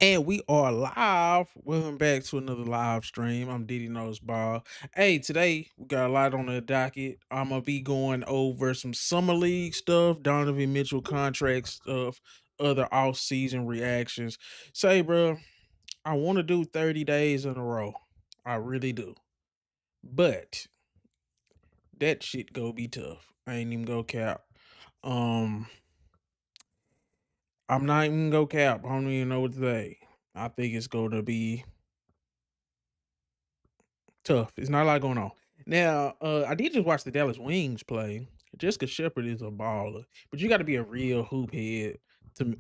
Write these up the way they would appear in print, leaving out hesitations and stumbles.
And we are live. Welcome back to another live stream. I'm Diddy Knows Ball. Hey, today we got a lot on the docket. I'm gonna be going over some summer league stuff, Donovan Mitchell contract stuff, other off-season reactions. Say, bro, I want to do 30 days in a row. I really do. But that shit go be tough. I ain't even go cap. Um, I'm not even go cap. I don't even know what to say. I think it's gonna be tough. It's not a lot going on. Now, I did just watch the Dallas Wings play. Jessica Shepard is a baller, but you got to be a real hoop head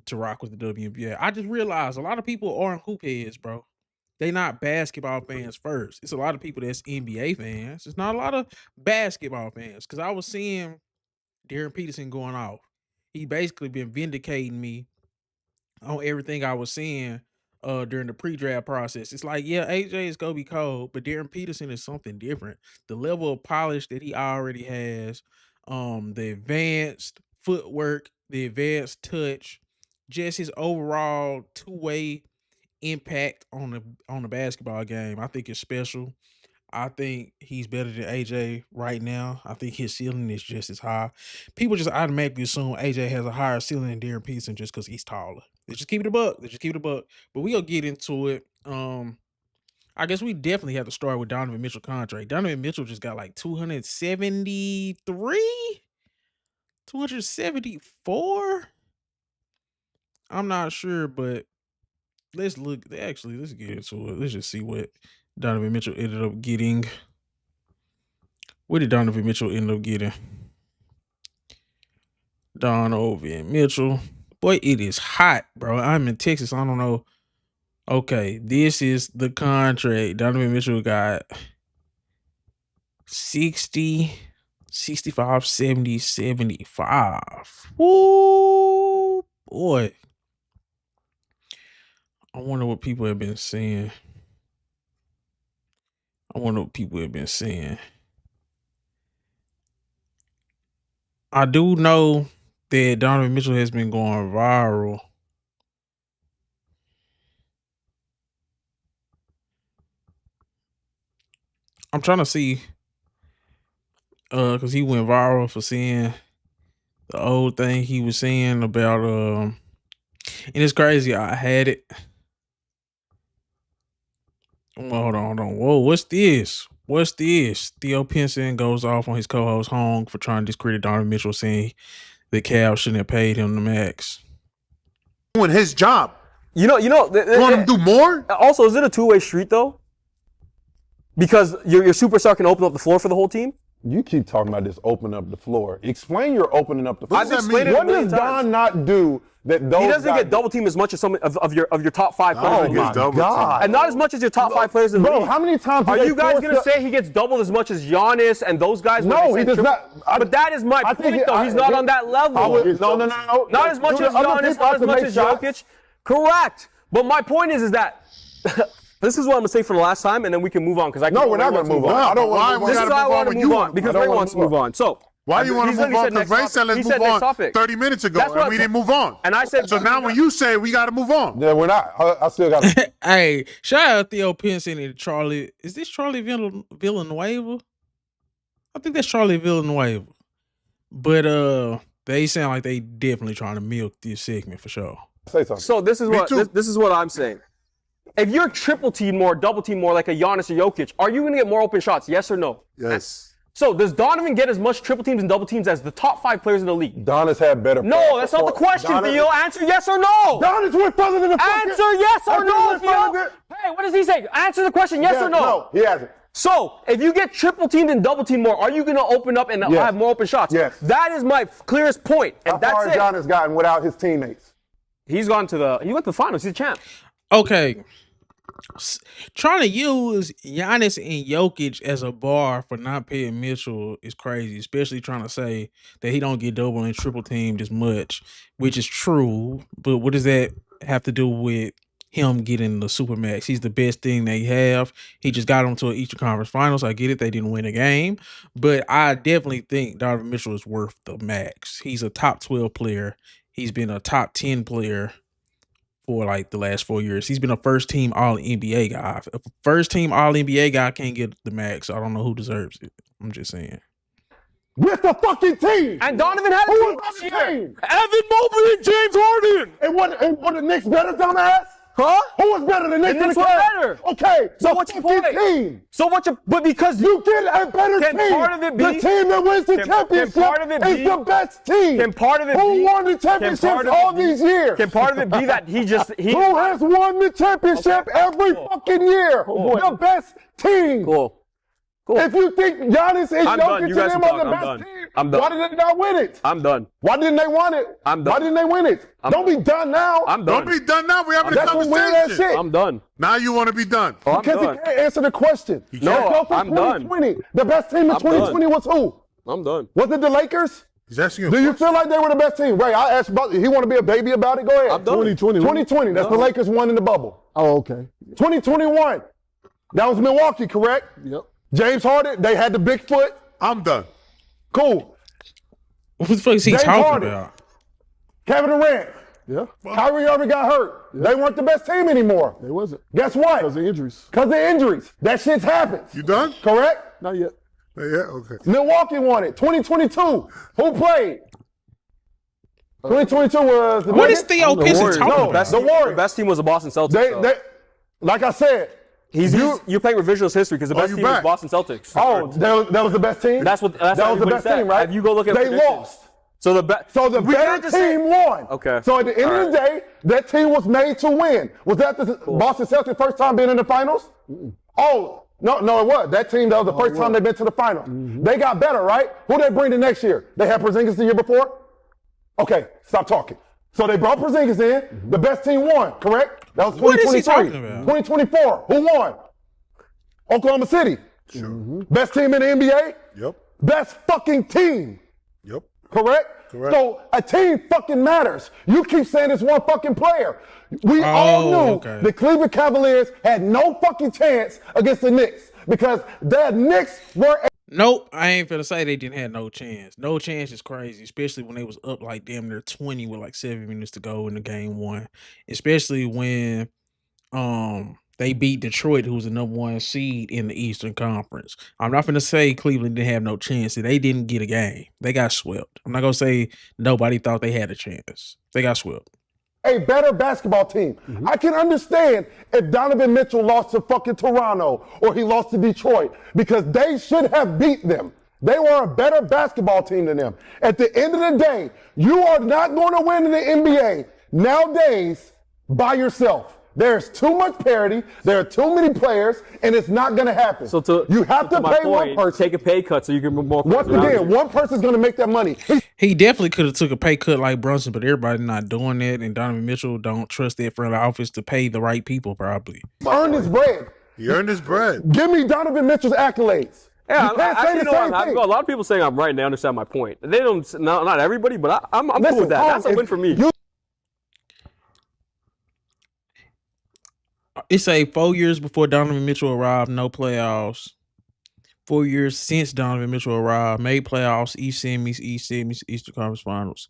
to rock with the WNBA. I just realized a lot of people aren't hoop heads, bro. They not basketball fans first. It's a lot of people that's NBA fans. It's not a lot of basketball fans. Cause I was seeing Darren Peterson going off. He basically been vindicating me on everything I was seeing during the pre-draft process. It's like, yeah, AJ is gonna be cold, but Darren Peterson is something different. The level of polish that he already has, the advanced footwork, the advanced touch, just his overall two-way impact on the basketball game, I think is special. I think he's better than AJ right now. I think his ceiling is just as high. People just automatically assume AJ has a higher ceiling than Darren Peterson just because he's taller. They just keep it a buck. They just keep it a buck. But we'll get into it. I guess we definitely have to start with Donovan Mitchell contract. Donovan Mitchell just got like 273, 274. I'm not sure, but let's look. Actually, let's get into it. Let's just see what Donovan Mitchell ended up getting. What did Donovan Mitchell end up getting? Donovan Mitchell. Boy, it is hot, bro. I'm in Texas. I don't know. Okay, this is the contract. Donovan Mitchell got 60, 65, 70, 75. Woo, boy. I wonder what people have been saying. I do know that Donovan Mitchell has been going viral. I'm trying to see, because he went viral for saying the old thing he was saying about, and it's crazy. I had it. Well, hold on. Whoa, what's this? Theo Pinson goes off on his co-host Hong for trying to discredit Donovan Mitchell, saying the Cavs shouldn't have paid him the max. Doing his job. You want him to do more? Also, is it a two-way street though? Because your superstar can open up the floor for the whole team. You keep talking about this open up the floor. Explain your opening up the floor. I've explained it a What million does times. Don not do that those He doesn't guys get double teamed as much as some of your top five players. Oh my God. And not as much as your top five players in the Bro, league. how many times Are did you they guys force going to the- say he gets doubled as much as Giannis and those guys? when No, they he say does not. But that is my point, though. He's not on that level. No. Not as much as Giannis, not as much as Jokic. Correct. But my point is that this is what I'm going to say for the last time, and then we can move on. Because No, we're not going to move on. I don't want to move on. This is why I want to move on, because Ray wants to move on. So Why do you want to move on? Because Ray said let's move on 30 minutes ago, and we didn't move on. And I said, so now when you say we got to move on. Yeah, we're not. I still got to. Hey, shout out Theo Pinson and Charlie. Is this Charlie Villanueva? I think that's Charlie Villanueva. But they sound like they definitely trying to milk this segment for sure. Say something. So this is what I'm saying. If you're triple team more, double team more like a Giannis or Jokic, are you going to get more open shots? Yes or no? Yes. So does Donovan get as much triple teams and double teams as the top five players in the league? Don has had better. No, that's not the question, Theo. Answer yes or no. Don has went further than the Answer yes or no, Theo. Hey, what does he say? Answer the question, yes or no. No, he hasn't. So, if you get triple teamed and double teamed more, are you going to open up and have more open shots? Yes. That is my clearest point, and How far that's has it. Giannis gotten without his teammates? He went to the finals. He's a champ. Okay. Trying to use Giannis and Jokic as a bar for not paying Mitchell is crazy, especially trying to say that he don't get double and triple teamed as much, which is true. But what does that have to do with him getting the Supermax? He's the best thing they have. He just got them to an Eastern Conference Finals. I get it. They didn't win a game. But I definitely think Donovan Mitchell is worth the max. He's a top 12 player. He's been a top 10 player for like the last 4 years. He's been a first team All NBA guy. If a first team All NBA guy can't get the max, I don't know who deserves it. I'm just saying. With the fucking team. And Donovan had a Who team was this on the year. team? Evan Mobley and James Harden. And what the Knicks better, dumbass? Huh? Who was better than Knicks? The Knicks were better. Okay, So the what's your fucking point? team. So what's your, but because You get a better Can team. part of it be- the team that wins the can championship part of it is be- the best team. Can part of it Who be- won the can championships part of it all be- these years? can part of it be that he Who has won the championship every fucking year? Cool. The best team. Cool. If you think Giannis and I'm done. Jokic You guys and them can are the talk. I'm best done. team, I'm done. why did they not win it? I'm done. Why didn't they win it? I'm done. Why didn't they win it? Don't be done now. I'm done. Don't be done now. We're having a That's some weird ass conversation. shit. I'm done. Now you want to be done. Oh, I'm Because done. he can't answer the question. No, Let's go for I'm done. 2020. The best team in I'm 2020 was who? I'm done. Was it the Lakers? He's asking you. Do you feel like they were the best team? Ray, I asked about it. He want to be a baby about it? Go ahead. I'm done. 2020. That's the Lakers won in the bubble. Oh, okay. 2021. That was Milwaukee, correct? Yep. James Harden, they had the big foot. I'm done. Cool. What the fuck is he James talking Harden. about? Kevin Durant. Yeah. Kyrie Irving got hurt. They weren't the best team anymore. They wasn't. Guess what? Because of injuries. Because of injuries. That shit's happens. You done? Correct? Not yet. Oh, Yeah, okay. Milwaukee won it. 2022. Who played? 2022 was the What is Nuggets? Theo The Pinson Warriors. talking No, about? best The team, Warriors. the best team was the Boston Celtics. They, like I said, you're playing revisionist history because the best you team was back? Boston Celtics. that was the best team? That's what that was the everybody best said. team, right? If you go look at they predictions. lost. So the best. So the better team won. Okay. So at the end of the day, that team was made to win. Was that the Boston Celtics' first time being in the finals? Oh, no, it was. That team, that was the first time they've been to the finals. They got better, right? Who they bring the next year? They had Porzingis the year before? Okay, stop talking. So they brought Porzingis in. The best team won, correct? That was 2023. What is he talking about? 2024. Who won? Oklahoma City. Sure. Best team in the NBA? Yep. Best fucking team. Yep. Correct? Correct. So a team fucking matters. You keep saying it's one fucking player. We all knew the Cleveland Cavaliers had no fucking chance against the Knicks because the Knicks were. Nope, I ain't finna say they didn't have no chance. No chance is crazy, especially when they was up like damn near 20 with like 7 minutes to go in the game one. Especially when they beat Detroit, who was the number 1 seed in the Eastern Conference. I'm not finna say Cleveland didn't have no chance. They didn't get a game. They got swept. I'm not gonna say nobody thought they had a chance. They got swept. A better basketball team. I can understand if Donovan Mitchell lost to fucking Toronto or he lost to Detroit because they should have beat them. They were a better basketball team than them. At the end of the day, you are not going to win in the NBA nowadays by yourself. There's too much parity. There are too many players, and it's not going to happen. So you have to pay one person. Take a pay cut so you can move more. Once again, one person's going to make that money. He definitely could have took a pay cut like Brunson, but everybody not doing that, and Donovan Mitchell don't trust their front office to pay the right people probably. Earned his bread. He earned his bread. Give me Donovan Mitchell's accolades. Yeah, You can't say the same thing. a lot of people saying I'm right, and they understand my point. They don't, not everybody, but I'm cool Listen, with that. That's a win for me. It's a 4 years before Donovan Mitchell arrived, no playoffs. 4 years since Donovan Mitchell arrived, made playoffs, East semis, Eastern Conference Finals.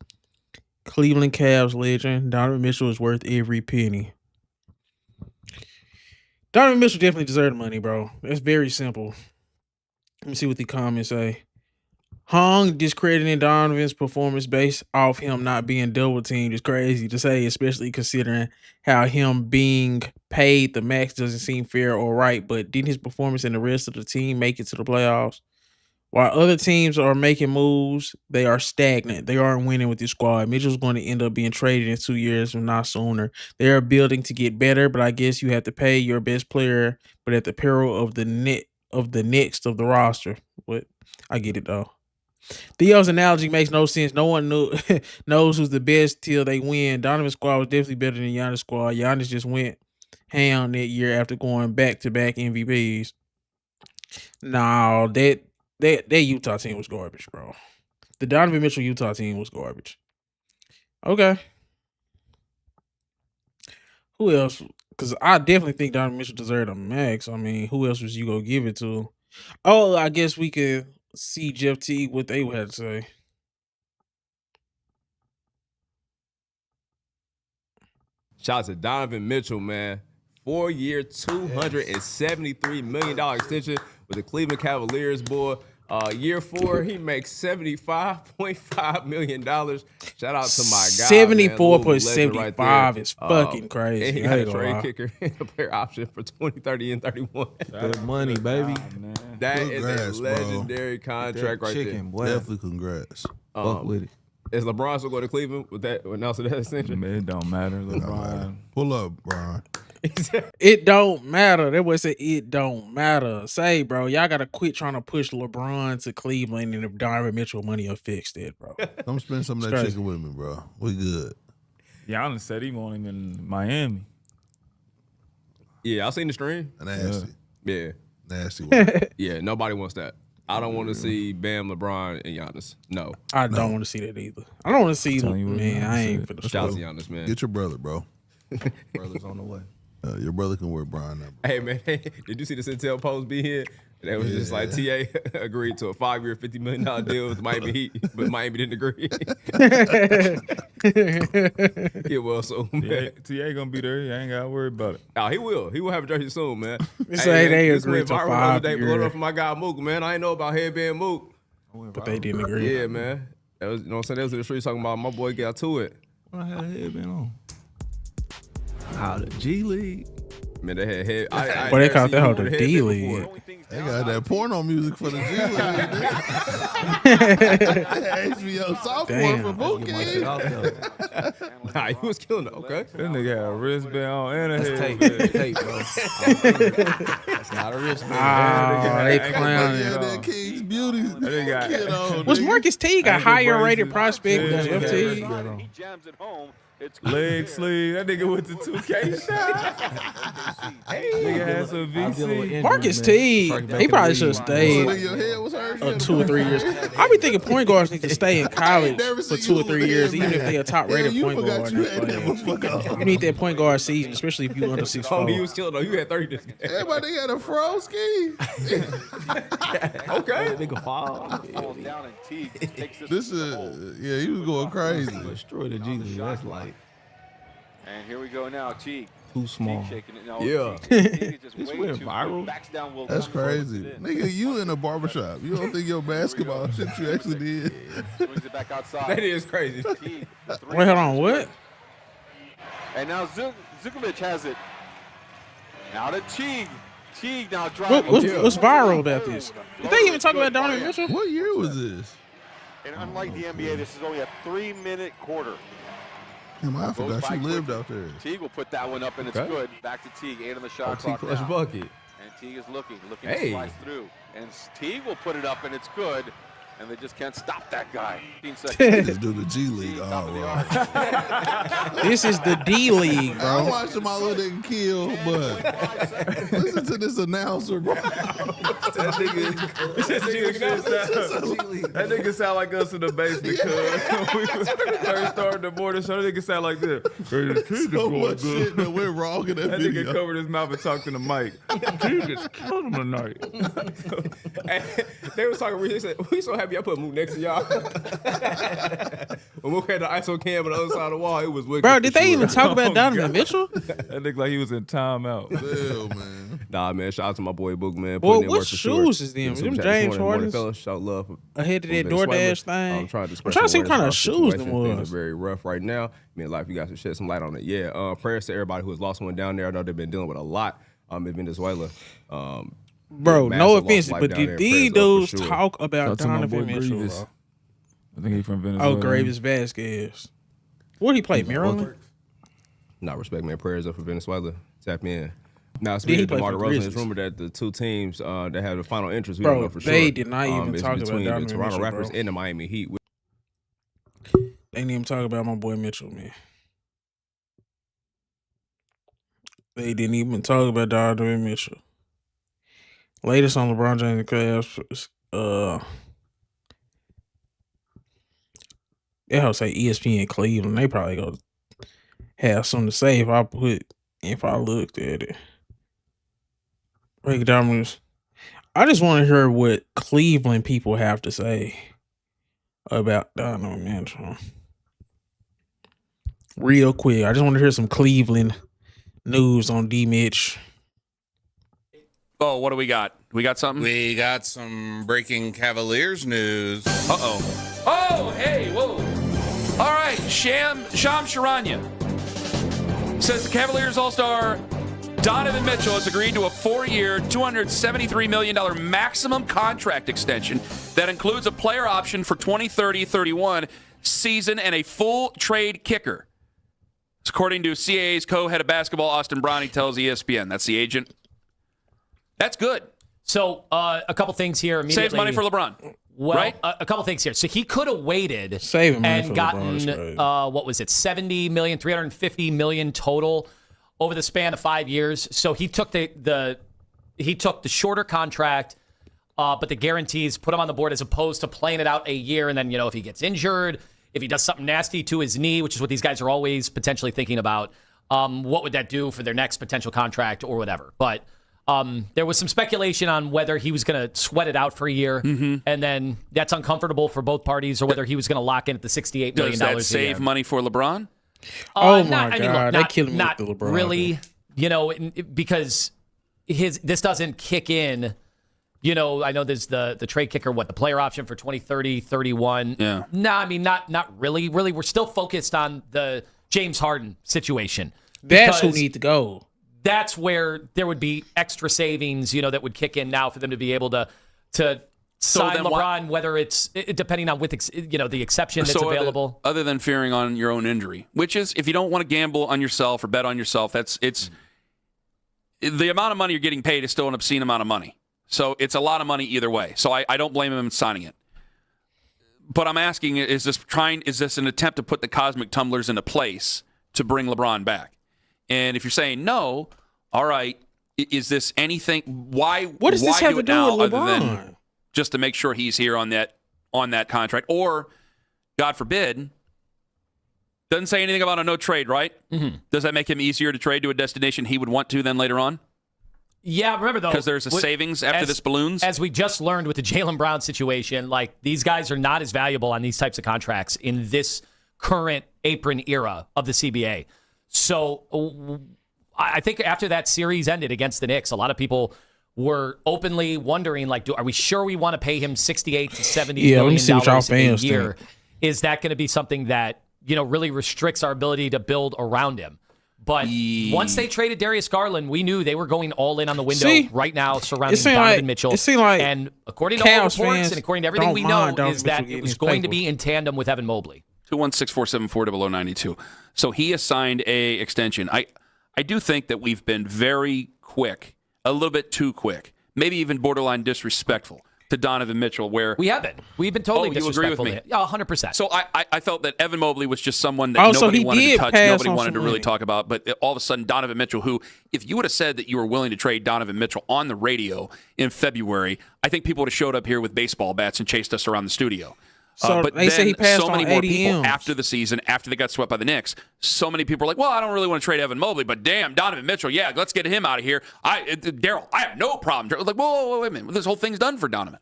Cleveland Cavs legend, Donovan Mitchell is worth every penny. Donovan Mitchell definitely deserved the money, bro. That's very simple. Let me see what the comments say. Hong discrediting Donovan's performance based off him not being double teamed is crazy to say, especially considering how him being paid the max doesn't seem fair or right. But didn't his performance and the rest of the team make it to the playoffs? While other teams are making moves, they are stagnant. They aren't winning with this squad. Mitchell's going to end up being traded in 2 years, if not sooner. They are building to get better, but I guess you have to pay your best player, but at the peril of the next of the roster. What? I get it though. Theo's analogy makes no sense. No one knows who's the best till they win. Donovan's squad was definitely better than Giannis' squad. Giannis just went ham that year after going back-to-back MVPs. No, that Utah team was garbage, bro. The Donovan Mitchell Utah team was garbage. Okay. Who else? Because I definitely think Donovan Mitchell deserved a max. I mean, who else was you going to give it to? Oh, I guess we could see Jeff T, what they would have to say. Shout out to Donovan Mitchell, man. 4-year, $273 million extension with the Cleveland Cavaliers, boy. Year 4, he makes $75.5 million. Shout out to my guy, 74.75 is fucking crazy. And he got a trade kicker and a player option for 20, 30, and 31. Good money, baby. That Congrats, is a legendary contract right there. Boy. Definitely congrats. Fuck with it. Is LeBron still going to Cleveland with that announcing that extension? Man, it don't matter, LeBron. Pull up, Brian. It don't matter. That boy said it don't matter. Say, bro, y'all gotta quit trying to push LeBron to Cleveland, and if Donovan Mitchell money will fix it, bro. Come spend some of that chicken with me, bro. We good. Giannis said he want him in Miami. Yeah, I seen the stream. Nasty. Yeah. Nasty one. Yeah, nobody wants that. I don't want to see Bam, LeBron, and Giannis. No. I don't want to see that either. I don't want to see, Telling you what man, I ain't for the Shout out show. to Giannis, man. Get your brother, bro. Brother's on the way. Your brother can wear Brian now. Hey, man, did you see the Centel post be here? That was just like TA agreed to a 5-year, $50 million deal with Miami Heat, but Miami didn't agree. It will soon, man. TA gonna be there. I ain't gotta worry about it. Oh, he will. He will have a jersey soon, man. Say they this agreed went to viral the other day. 5 Blow it year. up for my guy Mook, man. I ain't know about Headband Mook. But they didn't agree. Yeah, man. That was, you know what I'm saying? They was in the streets talking about my boy got to it. What I had a headband on? How the G League? Man, they had head. Boy, they called that hoe the D League. They got that porno music for the G League. HBO software for Mookie. Nah, he was killing it, okay? That nigga had a wristband on and a Tape, headband. tape, bro. That's not a wristband. Oh, they Yeah, clowning. that King's Beauty. They got- Kid on, Was nigga. Marcus T got higher rated prospect than Yeah, FT? He leg sleeve. That nigga went to 2K shot. Nigga had some VC. Marcus T, he probably should have So stayed your head was hurt. 2 or 3 years. I be thinking point guards need to stay in college never for seen 2 or you 3 with years, that, even if man. they a top Yeah, rated you point forgot guard. you had that motherfucker on. You need that point guard season, especially if you under 6'4". Oh, he was killing though. You had 30 this game. Everybody got a fro ski. Okay. Nigga fall. This is, yeah, he was going crazy. Destroy the G League. That's like And here we go now, Teague. too small. Shaking it. No, Yeah. Teague is just This way went too viral. backs down, will That's come forward crazy. with it. Nigga, you in a barbershop. You don't think your basketball shit you actually did? Swings it back outside. That is crazy. Teague, the three. Wait, hold on, what? And now Zukovic has it. Now to Teague. Teague now driving. What's viral about this? Did they even talk about Donovan Mitchell? What year was this? And unlike the NBA, this is only a 3-minute quarter. Damn, I Goes forgot by you lived quickly. out there. Teague will put that one up, and it's Okay. good. Back to Teague, 8 on the shot T clock clutch now. bucket. And Teague is looking Hey. to slice through. And Teague will put it up, and it's good. And they just can't stop that guy. 15 seconds. Just do the G League. Top Oh, of the bro. arc. This is the D League, I'm bro. watching my little nigga kill, but listen to this announcer, bro. That nigga sound like us in the basement, cuz. When we first started the morning show, that nigga sound like this. So much shit that went wrong in that That nigga video. covered his mouth and talked in the mic. Jesus killed him tonight. Hey, they was talking. They said, "We so happy I put Mook next to y'all." When Mook had the ISO cam on the other side of the wall, it was wicked. Bro, for did they sure. even talk about Oh, Donovan God. Mitchell? That looked like he was in timeout. Hell, man. Nah, man. Shout out to my boy Book, man. Well, putting in what work for sure. shoes is them? Give Them some James shout this morning, Hardens? fellas. Shout love for Ahead of that Venezuela. DoorDash thing? I'm trying to I'm trying to see what kind of shoes them Things was. are very rough right now. I mean, life, you guys should shed some light on it. Yeah. Prayers to everybody who has lost one down there. I know they've been dealing with a lot in Venezuela. Bro, massive no loss offense, life but down did there. these Prayers up for dudes sure. talk Shout about out to my Donovan boy Mitchell, Grievous. bro? I think he from Venezuela. Oh, Gravis Vasquez. Where he play, Maryland? Not respect, man. Prayers up for Venezuela. Tap in. Now, he speaking of play DeMar for the DeRozan, it's Grizzlies. rumored that the two teams that have the final interest, we Bro, don't know for sure. they did not even is talk about between Donovan the Toronto Mitchell, Raptors bro. and the Miami Heat. They didn't even talk about my boy Mitchell, man. They didn't even talk about Donovan Mitchell. Latest on LeBron James class, they have say ESPN Cleveland. They probably gonna have something to say if I looked at it. Rick Dominic, I just want to hear what Cleveland people have to say about Donovan Mitchell. Real quick, I just want to hear some Cleveland news on D. Mitch. Oh, what do we got? We got something? We got some breaking Cavaliers news. Uh-oh. Oh, hey, whoa. All right, Sham Charania says the Cavaliers All-Star Donovan Mitchell has agreed to a 4-year, $273 million maximum contract extension that includes a player option for 2030-31 season and a full trade kicker. It's according to CAA's co-head of basketball, Austin Brown. He tells ESPN. That's the agent. That's good. So a couple things here. Saves money for LeBron. Well, right? A couple things here. So he could have waited and gotten, what was it, $70 million, $350 million total over the span of 5 years. So he took the shorter contract, but the guarantees put him on the board as opposed to playing it out a year. And then, if he gets injured, if he does something nasty to his knee, which is what these guys are always potentially thinking about, what would that do for their next potential contract or whatever? But there was some speculation on whether he was going to sweat it out for a year, and then that's uncomfortable for both parties, or whether he was going to lock in at the $68 million. Does that save money for LeBron? Oh my God, they killing me with the LeBron. Really, because this doesn't kick in. I know there's the trade kicker, the player option for 2030, 31. Yeah. No, I mean, not really. Really, we're still focused on the James Harden situation. That's who need to go. That's where there would be extra savings, that would kick in now for them to be able to sign LeBron, whether it's depending on the exception that's available. Other than fearing on your own injury, which is if you don't want to gamble on yourself or bet on yourself, it's the amount of money you're getting paid is still an obscene amount of money. So it's a lot of money either way. So I don't blame him in signing it. But I'm asking, is this an attempt to put the cosmic tumblers into place to bring LeBron back? And if you're saying no, all right, is this anything? What does this have to do with LeBron? Other than just to make sure he's here on that contract, or God forbid, doesn't say anything about a no trade, right? Mm-hmm. Does that make him easier to trade to a destination he would want to then later on? Yeah, remember though, because there's a savings after this balloons. As we just learned with the Jaylen Brown situation, these guys are not as valuable on these types of contracts in this current apron era of the CBA. So I think after that series ended against the Knicks, a lot of people were openly wondering, are we sure we want to pay him $68 to $70 million a year? Is that going to be something that really restricts our ability to build around him? But once they traded Darius Garland, we knew they were going all in on the window right now surrounding Donovan Mitchell. It seemed like, and according to all reports and according to everything we know, is that it was going to be in tandem with Evan Mobley. 216-474-0092. So he assigned a extension. I do think that we've been very quick, a little bit too quick, maybe even borderline disrespectful to Donovan Mitchell, where we've been totally disrespectful. You agree with me? Yeah, 100%. So I felt that Evan Mobley was just someone that nobody wanted to touch, nobody wanted to really talk about. But all of a sudden, Donovan Mitchell, who, if you would have said that you were willing to trade Donovan Mitchell on the radio in February, I think people would have showed up here with baseball bats and chased us around the studio. So but they say he passed so many on more 80 people M's. after the season, after they got swept by the Knicks, so many people are like, well, I don't really want to trade Evan Mobley, but damn, Donovan Mitchell, yeah, let's get him out of here. Daryl, I have no problem. Like, whoa, wait a minute. This whole thing's done for Donovan.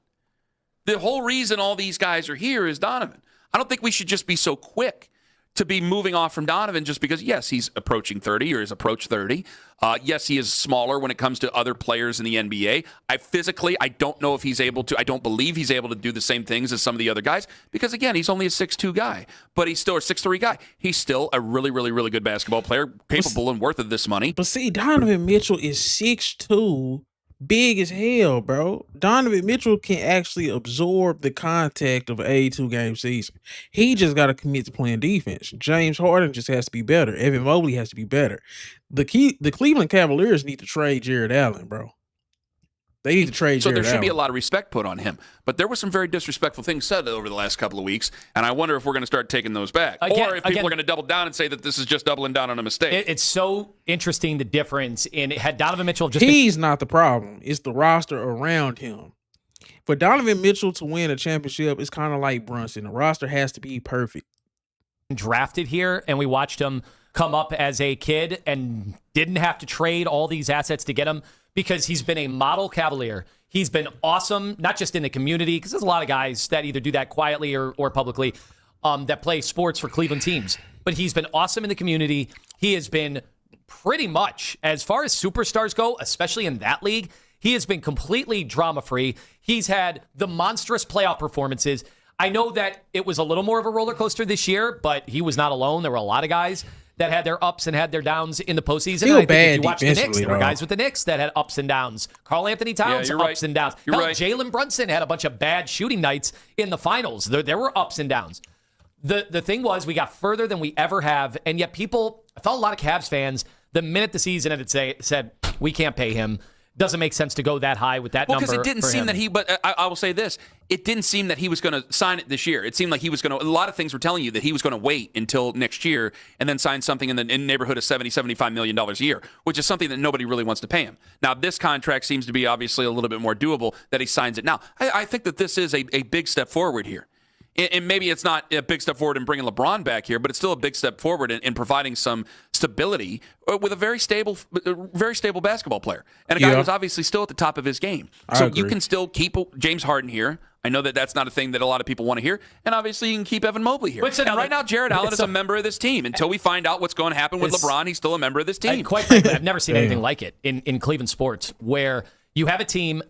The whole reason all these guys are here is Donovan. I don't think we should just be so quick to be moving off from Donovan just because, yes, he's approaching 30 or has approached 30. Yes, he is smaller when it comes to other players in the NBA. I don't know if he's able to. I don't believe he's able to do the same things as some of the other guys because, again, he's only a 6'2 guy, but he's still a 6'3 guy. He's still a really, really, really good basketball player, capable and worth of this money. But see, Donovan Mitchell is 6'2", big as hell, bro. Donovan Mitchell can actually absorb the contact of an 82-game season. He just got to commit to playing defense. James Harden just has to be better. Evan Mobley has to be better. The Cleveland Cavaliers need to trade Jared Allen, bro. They need to trade So Jared there should be a Allen. lot of respect put on him. But there were some very disrespectful things said over the last couple of weeks, and I wonder if we're going to start taking those back. Or if people are going to double down and say that this is just doubling down on a mistake. It's so interesting, the difference in had Donovan Mitchell just He's not the problem. It's the roster around him. For Donovan Mitchell to win a championship, it's kind of like Brunson. The roster has to be perfect. drafted here, and we watched him come up as a kid and didn't have to trade all these assets to get him because he's been a model Cavalier. He's been awesome, not just in the community, because there's a lot of guys that either do that quietly or publicly that play sports for Cleveland teams. but he's been awesome in the community. He has been pretty much, as far as superstars go, especially in that league, he has been completely drama-free. He's had the monstrous playoff performances. I know that it was a little more of a roller coaster this year, but he was not alone. There were a lot of guys that had their ups and had their downs in the postseason. Still I think bad if you watch the Knicks, defensively, there were though. guys with the Knicks that had ups and downs. Karl Anthony Towns, you're ups right. and downs. You're Hell, right. Jalen Brunson had a bunch of bad shooting nights in the finals. There were ups and downs. The thing was, we got further than we ever have, and yet people, I felt a lot of Cavs fans, the minute the season ended, said, we can't pay him. Doesn't make sense to go that high with that number. Because it didn't for seem him. that he, but I will say this, it didn't seem that he was going to sign it this year. It seemed like he was going to, a lot of things were telling you that he was going to wait until next year and then sign something in the neighborhood of $75 million a year, which is something that nobody really wants to pay him. Now, this contract seems to be obviously a little bit more doable that he signs it now. I think that this is a big step forward here. And maybe it's not a big step forward in bringing LeBron back here, but it's still a big step forward in providing some stability with a very stable basketball player and a guy who's obviously still at the top of his game. So you can still keep James Harden here. I know that that's not a thing that a lot of people want to hear, and obviously you can keep Evan Mobley here. And right now, Jared Allen is a member of this team. Until we find out what's going to happen with LeBron, he's still a member of this team. Quite frankly, I've never seen anything like it in Cleveland sports, where you have a team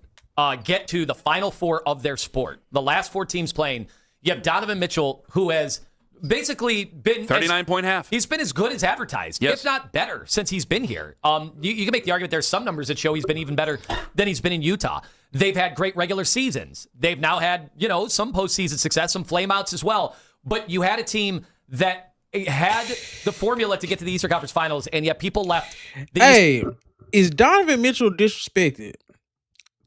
get to the Final Four of their sport. The last 4 teams playing. You have Donovan Mitchell, who has basically been 39-point half. He's been as good as advertised, yes. if not better, since he's been here. You can make the argument there's some numbers that show he's been even better than he's been in Utah. They've had great regular seasons. They've now had, some postseason success, some flameouts as well. But you had a team that had the formula to get to the Eastern Conference Finals, and yet people left. Is Donovan Mitchell disrespected?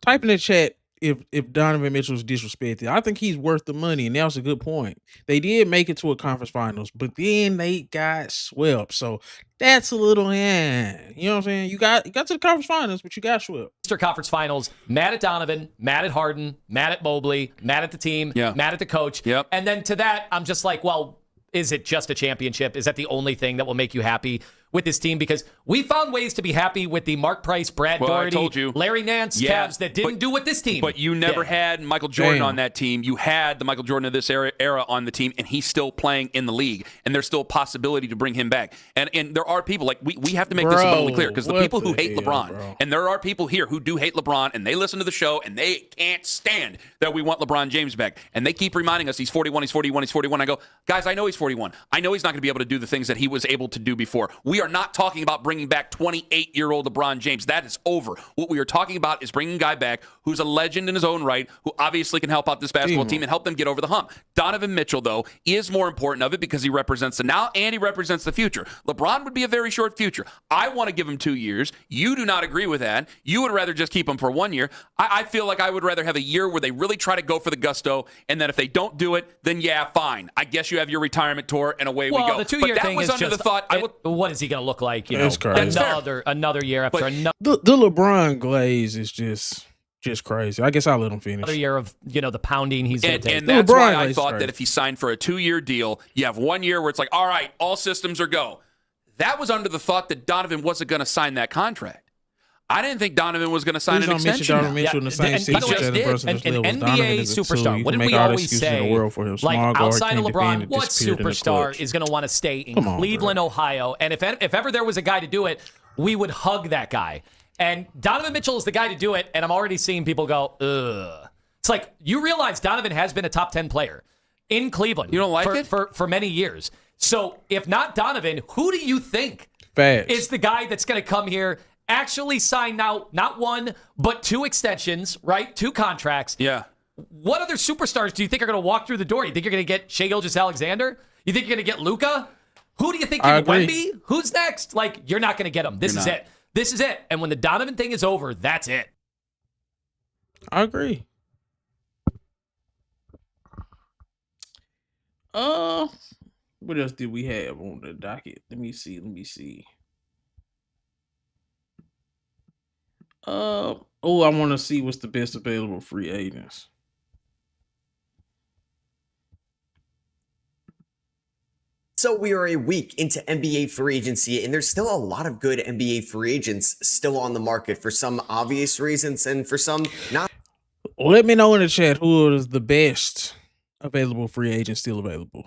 Type in the chat if Donovan Mitchell's disrespected. I think he's worth the money, and that was a good point. They did make it to a conference finals, but then they got swept. So that's a little, you know what I'm saying? You got to the conference finals, but you got swept. Eastern Conference Finals, mad at Donovan, mad at Harden, mad at Mobley, mad at the team, mad at the coach. Yep. And then to that, I'm just like, well, is it just a championship? Is that the only thing that will make you happy with this team? Because we found ways to be happy with the Mark Price, Brad Daugherty, I told you. Larry Nance Cavs that didn't do what this team. But you never had Michael Jordan on that team. You had the Michael Jordan of this era on the team, and he's still playing in the league. And there's still a possibility to bring him back. And there are people, like, we have to make this abundantly clear, because the people who hate LeBron, and there are people here who do hate LeBron, and they listen to the show, and they can't stand that we want LeBron James back. And they keep reminding us he's 41, he's 41, he's 41. I go, guys, I know he's 41. I know he's not going to be able to do the things that he was able to do before. We are not talking about bringing back 28-year-old LeBron James. That is over. What we are talking about is bringing a guy back who's a legend in his own right, who obviously can help out this basketball team and help them get over the hump. Donovan Mitchell, though, is more important of it because he represents the now and he represents the future. LeBron would be a very short future. I want to give him 2 years. You do not agree with that. You would rather just keep him for 1 year. I feel like I would rather have a year where they really try to go for the gusto, and then if they don't do it, then yeah, fine. I guess you have your retirement tour, and away we go. The 2 year but that thing was is under just, the thought. what is he going to look like? That's crazy. Another year after another. The LeBron glaze is just crazy. I guess I'll let him finish. Another year of the pounding he's going to take. And that's why I thought that if he signed for a 2-year deal, you have 1 year where it's like, all right, all systems are go. That was under the thought that Donovan wasn't going to sign that contract. I didn't think Donovan was going to sign an extension. Donovan Mitchell in the same season as an NBA superstar. What did we always say? Like outside of LeBron, what superstar is going to want to stay in Cleveland, Ohio? And if ever there was a guy to do it, we would hug that guy. And Donovan Mitchell is the guy to do it. And I'm already seeing people go, ugh. It's like, you realize Donovan has been a top 10 player in Cleveland. You don't like it? For many years. So if not Donovan, who do you think is the guy that's going to come here, actually sign now not 1, but 2 extensions, right? 2 contracts. Yeah. What other superstars do you think are going to walk through the door? You think you're going to get Shai Gilgeous-Alexander? You think you're going to get Luka? Who do you think you're going to Wemby? Who's next? Like, you're not going to get them. This is it. This is it. And when the Donovan thing is over, that's it. I agree. What else did we have on the docket? Let me see. I want to see what's the best available free agents. So we are a week into NBA free agency, and there's still a lot of good NBA free agents still on the market for some obvious reasons and for some not. Let me know in the chat who is the best available free agent still available.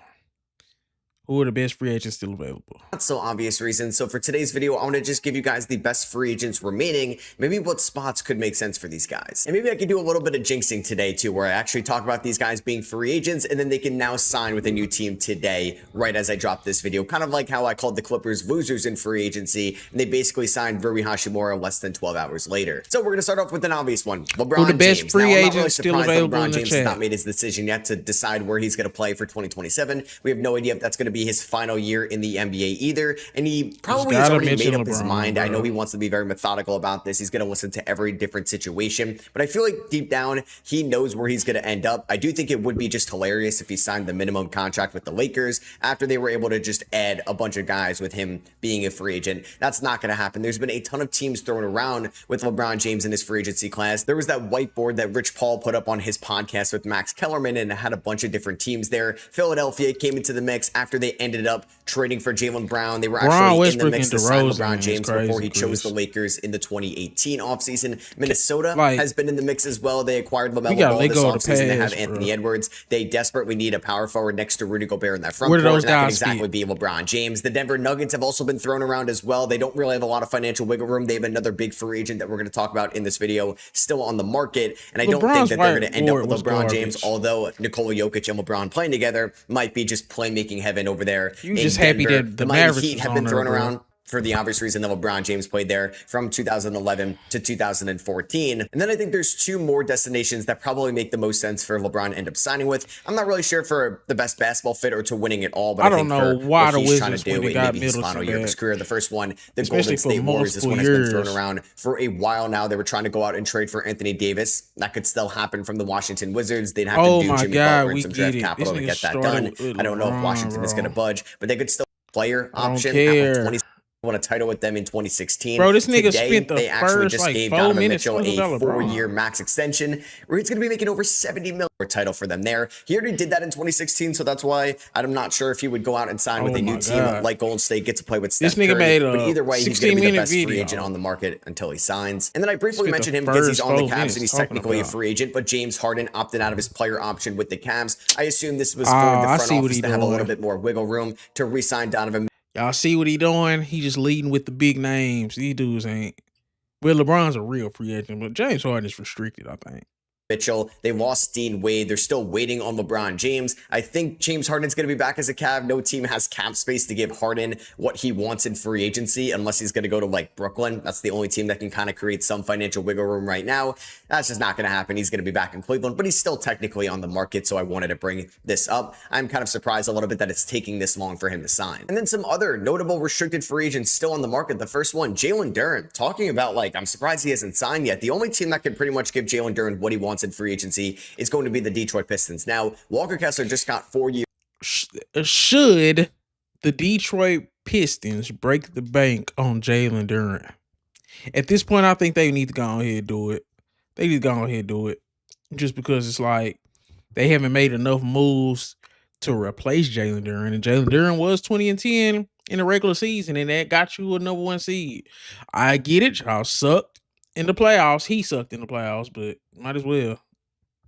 Who are the best free agents still available? Not so obvious reasons. So for today's video, I want to just give you guys the best free agents remaining, maybe what spots could make sense for these guys. And maybe I could do a little bit of jinxing today too, where I actually talk about these guys being free agents and then they can now sign with a new team today, right as I drop this video. Kind of like how I called the Clippers losers in free agency, and they basically signed Rui Hachimura less than 12 hours later. So we're going to start off with an obvious one. LeBron the best James. free Now, I'm not agent really still surprised available LeBron in the James has chat. not made his decision yet to decide where he's going to play for 2027. We have no idea if that's going to be his final year in the NBA either, and he probably has already made up his mind. I know he wants to be very methodical about this. He's going to listen to every different situation, but I feel like deep down he knows where he's going to end up. I do think it would be just hilarious if he signed the minimum contract with the Lakers after they were able to just add a bunch of guys with him being a free agent. That's not going to happen. There's been a ton of teams thrown around with LeBron James in his free agency class. There was that whiteboard that Rich Paul put up on his podcast with Max Kellerman, and it had a bunch of different teams there. Philadelphia came into the mix after they ended up trading for Jaylen Brown. They were actually in the mix to sign LeBron James before he chose the Lakers in the 2018 offseason. Minnesota has been in the mix as well. They acquired LaMelo Ball this offseason. They have Anthony Edwards. They desperately need a power forward next to Rudy Gobert in that front court, and that can exactly be LeBron James. The Denver Nuggets have also been thrown around as well. They don't really have a lot of financial wiggle room. They have another big free agent that we're going to talk about in this video still on the market, and I don't think that they're going to end up with LeBron James, although Nikola Jokic and LeBron playing together might be just playmaking heaven over there. You just happy that the Mavericks Heat have been thrown around for the obvious reason that LeBron James played there from 2011 to 2014. And then I think there's two more destinations that probably make the most sense for LeBron to end up signing with. I'm not really sure for the best basketball fit or to winning it all, but I think for what he's trying to do, it may be his final year of his career. The first one, the Golden State Warriors, this one has been thrown around for a while now. They were trying to go out and trade for Anthony Davis. That could still happen from the Washington Wizards. They'd have to do Jimmy Butler and some draft capital to get that done. I don't know if Washington is going to budge, but they could still player option after 20 won a title with them in 2016. Bro, this nigga Today, spent the they actually first just gave 4 Donovan minutes Mitchell a about 4-year max extension where he's going to be making over $70 million title for them there. He already did that in 2016, so that's why I'm not sure if he would go out and sign with a new team like Golden State, get to play with Steph This nigga Curry. made But either way, he's going to be the best free video. agent on the market until he signs. And then I briefly mentioned him because he's on the Cavs and he's technically a free agent, but James Harden opted out of his player option with the Cavs. I assume this was for the front office to have a little bit more wiggle room to re-sign Donovan. Y'all see what he doing? He just leading with the big names. These dudes ain't. Well, LeBron's a real free agent, but James Harden is restricted, I think. Mitchell. They lost Dean Wade. They're still waiting on LeBron James. I think James Harden's going to be back as a Cav. No team has cap space to give Harden what he wants in free agency unless he's going to go to like Brooklyn. That's the only team that can kind of create some financial wiggle room right now. That's just not going to happen. He's going to be back in Cleveland, but he's still technically on the market, so I wanted to bring this up. I'm kind of surprised a little bit that it's taking this long for him to sign. And then some other notable restricted free agents still on the market. The first one, Jalen Duren. Talking about like, I'm surprised he hasn't signed yet. The only team that can pretty much give Jalen Duren what he wants in free agency is going to be the Detroit Pistons. Now, Walker Kessler just got 4 years. Should the Detroit Pistons break the bank on Jalen Duren? At this point, I think they need to go ahead and do it. They need to go ahead and do it. Just because it's like they haven't made enough moves to replace Jalen Duren. And Jalen Duren was 20-10 in the regular season, and that got you a #1 seed. I get it. Y'all sucked in the playoffs. He sucked in the playoffs, but might as well.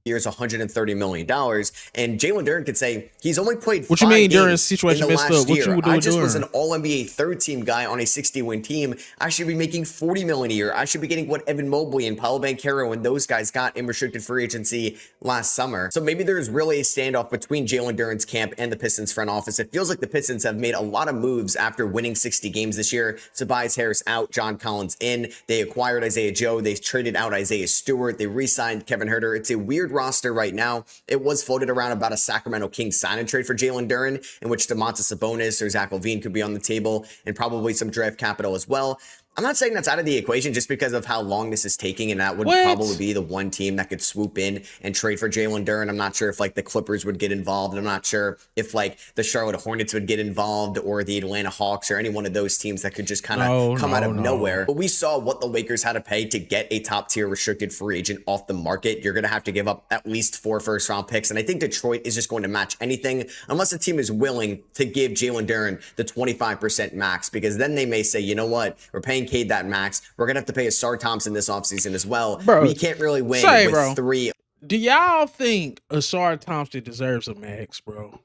Years, $130 million, and Jalen Duren could say he's only played 5 What you mean games during a situation in the messed last up? What year. you would do I just was Duren? an All-NBA third-team guy on a 60-win team. I should be making $40 million a year. I should be getting what Evan Mobley and Paolo Banchero and those guys got in restricted free agency last summer. So maybe there's really a standoff between Jalen Duren's camp and the Pistons front office. It feels like the Pistons have made a lot of moves after winning 60 games this year. Tobias Harris out, John Collins in. They acquired Isaiah Joe. They traded out Isaiah Stewart. They re-signed Kevin Huerter. It's a weird roster right now. It was floated around about a Sacramento Kings sign and trade for Jalen Duren, in which Domantas Sabonis or Zach LaVine could be on the table, and probably some draft capital as well. I'm not saying that's out of the equation just because of how long this is taking, and that would probably be the one team that could swoop in and trade for Jalen Duren. I'm not sure if like the Clippers would get involved. I'm not sure if like the Charlotte Hornets would get involved or the Atlanta Hawks or any one of those teams that could just kind of come out of nowhere. But we saw what the Lakers had to pay to get a top tier restricted free agent off the market. You're going to have to give up at least 4 first-round picks, and I think Detroit is just going to match anything unless a team is willing to give Jalen Duren the 25% max, because then they may say, you know what, we're paying Cade that max. We're going to have to pay Asar Thompson this offseason as well. Bro, we can't really win with 3. Do y'all think Asar Thompson deserves a max, bro?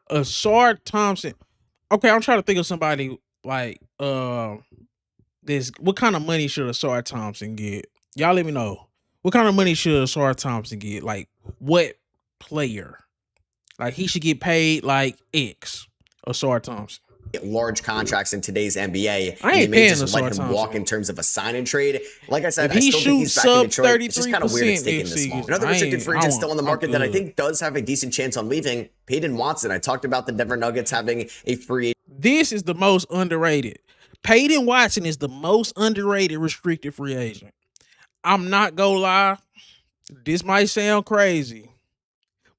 Asar Thompson, Okay, I'm trying to think of somebody like this. What kind of money should Asar Thompson get? Y'all let me know. What kind of money should Asar Thompson get? Like what player? Like he should get paid like X. Asar Thompson. Large contracts in today's NBA. I And they ain't may paying just Asar let him Thompson. walk in terms of a sign and trade. Like I said, If I he still think he's shoots back in sub Detroit. It's just kind of weird it's 33% taking next this long. season, Another I restricted ain't- free I agent want- still on the I'm market that I good. think does have a decent chance on leaving. Peyton Watson. I talked about the Denver Nuggets having a free This is the most underrated. Peyton Watson is the most underrated restricted free agent. I'm not gonna lie. This might sound crazy.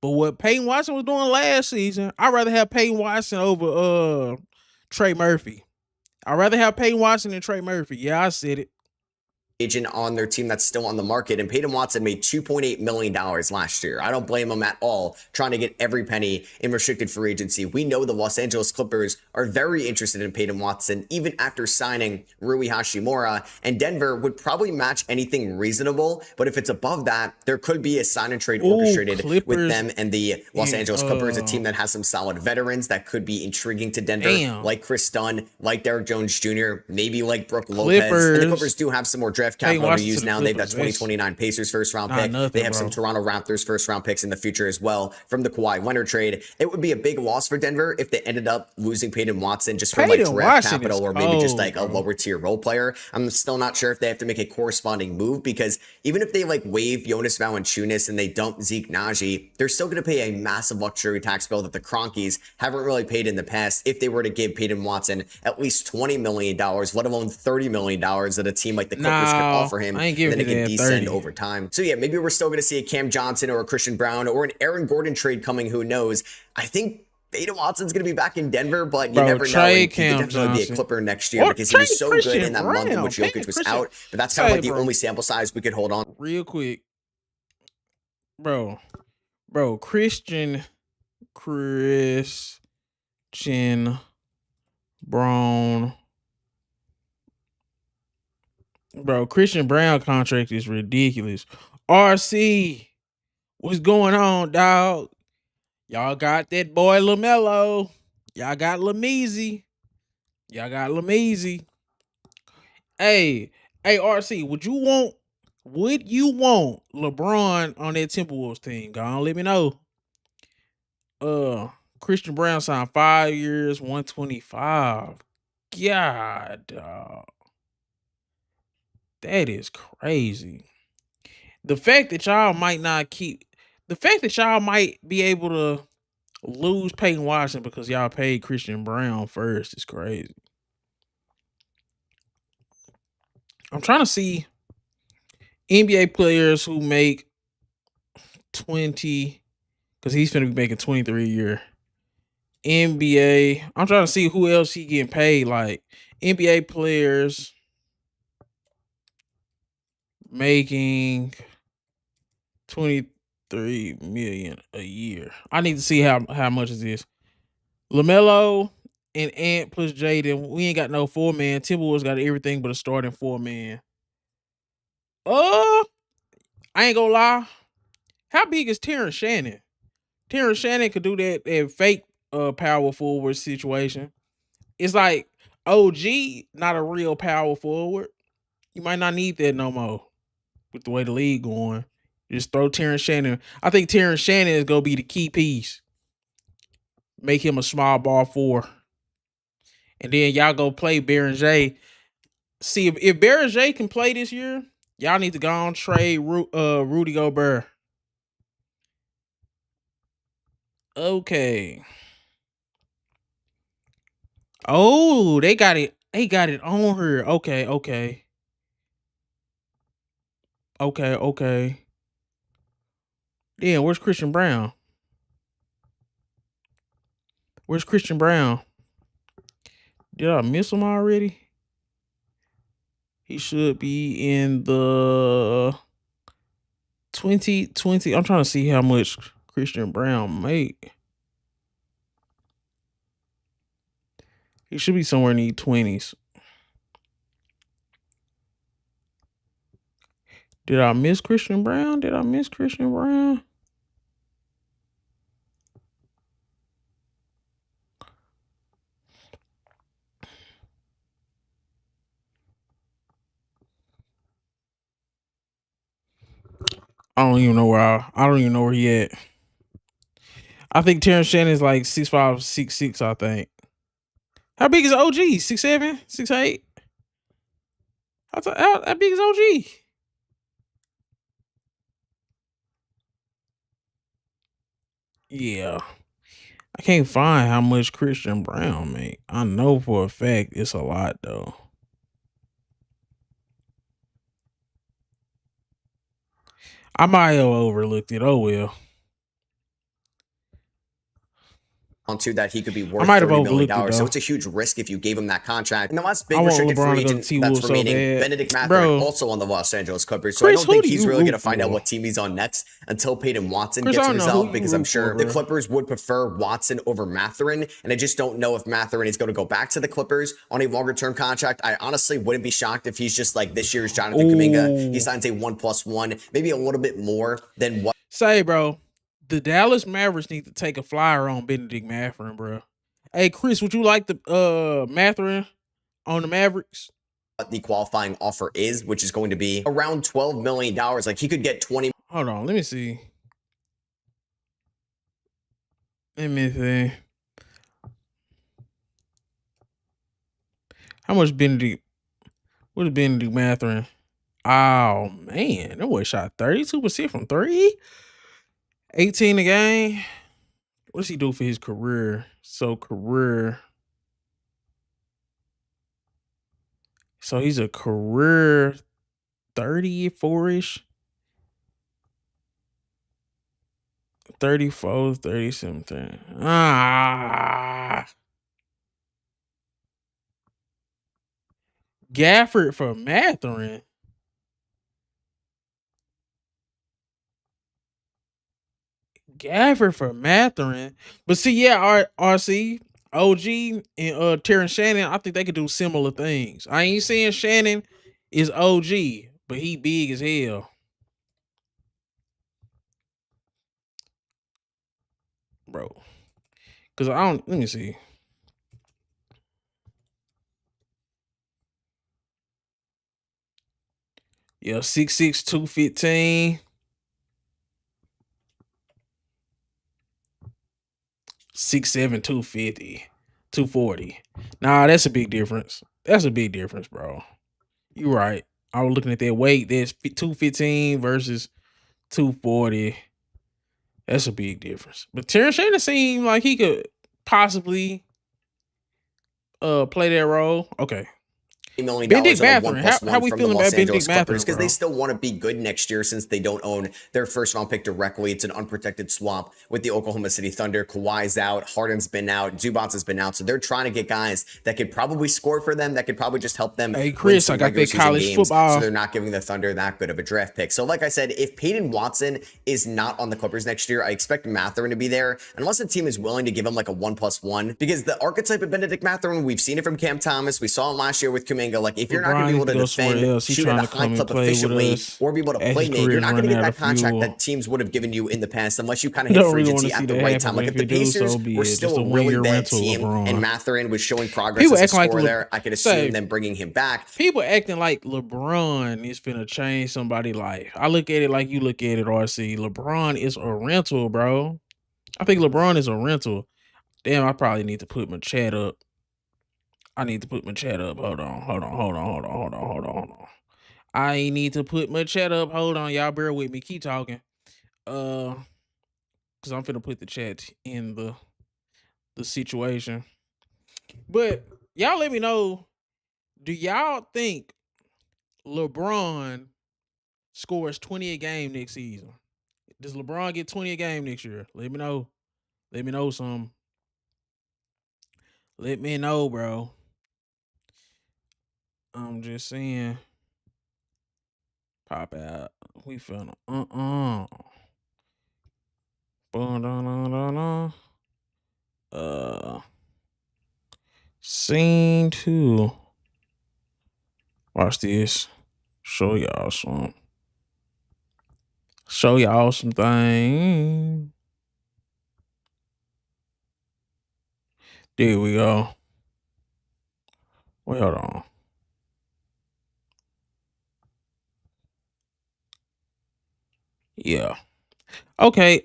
But what Peyton Watson was doing last season, I'd rather have Peyton Watson over Trey Murphy. I'd rather have Peyton Watson than Trey Murphy. Yeah, I said it. agent on their team that's still on the market, and Peyton Watson made $2.8 million last year. I don't blame him at all trying to get every penny in restricted free agency. We know the Los Angeles Clippers are very interested in Peyton Watson, even after signing Rui Hachimura, and Denver would probably match anything reasonable, but if it's above that, there could be a sign and trade orchestrated with them and the Los Angeles Clippers, a team that has some solid veterans that could be intriguing to Denver, like Chris Dunn, like Derrick Jones Jr., maybe like Brooke Lopez. And the Clippers do have some more draft capital to use now. They've got 2029 Pacers first round pick. They have some Toronto Raptors first round picks in the future as well from the Kawhi Leonard trade. It would be a big loss for Denver if they ended up losing Peyton Watson just for like draft capital or maybe just like a lower tier role player. I'm still not sure if they have to make a corresponding move, because even if they like waive Jonas Valanciunas and they dump Zeke Naji, they're still going to pay a massive luxury tax bill that the Cronkies haven't really paid in the past if they were to give Peyton Watson at least $20 million, let alone $30 million that a team like the Clippers could offer him, and then it can descend over time. So yeah, maybe we're still going to see a Cam Johnson or a Christian Brown or an Aaron Gordon trade coming. Who knows? I think Peyton Watson's going to be back in Denver, but you never know. He could definitely be a Clipper next year because he was so good in that month in which Jokic was out. But that's kind of like the only sample size we could hold on. Real quick, bro, Christian Brown. Bro, Christian Brown contract is ridiculous. RC, what's going on, dog? Y'all got that boy LaMelo. Y'all got Lameezy. Hey, RC, would you want LeBron on that Timberwolves team? Go on, let me know. Christian Brown signed 5 years, 125. God, dog. That is crazy. The fact that y'all might be able to lose Peyton Watson because y'all paid Christian Brown first is crazy. I'm trying to see NBA players who make 20, because he's finna be making 23 a year. NBA, I'm trying to see who else he getting paid. Like NBA players making 23 million a year. I need to see how much is this. LaMelo and Ant plus Jaden. We ain't got no 4-man. Timberwolves got everything but a starting 4-man. I ain't gonna lie. How big is Terrence Shannon? Terrence Shannon could do that fake power forward situation. It's like OG, not a real power forward. You might not need that no more with the way the league going. Just throw Terrence Shannon. I think Terrence Shannon is gonna be the key piece. Make him a small ball 4. And then y'all go play Berenger. See, if Berenger can play this year, y'all need to go on trade Rudy Gobert. Okay. Oh, they got it. They got it on her. Okay. Damn, where's Christian Brown? Did I miss him already? He should be in the 2020. I'm trying to see how much Christian Brown make. He should be somewhere in the 20s. Did I miss Christian Brown? I don't even know where he at. I think Terrence Shannon is like 6'5", 6'6", I think. How big is OG? 6'7", 6'8"? How big is OG? Yeah. I can't find how much Christian Brown make. I know for a fact it's a lot though. I might have overlooked it. Oh well. Onto that he could be worth might have $30 million. overlooked it, So though. it's a huge risk if you gave him that contract. And the last big I want restricted LeBron free to go to agent T-Wolves that's so remaining, bad. Benedict Mathurin, Bro. also on the Los Angeles Clippers. So Chris, I don't who think do he's you really going to root find out for? what team he's on next until Peyton Watson Chris, I gets don't know who resolved, you because I'm root sure for, the bro. Clippers would prefer Watson over Mathurin. And I just don't know if Mathurin is going to go back to the Clippers on a longer term contract. I honestly wouldn't be shocked if he's just like this year's Jonathan Kuminga. He signs a 1+1, maybe a little bit more than what. Say, bro, the Dallas Mavericks need to take a flyer on Benedict Mathurin, bro. Hey, Chris, would you like the Mathurin on the Mavericks? What the qualifying offer is, which is going to be around $12 million. Like he could get 20. Hold on, let me see. Let me see. How much Benedict? What is Benedict Mathurin? Oh man, that boy shot 32% from 3. 18 a game. What does he do for his career? So he's a career 34-ish. 34, 30 something. Gafford for Mathurin. Gafford for Mathurin. But see, yeah, RC, OG, and Terrence Shannon, I think they could do similar things. I ain't saying Shannon is OG, but he big as hell. Bro. Cause let me see. Yeah, 6'6", 215. 6'7", 250. 240. Nah, that's a big difference. That's a big difference, bro. You right. I was looking at that weight. There's 215 versus 240. That's a big difference. But Terrence Shannon seemed like he could possibly play that role. Okay. $1 million Benedict on a Mathurin. 1+1 How we from the feeling Los about Angeles Benedict Mathurin, Clippers, because they bro? still want to be good next year since they don't own their first round pick directly. It's an unprotected swap with the Oklahoma City Thunder. Kawhi's out, Harden's been out, Zubats has been out, so they're trying to get guys that could probably score for them, that could probably just help them. Hey Chris, I got that college football. So they're not giving the Thunder that good of a draft pick. So like I said, if Peyton Watson is not on the Clippers next year, I expect Mathurin to be there, unless the team is willing to give him like a 1+1, because the archetype of Benedict Mathurin, we've seen it from Cam Thomas, we saw him last year with Kuminga. Like if you're not going to be able to defend, shoot at a high clip efficiently, or be able to play make, you're not going to get that contract that teams would have given you in the past unless you kind of hit free agency at the right time. Like if the Pacers were still a really bad team and Mathurin was showing progress as a scorer there, I could assume them bringing him back. People acting like LeBron is finna change somebody's life. I look at it like you look at it, RC. LeBron is a rental, bro. I think LeBron is a rental. Damn, I probably need to put my chat up. Hold on. I need to put my chat up. Hold on, y'all bear with me. Keep talking. Cause I'm finna put the chat in the situation. But y'all let me know, do y'all think LeBron scores 20 a game next season? Does LeBron get 20 a game next year? Let me know. Let me know some. Let me know, bro. I'm just saying. Pop out. We finna Scene 2. Watch this. Show y'all some things. There we go. Wait, hold on. Yeah. Okay.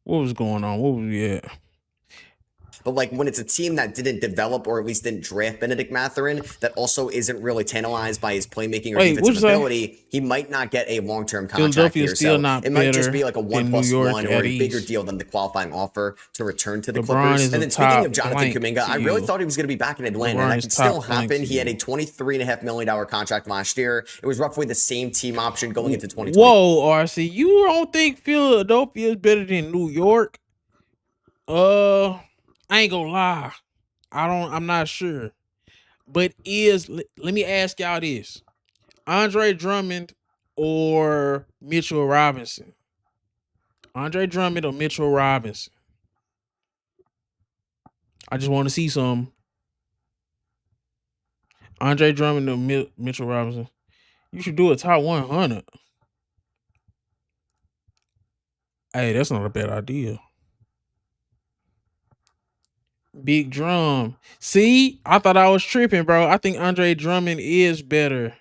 What was going on? What was we at? But like when it's a team that didn't develop or at least didn't draft Benedict Mathurin, that also isn't really tantalized by his playmaking or defensive ability, he might not get a long-term contract Philadelphia's here. still So not it might just be better like a than New York 1+1 or at a bigger ease. deal than the qualifying offer to return to the LeBron Clippers. is And a then speaking top of Jonathan flank Kuminga, I to really you. thought he was going to be back in Atlanta, and LeBron that is could top still flank happen. to He had a you. $23.5 million contract last year. It was roughly the same team option going into 2020. Whoa, RC, you don't think Philadelphia is better than New York? I ain't gonna lie. I'm not sure. But let me ask y'all this. Andre Drummond or Mitchell Robinson? Andre Drummond or Mitchell Robinson? I just want to see some. Andre Drummond or Mitchell Robinson? You should do a top 100. Hey, that's not a bad idea. Big Drum. See, I thought I was tripping, bro. I think Andre Drummond is better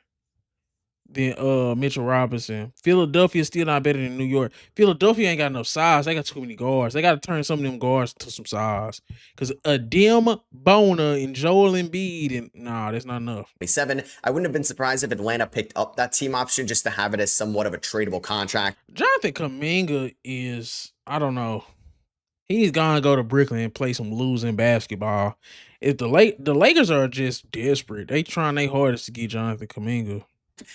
than Mitchell Robinson. Philadelphia's still not better than New York. Philadelphia ain't got enough size. They got too many guards. They got to turn some of them guards to some size. Because Adem Bona and Joel Embiid, and nah, that's not enough. 27. I wouldn't have been surprised if Atlanta picked up that team option just to have it as somewhat of a tradable contract. Jonathan Kuminga is, I don't know. He's gonna go to Brooklyn and play some losing basketball. If the Lakers are just desperate, they trying their hardest to get Jonathan Kuminga.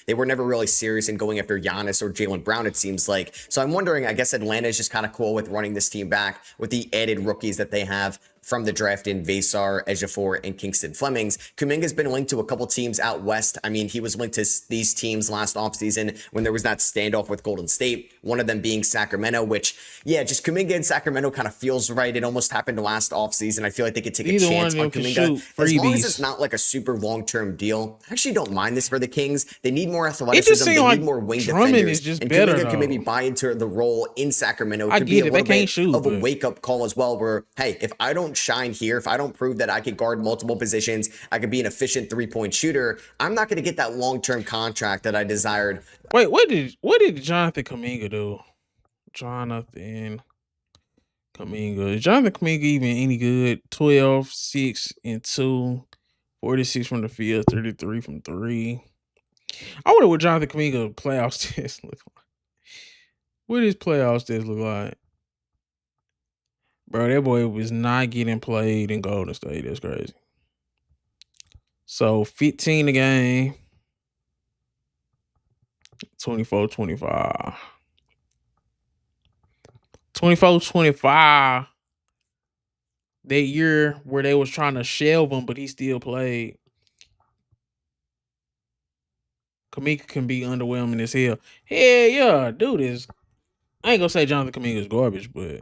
They were never really serious in going after Giannis or Jaylen Brown, it seems like. So I'm wondering, I guess Atlanta is just kind of cool with running this team back with the added rookies that they have from the draft in Vassar, Ejiofor, and Kingston Flemings. Kuminga's been linked to a couple teams out west. I mean, he was linked to these teams last offseason when there was that standoff with Golden State, one of them being Sacramento, which, yeah, just Kuminga in Sacramento kind of feels right. It almost happened last offseason. I feel like they could take a chance on Kuminga. As long as it's not like a super long-term deal, I actually don't mind this for the Kings. They need more athleticism. They need more wing defenders. And Kuminga can maybe buy into the role in Sacramento. I get it. They can't shoot. Of a wake-up call as well where, hey, if I don't shine here, if I don't prove that I could guard multiple positions, I could be an efficient three-point shooter, I'm not going to get that long-term contract that I desired. Wait, what did Jonathan Kuminga do? Jonathan Kuminga. Is Jonathan Kuminga even any good? 12, 6, and 2, 46 from the field, 33 from 3. I wonder what Jonathan Kuminga playoff stats look like. What his playoff stats look like? Bro, that boy was not getting played in Golden State. That's crazy. So 15 a game. 24-25. 24-25. That year where they was trying to shelve him, but he still played. Kuminga can be underwhelming as hell. Hell yeah, dude is. I ain't gonna say Jonathan Kuminga is garbage, but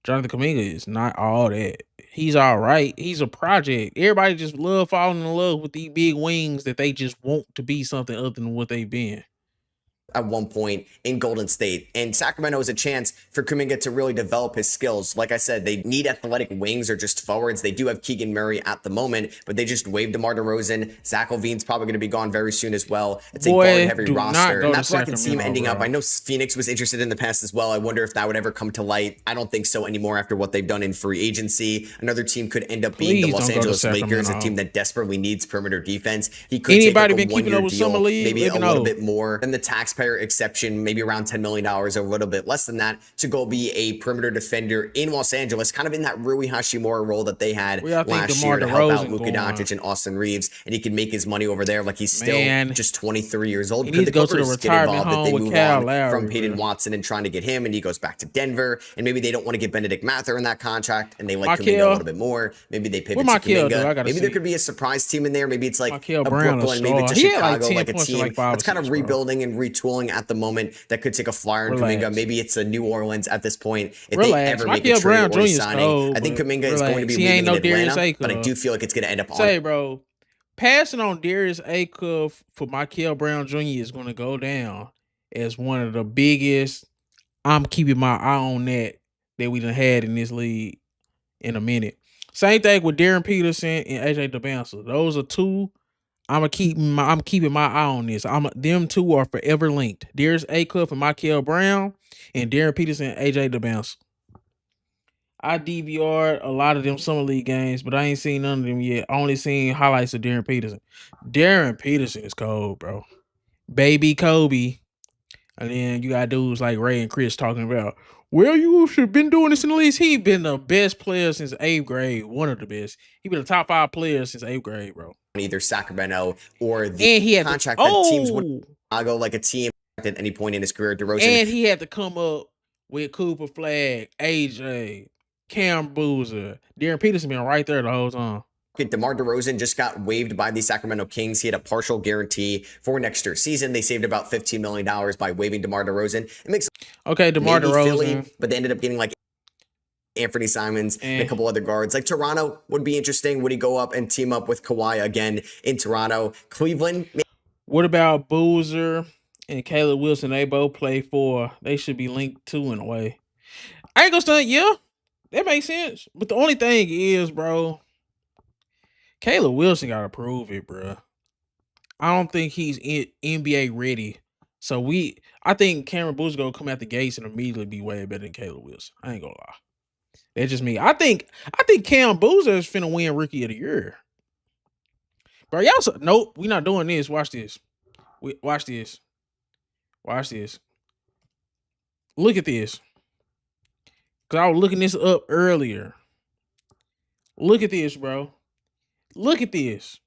Jonathan Kuminga is not all that. He's all right. He's a project. Everybody just love falling in love with these big wings that they just want to be something other than what they've been at one point in Golden State. And Sacramento is a chance for Kuminga to really develop his skills. Like I said, they need athletic wings or just forwards. They do have Keegan Murray at the moment, but they just waived DeMar DeRozan. Zach LaVine's probably going to be gone very soon as well. It's a guard-heavy roster. And that's where I can see him ending up. I know Phoenix was interested in the past as well. I wonder if that would ever come to light. I don't think so anymore after what they've done in free agency. Another team could end up being the Los Angeles Lakers, a team that desperately needs perimeter defense. He could take like a one-year deal, maybe a little bit more than the taxpayer exception, maybe around $10 million or a little bit less than that, to go be a perimeter defender in Los Angeles, kind of in that Rui Hachimura role that they had last year to help out Luka Doncic and Austin Reeves, and he could make his money over there. Like he's still just 23 years old. Could the Clippers get involved if they move on from Peyton Watson and trying to get him, and he goes back to Denver, and maybe they don't want to get Benedict Mathurin in that contract, and they like Kuminga a little bit more. Maybe they pivot to Kuminga. Maybe there could be a surprise team in there. Maybe it's like a Brooklyn, maybe it's a Chicago, like a team that's kind of rebuilding and retooling at the moment that could take a flyer on Kuminga. Maybe it's a New Orleans at this point if they ever make a trade or a signing. I think Kuminga is going to be leaving in Atlanta, but I do feel like it's going to end up on. Say, bro, passing on Darius Acuff for Michael Brown Jr. is going to go down as one of the biggest. I'm keeping my eye on that we done had in this league in a minute. Same thing with Darren Peterson and AJ DeBanza. Those are two I'm keeping my eye on this. Them two are forever linked. Darius Acuff and Michael Brown, and Darren Peterson and AJ DeBounce. I DVR'd a lot of them summer league games, but I ain't seen none of them yet. I only seen highlights of Darren Peterson. Darren Peterson is cold, bro. Baby Kobe. And then you got dudes like Ray and Chris talking about, well, you should have been doing this in the least. He been the best player since 8th grade. One of the best. He been the top 5 players since 8th grade, bro. Either Sacramento or the contract that teams would go like a team at any point in his career. DeRozan. And he had to come up with Cooper Flag, AJ, Cam Boozer. Darren Peterson been right there the whole time. DeMar DeRozan just got waived by the Sacramento Kings. He had a partial guarantee for next year's season. They saved about $15 million by waiving DeMar DeRozan. It makes DeMar DeRozan, Philly, but they ended up getting like Anthony Simons and a couple other guards. Like Toronto would be interesting. Would he go up and team up with Kawhi again in Toronto? Cleveland. What about Boozer and Caleb Wilson? They both play for. They should be linked too in a way. I ain't gonna stunt. Yeah, that makes sense. But the only thing is, bro, Caleb Wilson gotta prove it, bro. I don't think he's NBA ready. So I think Cameron Boozer gonna come out the gates and immediately be way better than Caleb Wilson. I ain't gonna lie. That's just me. I think Cam Boozer is finna win Rookie of the Year. Bro, y'all nope, we not doing this. Watch this. Watch this. Watch this. Look at this. Cause I was looking this up earlier. Look at this, bro. Look at this.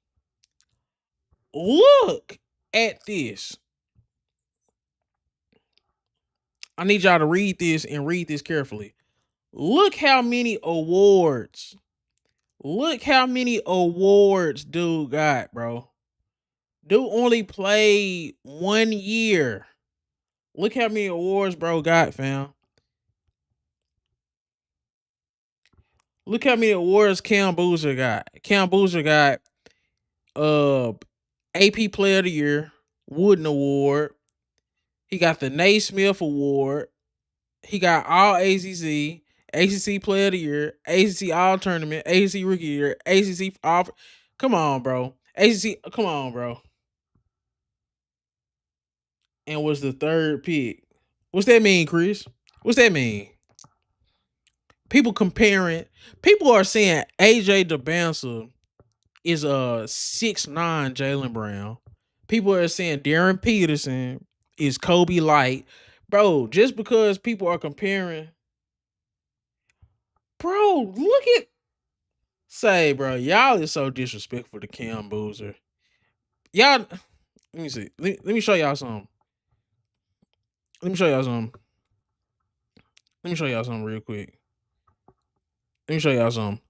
Look at this. I need y'all to read this and read this carefully. Look how many awards. Look how many awards dude got, bro. Dude only played 1 year. Look how many awards bro got, fam. Look how many awards Cam Boozer got. Cam Boozer got AP Player of the Year, Wooden Award. He got the Naismith Award. He got all ACC, ACC Player of the Year, ACC All Tournament, ACC Rookie of the Year, ACC All. Come on, bro. ACC, come on, bro. And was the 3rd pick. What's that mean, Chris? What's that mean? People are saying AJ DeBounce is a 6'9" Jaylen Brown. People are saying Darren Peterson is Kobe Light. Bro, just because people are comparing. Bro, look at. Say, bro, y'all is so disrespectful to Cam Boozer. Y'all, let me see. Let me show y'all something. Let me show y'all something. Let me show y'all something real quick. Let me show y'all something.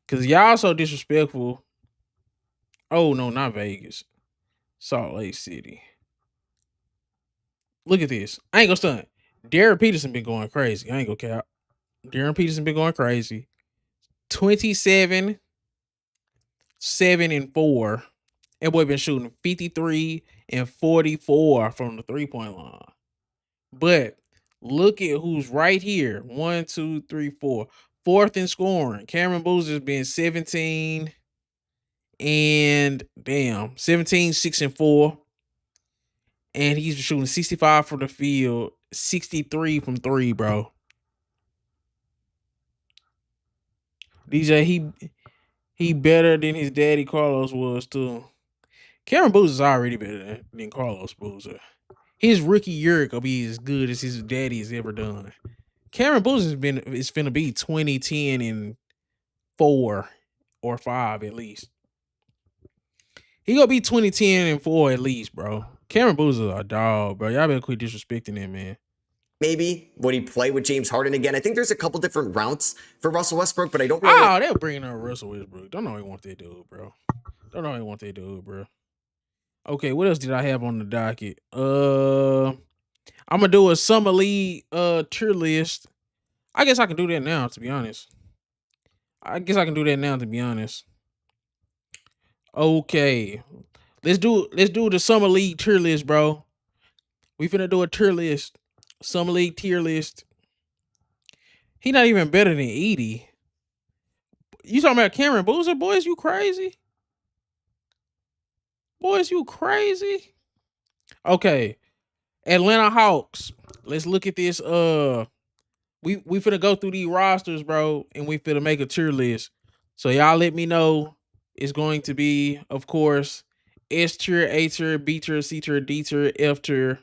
Because y'all so disrespectful. Oh, no, not Vegas. Salt Lake City. Look at this. I ain't gonna stunt. Darren Peterson been going crazy. I ain't gonna cap. Darren Peterson been going crazy. 27, 7, and 4. That boy been shooting 53 and 44 from the 3-point line. But look at who's right here. 1, 2, 3, 4. 4th in scoring. Cameron Boozer's been 17 and 17, 6, and 4. And he's shooting 65 from the field, 63 from 3, bro. DJ, he better than his daddy Carlos was too. Cameron Boozer's already better than Carlos Boozer. His rookie year gonna be as good as his daddy has ever done. Cameron Boozer is finna be 20, 10, and 4 or 5 at least. He gonna be 20, 10, and 4 at least, bro. Cameron Boozer's a dog, bro. Y'all better quit disrespecting him, man. Maybe would he play with James Harden again? I think there's a couple different routes for Russell Westbrook, but I don't really. Oh, they're bringing up Russell Westbrook. Don't know he want that dude, bro. Okay, what else did I have on the docket? I'm gonna do a summer league tier list. I guess I can do that now, to be honest. Okay. Let's do the summer league tier list, bro. We finna do a tier list. Summer league tier list. He not even better than Edie. You talking about Cameron Boozer, boys? You crazy? Boys, you crazy? Okay. Atlanta Hawks. Let's look at this. We finna go through these rosters, bro, and we finna make a tier list. So y'all let me know. It's going to be, of course, S tier, A tier, B tier, C tier, D tier, F tier.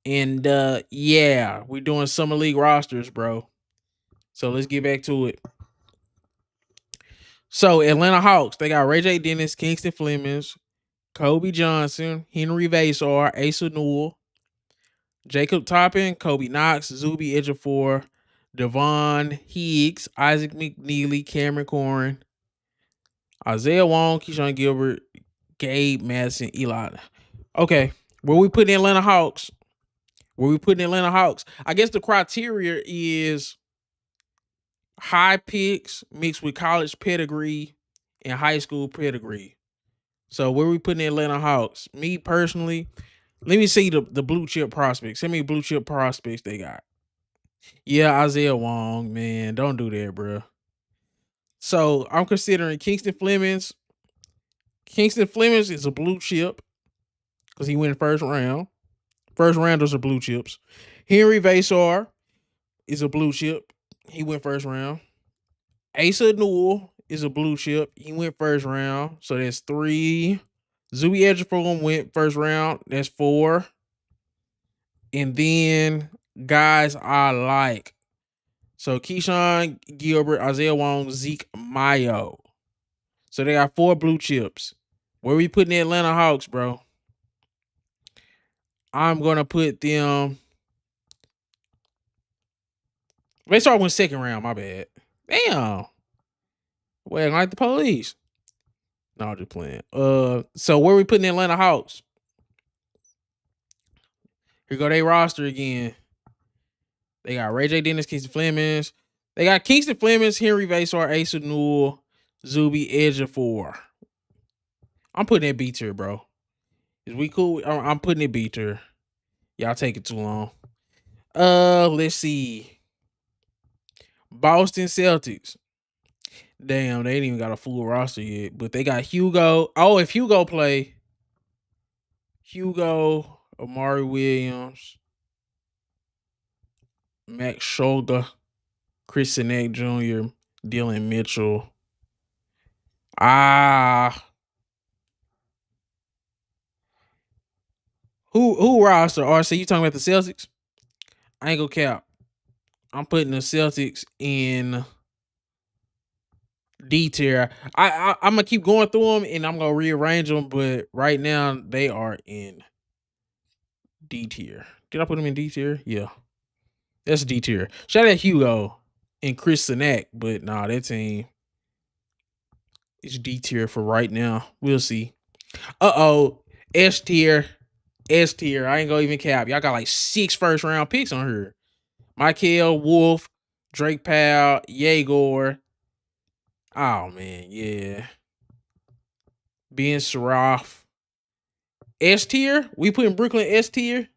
And yeah, we're doing summer league rosters, bro. So let's get back to it. So Atlanta Hawks, they got Ray J. Dennis, Kingston Flemings, Kobe Johnson, Henry Vasar, Asa Newell, Jacob Toppin, Kobe Knox, Zuby Ejiofor, Devon Higgs, Isaac McNeely, Cameron Corrin, Isaiah Wong, Keyshawn Gilbert, Gabe Madison, Eli. Okay, where we putting Atlanta Hawks? I guess the criteria is high picks mixed with college pedigree and high school pedigree. So where we putting the Atlanta Hawks? Me personally, let me see the blue chip prospects. How many blue chip prospects they got? Yeah, Isaiah Wong, man. Don't do that, bro. So I'm considering Kingston Flemings. Kingston Flemings is a blue chip because he went first round. First rounders are blue chips. Henry Vasar is a blue chip. He went first round. Asa Newell is a blue chip. He went first round. So that's 3. Zuby Ejiofor went first round. That's 4. And then guys I like. So Keyshawn Gilbert, Isaiah Wong, Zeke Mayo. So they got 4 blue chips. Where we putting the Atlanta Hawks, bro? I'm gonna put them. They start with second round. My bad. Damn. Well, like the police. No, I'm just playing. So where we putting the Atlanta Hawks? Here go they roster again. They got Ray J. Dennis, Kingston Flemings. They got Kingston Flemings, Henry Vasar, Asa Newell, Zuby Ejiofor. I'm putting that B tier, bro. Is we cool? I'm putting it B tier. Y'all take it too long. Let's see. Boston Celtics. Damn, they ain't even got a full roster yet. But they got Hugo. Oh, if Hugo play. Hugo, Amari Williams, Max Scholder, Chris Sinek Jr., Dylan Mitchell. Who roster? RC, you talking about the Celtics? I ain't gonna cap. I'm putting the Celtics in D tier. I'm gonna keep going through them and I'm gonna rearrange them, but right now they are in D tier. Did I put them in D tier? Yeah. That's D tier. Shout out Hugo and Chris Sinek, but nah, that team is D tier for right now. We'll see. S tier. S tier. I ain't gonna even cap. Y'all got like 6 first round picks on here. Michael Wolf, Drake Powell, Yegor. Oh man, yeah. Ben Saraf. S tier? We putting Brooklyn S tier?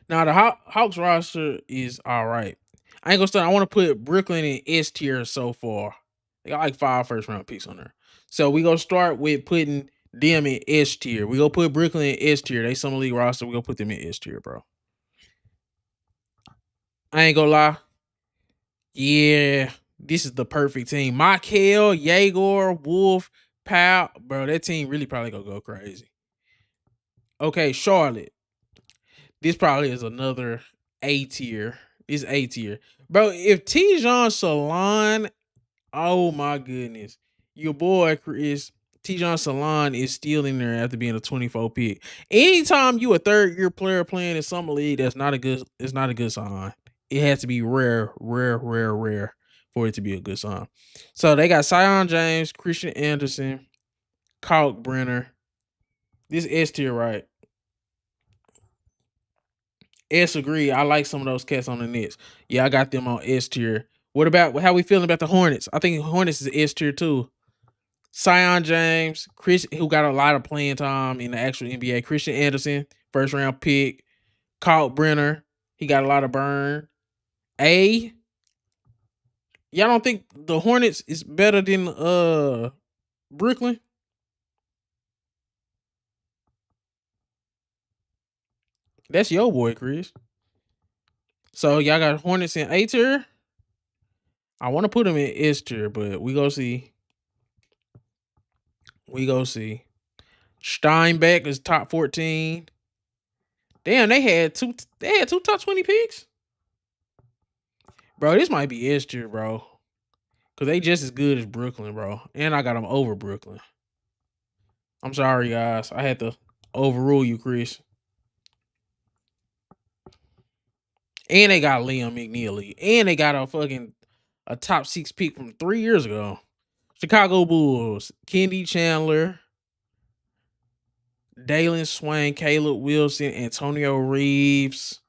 Now the Hawks roster is all right. I ain't gonna start. I want to put Brooklyn in S tier so far. They got like 5 first round picks on there. So we gonna start with putting them in S tier. We gonna put Brooklyn in S tier. They summer league roster. We gonna put them in S tier, bro. I ain't gonna lie. Yeah, this is the perfect team. Michael, Yegor, Wolf, Powell. Bro, that team really probably gonna go crazy. Okay, Charlotte. This probably is another A tier. It's A tier. Bro, if Tijon Salon, oh my goodness. Your boy Chris, Tijon Salon is still in there after being a 24 pick. Anytime you a third year player playing in summer league, it's not a good sign. It has to be rare for it to be a good sign. So they got Zion James, Christian Anderson, Kalkbrenner. This S tier, right? S agree. I like some of those cats on the Nets. Yeah, I got them on S tier. What about how we feeling about the Hornets? I think Hornets is S tier too. Zion James, Chris, who got a lot of playing time in the actual NBA. Christian Anderson, first round pick. Kalkbrenner, he got a lot of burn. A, Y'all don't think the Hornets is better than Brooklyn? That's your boy, Chris. So y'all got Hornets in A tier. I want to put them in S tier, but we go see. We go see. Steinbeck is top 14. Damn, they had two top 20 picks. Bro, this might be S tier, bro. Cause they just as good as Brooklyn, bro. And I got them over Brooklyn. I'm sorry, guys. I had to overrule you, Chris. And they got Liam McNeely. And they got a top 6 pick from 3 years ago. Chicago Bulls. Kendi Chandler. Dalen Swain. Caleb Wilson. Antonio Reeves.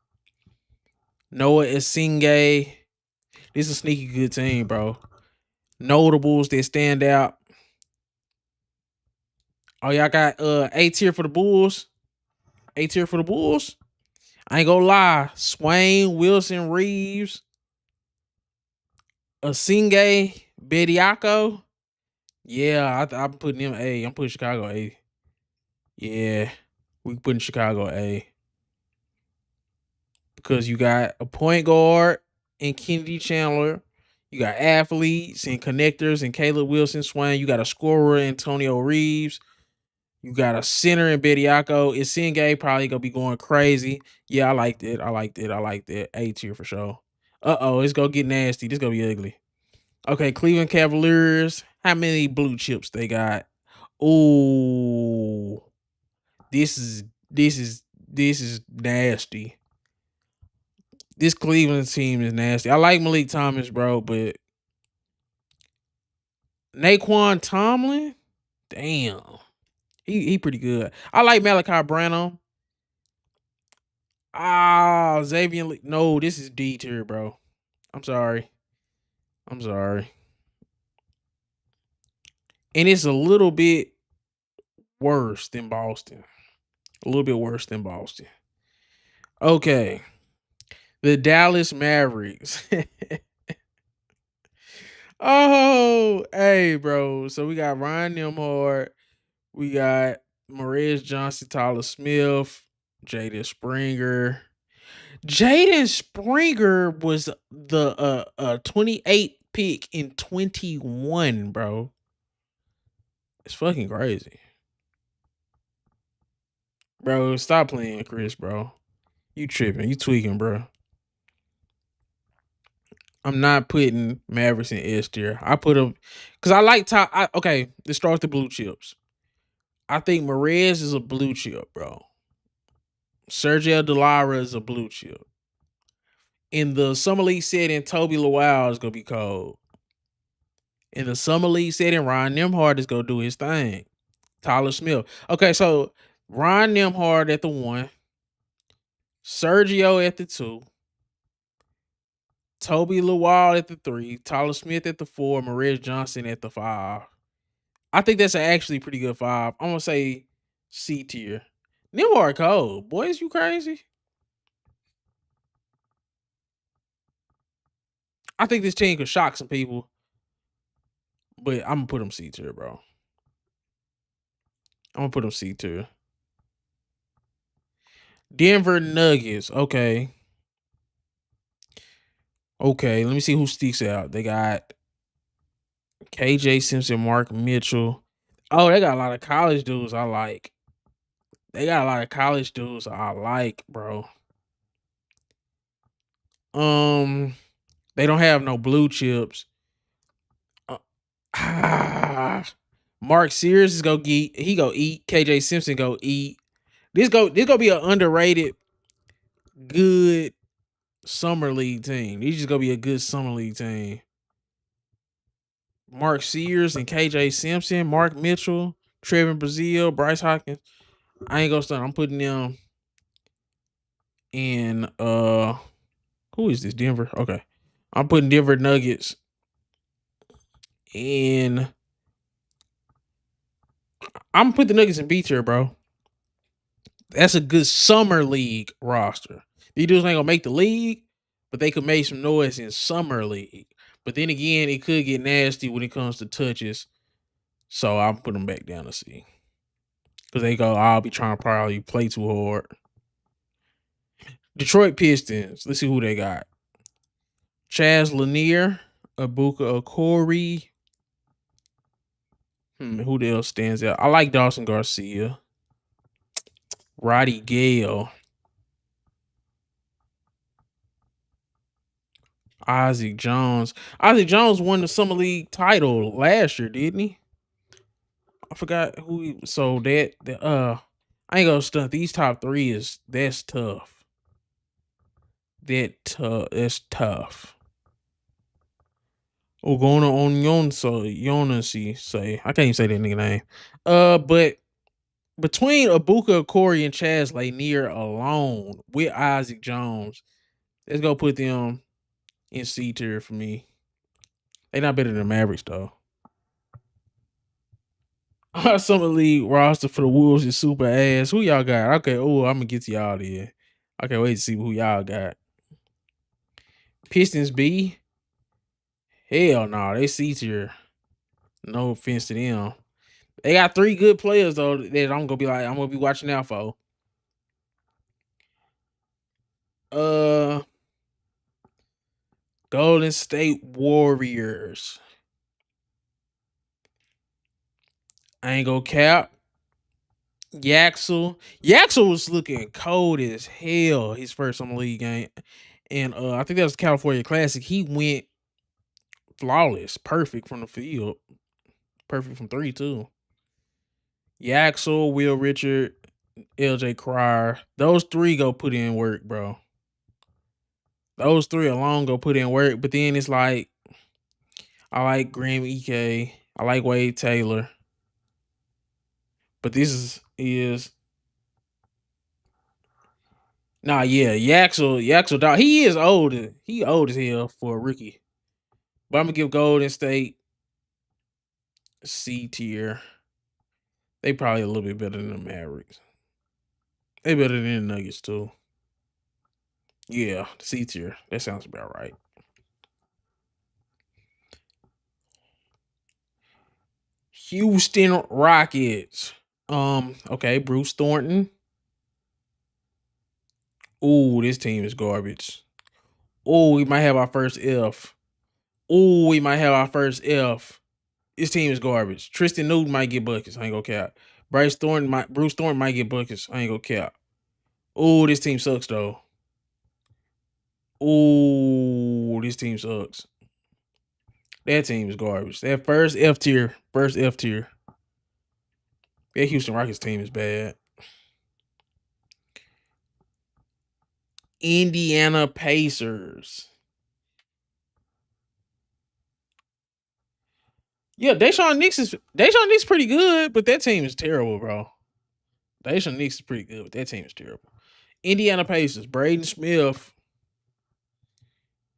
Noah Esingay. This is a sneaky good team, bro. Notables that stand out. Oh, y'all got A tier for the Bulls. A tier for the Bulls. I ain't gonna lie. Swain, Wilson, Reeves, Esingay, Bediako. Yeah, I'm putting them A. I'm putting Chicago A. Yeah, we putting Chicago A. Because you got a point guard in Kennedy Chandler. You got athletes and connectors and Caleb Wilson, Swain. You got a scorer, Antonio Reeves. You got a center in Bediako. Esingay probably gonna be going crazy. Yeah, I liked it. I liked it. A tier for sure. It's gonna get nasty. This gonna be ugly. Okay, Cleveland Cavaliers. How many blue chips they got? Ooh, this is nasty. This Cleveland team is nasty. I like Malik Thomas, bro, but Naquan Tomlin, damn, he pretty good. I like Malachi Branham. Xavier Lee. No, this is D tier, bro. I'm sorry. And it's a little bit worse than Boston. Okay. The Dallas Mavericks. Oh, hey, bro. So we got Ryan Nembhard. We got Morez Johnson, Tyler Smith, Jaden Springer. Jaden Springer was the 28 pick in 21, bro. It's fucking crazy. Bro, stop playing, Chris, bro. You tripping. You tweaking, bro. I'm not putting Mavericks in S tier. I put them because I like top. Okay, let's start with the blue chips. I think Morez is a blue chip, bro. Sergio Delara is a blue chip. In the Summer League setting, Toby Lawal is going to be cold. In the Summer League setting, Ryan Nembhard is going to do his thing. Tyler Smith. Okay, so Ryan Nembhard at the 1. Sergio at the 2. Toby Lawal at the 3. Tyler Smith at the 4. Morez Johnson at the 5. I think that's actually pretty good 5. I'm going to say C tier. Nembhard cold. Boys, you crazy? I think this team could shock some people. But I'm going to put them C tier, bro. I'm going to put them C tier. Denver Nuggets. Okay, let me see who sticks out. They got KJ Simpson, Mark Mitchell. Oh, they got a lot of college dudes I like. Bro. They don't have no blue chips. Mark Sears is go eat. He go eat. KJ Simpson go eat. This go be an underrated, good summer league team. This just gonna be a good summer league team. Mark Sears and KJ Simpson, Mark Mitchell, Trevin Brazile, Bryce Hawkins. I ain't gonna start. I'm putting them in who is this? Denver. Okay. I'm putting Denver Nuggets in. I'm putting the Nuggets in B tier, bro. That's a good summer league roster. These dudes ain't gonna make the league, but they could make some noise in summer league. But then again, it could get nasty when it comes to touches. So I'll put them back down to C. Because they go, I'll be trying to probably play too hard. Detroit Pistons. Let's see who they got. Chaz Lanier, Abuka Okori. Who the else stands out? I like Dawson Garcia. Roddy Gale. Isaac Jones. Isaac Jones won the Summer League title last year, didn't he? I forgot who he. So I ain't gonna stunt. These top three that's tough. That's tough. Ogona Onionsi say. I can't even say that nigga name. But between Abuka Okori and Chaz Lanier alone with Isaac Jones, let's go put them in C tier for me. They not better than Mavericks though. Our Summer League roster for the Wolves is super ass. Who y'all got? Okay, I'm gonna get to y'all there. I can't wait to see who y'all got. Pistons B. Hell no, they C tier. No offense to them. They got 3 good players though that I'm gonna be watching out for. Golden State Warriors. I ain't gonna cap. Yaxel was looking cold as hell his first Summer League game. And I think that was the California Classic. He went flawless, perfect from the field. Perfect from 3 too. Yaxel, Will Richard, LJ Cryer. Those 3 go put in work, bro. Those 3 alone go put in work. But then it's like, I like Graham Ike. I like Wade Taylor. But this is Yaxel dog. He is old. He old as hell for a rookie. But I'm gonna give Golden State C tier. They probably a little bit better than the Mavericks. They better than the Nuggets too. Yeah, C tier. That sounds about right. Houston Rockets. Okay, Bruce Thornton. Ooh, this team is garbage. Ooh, we might have our first F. This team is garbage. Tristan Newton might get buckets. I ain't gonna cap. Bruce Thornton might get buckets. I ain't gonna cap. Ooh, this team sucks though. Ooh, this team sucks. That team is garbage. That first F tier. That Houston Rockets team is bad. Indiana Pacers. Yeah, Deshaun Nix pretty good, but that team is terrible, bro. Deshaun Nix is pretty good, but that team is terrible. Indiana Pacers, Braden Smith,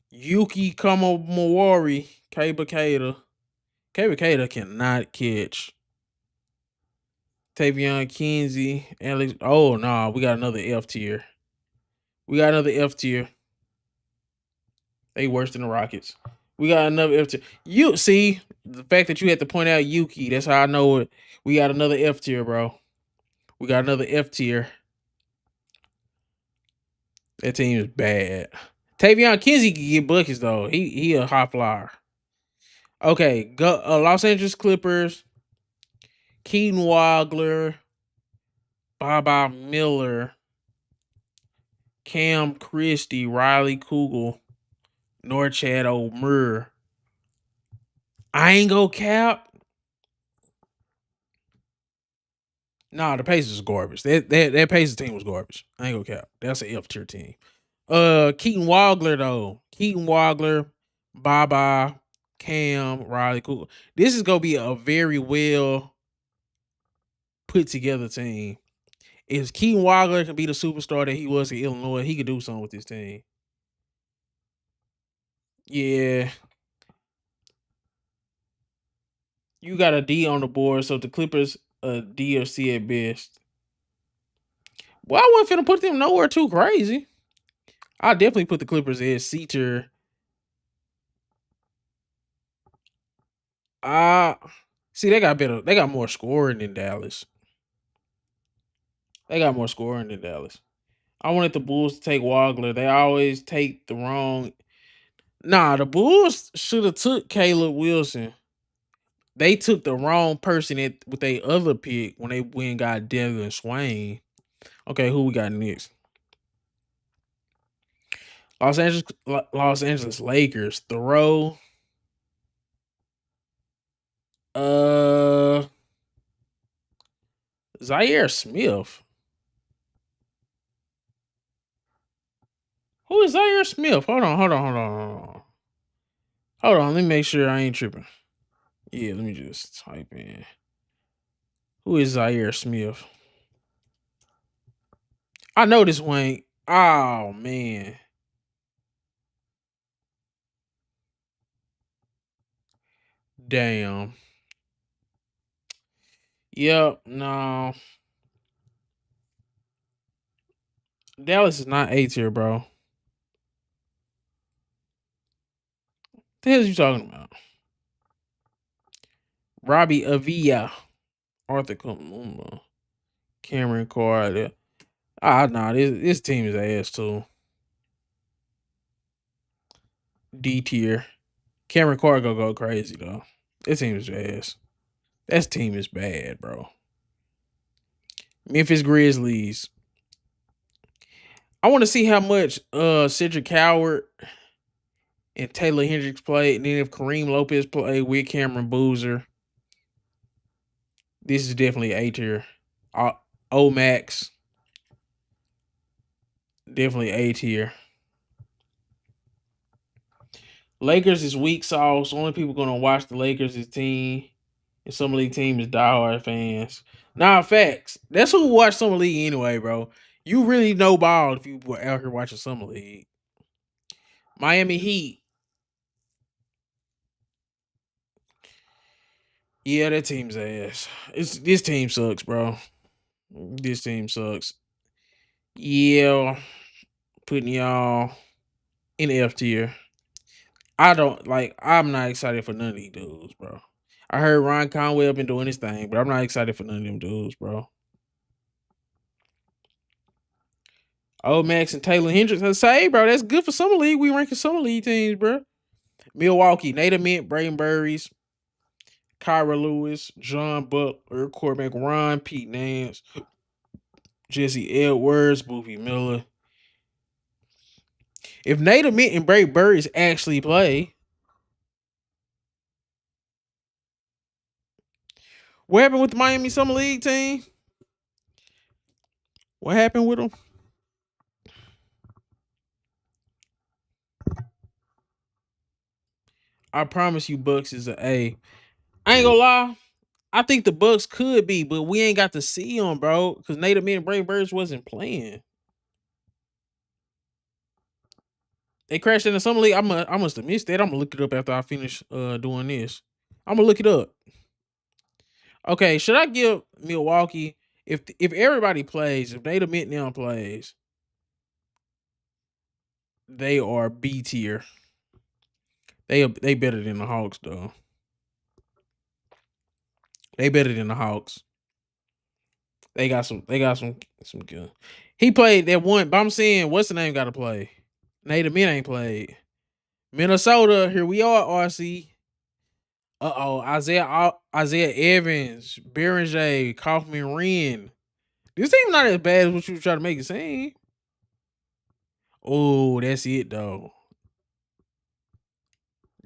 Yuki Komomori, Kaba Keita. Kaba Keita cannot catch. Tavion Kinsey, Alex. Oh, no, we got another F tier. They worse than the Rockets. We got another F tier. You see, the fact that you had to point out Yuki, that's how I know it. We got another F tier, bro. We got another F tier. That team is bad. Tavion Kinsey can get buckets, though. He a high flyer. Okay, Los Angeles Clippers. Keaton Wagler. Baba Miller. Cam Christie. Riley Kugel. Norchad O'Mur. I ain't go cap. Nah, the Pacers is garbage. That Pacers team was garbage. I ain't gonna cap. That's an F tier team. Keaton Wagler though. Baba, Cam, Riley Kugel. This is gonna be a very well put together team. If Keaton Wagler can be the superstar that he was in Illinois, he could do something with this team. Yeah. You got a D on the board, so the Clippers a D or C at best. Well, I wasn't finna put them nowhere too crazy. I definitely put the Clippers as C tier. See, they got more scoring than Dallas. They got more scoring than Dallas. I wanted the Bulls to take Wagler. They always take the wrong. Nah, the Bulls should have took Caleb Wilson. They took the wrong person with their other pick when they went and got Devin Swain. Okay, who we got next? Los Angeles Lakers. Thoreau. Zaire Smith. Who is Zaire Smith? Hold on. Hold on, let me make sure I ain't tripping. Yeah, let me just type in. Who is Zaire Smith? I know this one. Oh, man. Damn. Yep, no. Dallas is not A tier, bro. What the hell is you talking about? Robbie Avila. Arthur Kumumba. Cameron Carter. Nah, this team is ass too. D tier. Cameron Carter gonna go crazy though. This team is ass. This team is bad, bro. Memphis Grizzlies. I want to see how much Cedric Howard and Taylor Hendricks played, and then if Kareem Lopez played with Cameron Boozer. This is definitely A tier. O-Max. Definitely A tier. Lakers is weak sauce. Only people gonna watch the Lakers is team. And Summer League team is diehard fans. Nah, facts. That's who watch Summer League anyway, bro. You really know ball if you were out here watching Summer League. Miami Heat. Yeah, that team's ass. This team sucks, bro. This team sucks. Yeah, putting y'all in F tier. I'm not excited for none of these dudes, bro. I heard Ron Conwell been doing his thing, but I'm not excited for none of them dudes, bro. Max and Taylor Hendricks. I say, bro, that's good for Summer League. We ranking Summer League teams, bro. Milwaukee, Nate Mint, Braden Burries, Kyra Lewis, John Butler, Corbin Ron, Pete Nance, Jesse Edwards, Boofy Miller. If Nate Mint and Braden Burries actually play, what happened with the Miami Summer League team? What happened with them? I promise you, Bucks is an A. I ain't gonna lie. I think the Bucks could be, but we ain't got to see them, bro. Because Nate Mint and Braden Burries wasn't playing. They crashed in the Summer League. I must have missed that. I'm gonna look it up after I finish doing this. I'm gonna look it up. Okay, should I give Milwaukee if everybody plays, if Nate Mint now plays, they are B tier. They better than the Hawks though. They better than the Hawks. They got some good. He played that one, but I'm saying what's the name got to play? Nate Mint ain't played. Minnesota, here we are, RC. Isaiah Evans, Berenger, Kaufman Wren. This team not as bad as what you try to make it seem. Oh, that's it though.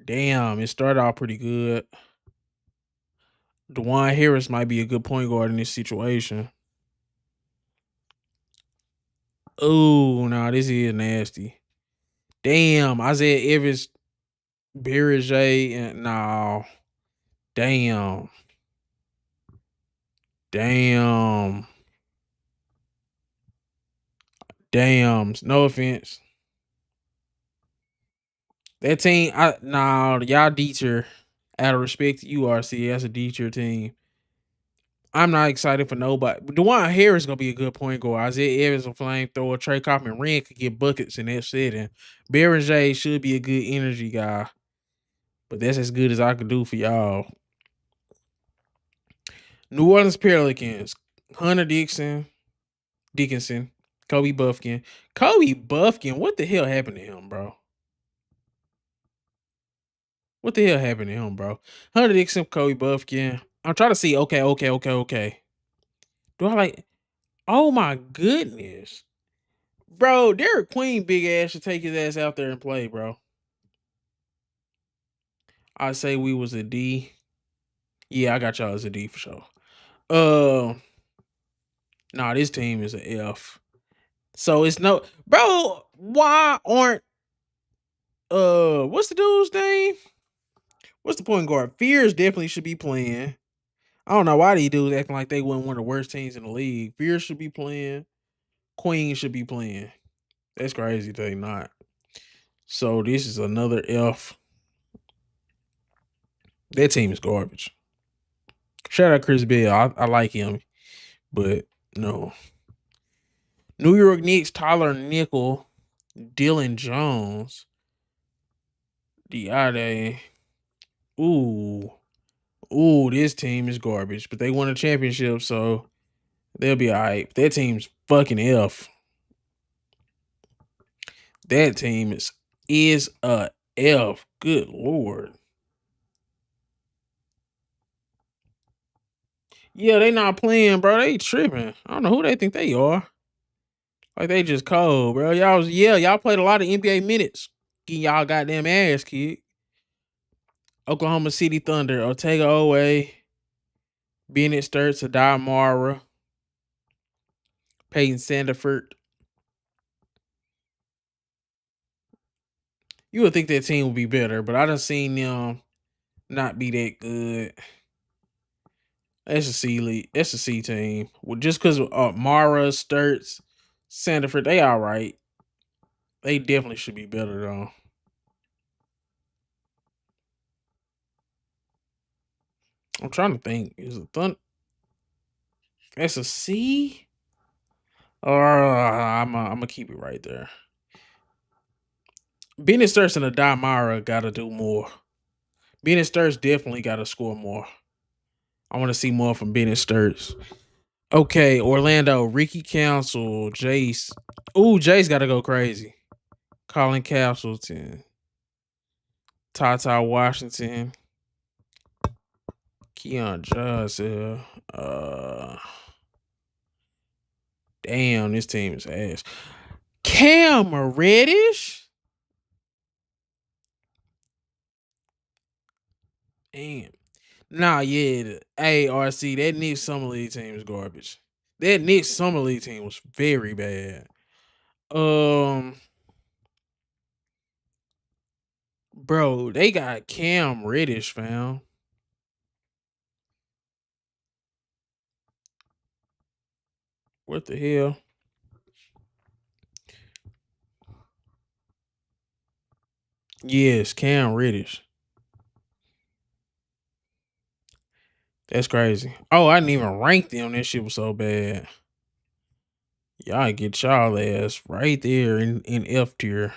Damn, it started off pretty good. DeJuan Harris might be a good point guard in this situation. Oh, no, this is nasty. Damn, Isaiah Evans, Berenger, and no. Damn. No offense. That team, y'all D tier. Out of respect to you, RC, that's a D tier team. I'm not excited for nobody. DeJuan Harris is gonna be a good point guard. Isaiah Evans a flamethrower. Trey Kaufman Wren could get buckets in that setting. Berenger should be a good energy guy. But that's as good as I could do for y'all. New Orleans Pelicans, Hunter Dickinson, Kobe Buffkin. Kobe Buffkin, what the hell happened to him, bro? What the hell happened to him, bro? Hunter Dickinson, Kobe Buffkin. I'm trying to see. Okay. Do I like? Oh my goodness, bro. Derek Queen, big ass, should take his ass out there and play, bro. I say we was a D. Yeah, I got y'all as a D for sure. Nah, this team is an F. So it's no, bro. Why aren't what's the dude's name? What's the point guard? Fears definitely should be playing. I don't know why these dudes acting like they weren't one of the worst teams in the league. Fears should be playing. Queen should be playing. That's crazy they not. So this is another F. That team is garbage. Shout out Chris Bell. I like him, but no. New York Knicks, Tyler Nickel, Dylan Jones, Diade. Ooh, this team is garbage, but they won a championship, so they'll be all right. That team's fucking F. That team is a F. Good Lord. Yeah, they not playing, bro. They tripping. I don't know who they think they are. Like they just cold, bro. Y'all played a lot of NBA minutes. Getting y'all goddamn ass kicked. Oklahoma City Thunder, Otega Owe, Bennett Sturts, Adai Mara, Peyton Sandiford. You would think that team would be better, but I done seen them not be that good. That's a C league. That's a C team. Well, just because Mara, Sturts, Sandiford, they all right. They definitely should be better though. I'm trying to think. Is it Thunder? That's a C? Or I'm gonna keep it right there. Bennett Sturts and Adai Mara gotta do more. Bennett Sturts definitely gotta score more. I want to see more from Bennett Sturts. Okay, Orlando, Ricky Council, Jace. Ooh, Jace gotta go crazy. Colin Castleton, Tata Washington, Keon Johnson. Damn, this team is ass. Cam Reddish? Damn. Nah, yeah. Hey, RC, that Knicks Summer League team is garbage. That Knicks Summer League team was very bad. Bro, they got Cam Reddish, fam. What the hell? Yes, Cam Reddish. That's crazy. Oh, I didn't even rank them. That shit was so bad. Y'all get y'all ass right there in F tier.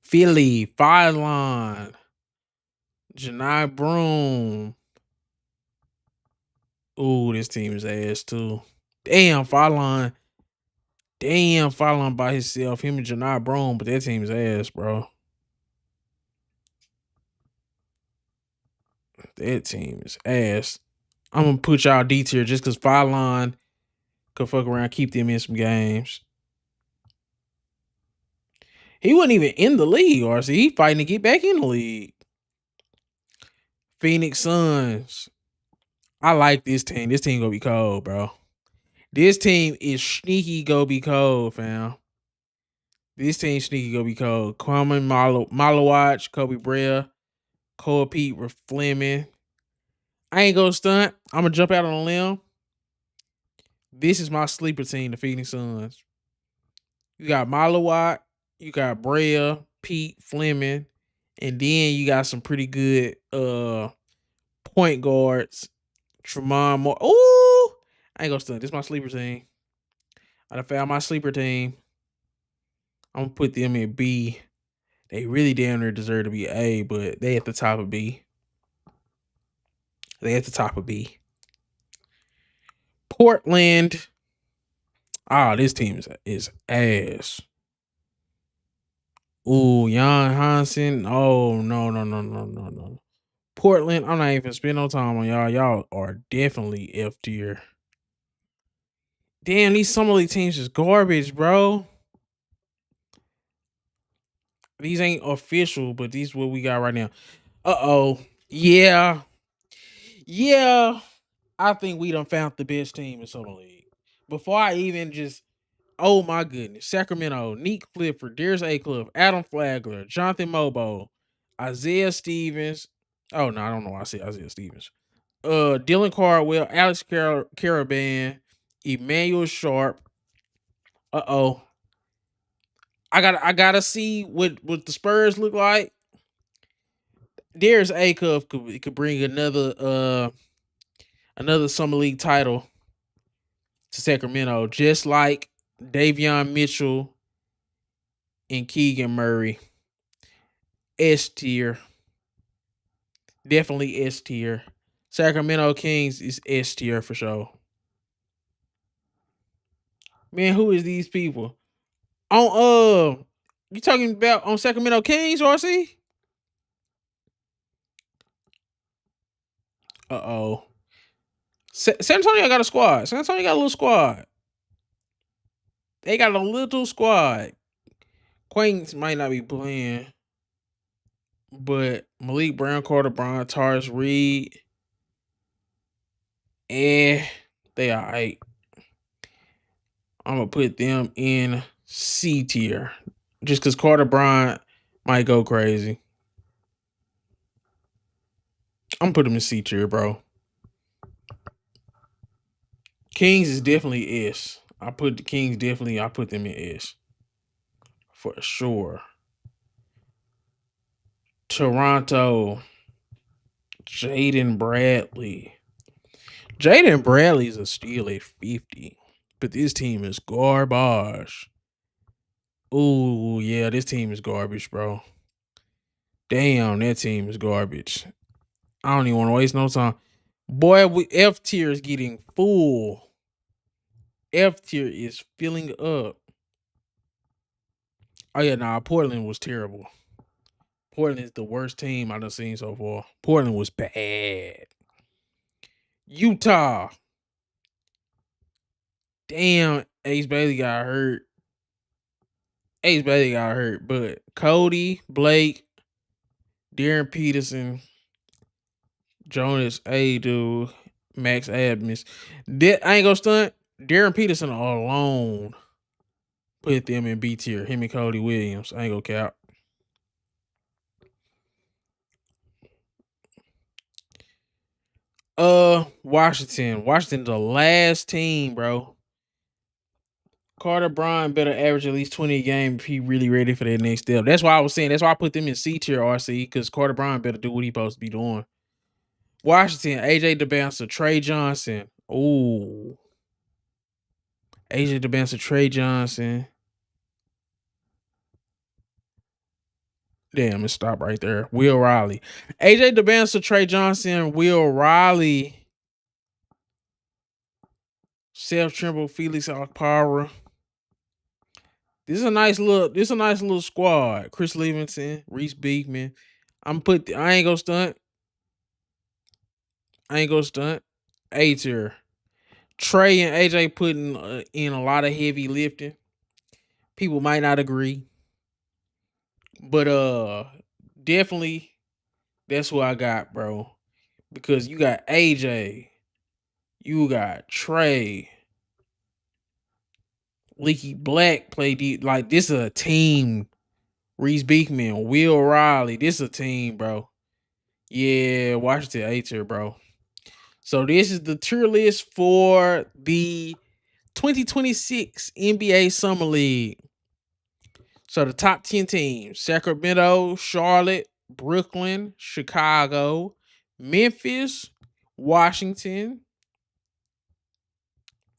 Philly, Phylon, Janai Broom. Ooh, this team is ass too. Damn, Phylon. Damn, Phylon by himself. Him and Janai Broom, but that team is ass, bro. That team is ass. I'm gonna put y'all D tier just because Phylon could fuck around, keep them in some games. He wasn't even in the league, RC. He fighting to get back in the league. Phoenix Suns. I like this team. This team gonna be cold, bro. This team is sneaky gonna be cold, fam. This team sneaky gonna be cold. Kwame Malawach, Kobe Brea, Cole Pete Fleming. I ain't gonna stunt. I'm gonna jump out on a limb. This is my sleeper team, the Phoenix Suns. You got Malawach, you got Brea, Pete, Fleming, and then you got some pretty good point guards. Tremont Moore. Ooh! I ain't gonna stunt. This is my sleeper team. I done found my sleeper team. I'm gonna put them in B. They really damn near deserve to be A, but they at the top of B. They at the top of B. Portland. This team is ass. Ooh, Jan Hansen. Oh, no. Portland, I'm not even spending no time on y'all. Y'all are definitely F tier. Damn, these Summer League teams is garbage, bro. These ain't official, but these what we got right now. Yeah. I think we done found the best team in Summer League. Before I even just, oh my goodness, Sacramento, Neek Clifford, Darius A. Cliff, Adam Flagler, Jonathan Mobo, Isaiah Stevens. Oh no, I don't know why I said Isaiah Stevens. Dylan Cardwell, Alex Caravan, Emmanuel Sharp. I gotta see what the Spurs look like. Darius A. Cuff could bring another Summer League title to Sacramento, just like Davion Mitchell and Keegan Murray. S tier. Definitely S tier. Sacramento Kings is S tier for sure. Man, who is these people? On you talking about on Sacramento Kings, RC? San Antonio got a squad. San Antonio got a little squad. They got a little squad. Quaintance might not be playing, but Malik Brown, Carter Brown, Taurus Reed, they are 8. I'm gonna put them in C tier, just because Carter Bryant might go crazy. I'm gonna put them in C tier, bro. Kings is definitely S. I put them in S. For sure. Toronto. Jaden Bradley. Jaden Bradley's a steal at 50. But this team is garbage. Ooh, yeah, this team is garbage, bro. Damn, that team is garbage. I don't even want to waste no time. Boy, F tier is getting full. F tier is filling up. Oh, yeah, Portland was terrible. Portland is the worst team I've seen so far. Portland was bad. Utah. Damn, Ace Bailey got hurt. But Cody, Blake, Darren Peterson, Jonas Adu, Max Adams. I ain't gonna stunt. Darren Peterson alone put them in B tier. Him and Cody Williams. I ain't gonna count. Washington. Washington, the last team, bro. Carter Bryant better average at least 20 a game if he really ready for that next step. That's why I was saying. That's why I put them in C tier, RC, because Carter Bryant better do what he supposed to be doing. Washington, AJ DeBouncer, Trey Johnson. Ooh. AJ DeBouncer, Trey Johnson. Damn, let's stop right there. Will Riley. AJ DeBouncer, Trey Johnson, Will Riley. Seth Trimble, Felix Okpara. This is a nice little squad. Chris Levinson, Reese Beekman. I ain't gonna stunt. A tier. Trey and AJ putting in a lot of heavy lifting. People might not agree. But definitely that's who I got, bro. Because you got AJ, you got Trey, Leaky Black play deep. Like, this is a team. Reese Beekman, Will Riley. This is a team, bro. Yeah, Washington A tier, bro. So this is the tier list for the 2026 NBA Summer League. So the top 10 teams: Sacramento, Charlotte, Brooklyn, Chicago, Memphis, Washington,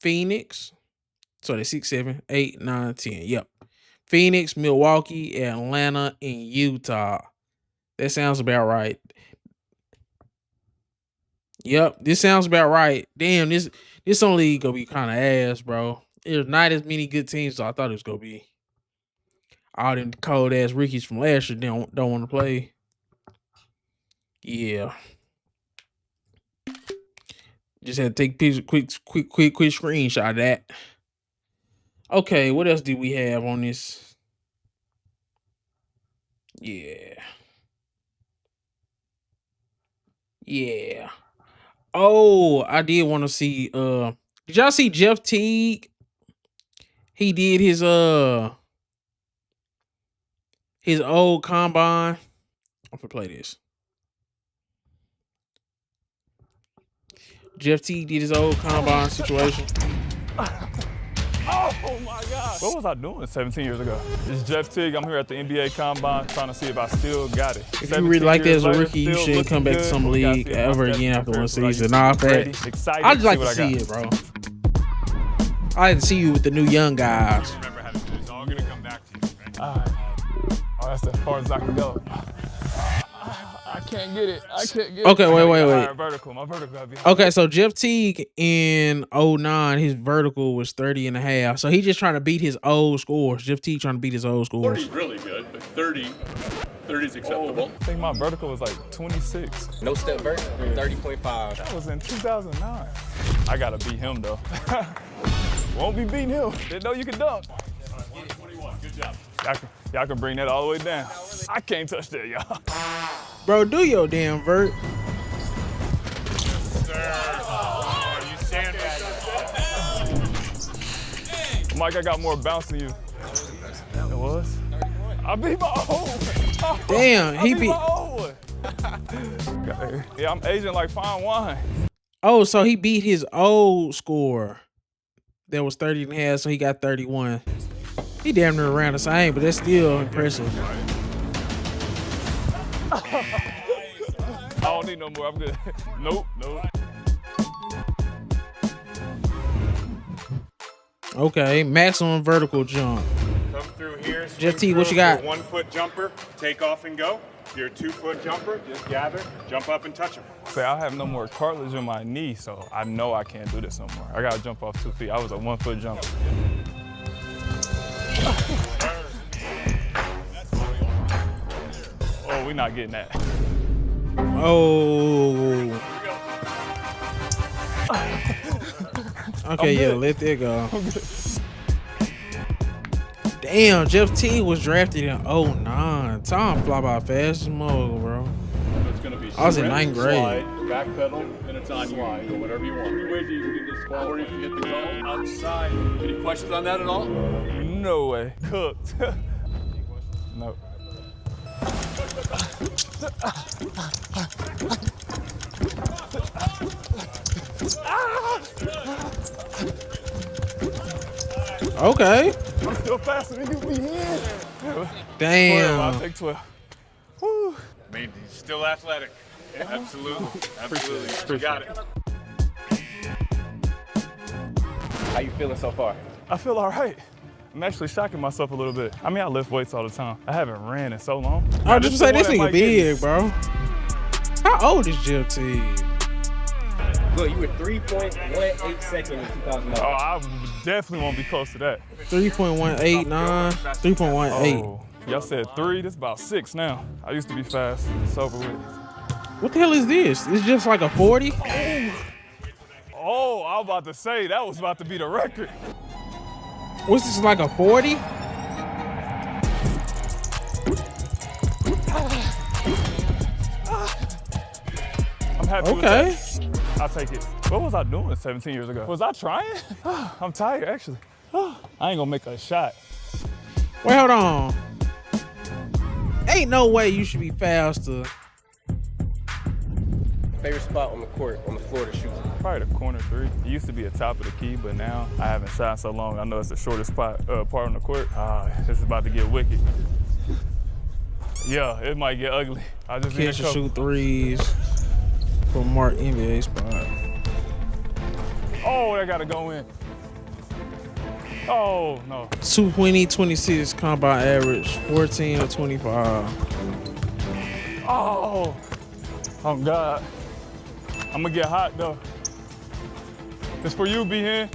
Phoenix. So that's 6, 7, 8, 9, 10. Yep. Phoenix, Milwaukee, Atlanta, and Utah. That sounds about right. Yep, this sounds about right. Damn, this only gonna be kind of ass, bro. There's not as many good teams as I thought it was gonna be. All them cold ass rookies from last year don't want to play. Yeah. Just had to take a picture, quick screenshot of that. Okay, what else do we have on this? Yeah. Yeah. Oh, I did want to see did y'all see Jeff Teague? He did his old combine. I'm gonna play this. Jeff Teague did his old combine situation. Oh my God. What was I doing 17 years ago? It's Jeff Teague. I'm here at the NBA Combine trying to see if I still got it. If you really like that as a rookie, you shouldn't come back to some league ever again after one season. Nah, I just like to see it, bro. I like to see you with the new young guys. Remember how to do this. I'm gonna come back to you. Right? Oh, that's as far as I can go. I can't get it. Okay, wait. Right, vertical. My vertical gotta be high. Okay, so Jeff Teague in 09, his vertical was 30.5. So he's just trying to beat his old scores. Jeff Teague trying to beat his old scores. 40's really good, but 30 is acceptable. I think my vertical was like 26. No step vertical, 30.5. That was in 2009. I gotta beat him though. Won't be beating him. Didn't know you could dunk. 21, good job. Y'all can bring that all the way down. I can't touch that, y'all. Bro, do your damn vert. You sandbagged. Mike, I got more bounce than you. It was? I beat my old one. Damn, he beat my old one. Yeah, I'm aging like fine wine. Oh, so he beat his old score. That was 30.5, so he got 31. He damn near around the same, but that's still impressive. I don't need no more. I'm good. Nope. Okay, maximum vertical jump. Come through here. Jeff T, what you got? 1 foot jumper, take off and go. If you're a 2 foot jumper, just gather, jump up and touch him. Say I have no more cartilage in my knee, so I know I can't do this no more. I gotta jump off 2 feet. I was a 1 foot jumper. Oh, we're not getting that. Oh. Okay, yeah, let that go. Damn, Jeff T was drafted in 09. Time fly by fast as mother, bro. It's gonna be I was in 9th grade. Slide, back pedal, and it's on slide. Go whatever you want. 3 ways you can get this ball. Or if you get the ball outside. Any questions on that at all? No way. Cooked. No. Okay. I'm still faster than you be here. Damn. 12, I'll take 12. Woo. I mean, he's still athletic. Yeah, absolutely. Absolutely. You got it. How you feeling so far? I feel all right. I'm actually shocking myself a little bit. I mean, I lift weights all the time. I haven't ran in so long. I was just say this nigga big, bro. How old is Jeff T? Look, you were 3.18 seconds in 2009. Oh, I definitely won't be close to that. 3.189, 3.18. Oh, y'all said 3, this is about 6 now. I used to be fast, it's over with. What the hell is this? It's just like a 40? Oh, I was about to say, that was about to be the record. What's this, like a 40? I'm happy with Okay. that. I'll take it. What was I doing 17 years ago? Was I trying? I'm tired, actually. I ain't gonna make a shot. Wait, hold on. Ain't no way you should be faster. Favorite spot on the court, on the floor to shoot? Probably the corner 3. It used to be a top of the key, but now I haven't shot so long. I know it's the shortest spot, part on the court. This is about to get wicked. Yeah, it might get ugly. I just need Catch to and shoot threes from Mark NBA spot. Oh, that gotta go in. Oh, no. 220, 26 combine average, 14 or 25. Oh, God. I'm gonna get hot though. This for you, B-Hen.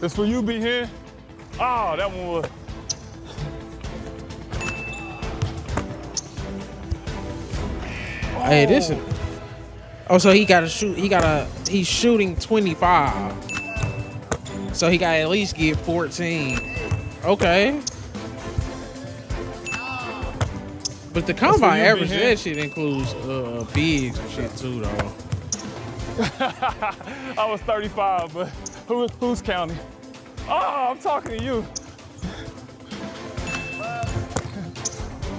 This for you, B-Hen. Oh, that one was. Hey, this is. Oh, so he got to shoot. He's shooting 25. So he got to at least get 14. Okay. But the combine average, that shit includes bigs and shit too, though. I was 35, but who's counting? Oh, I'm talking to you.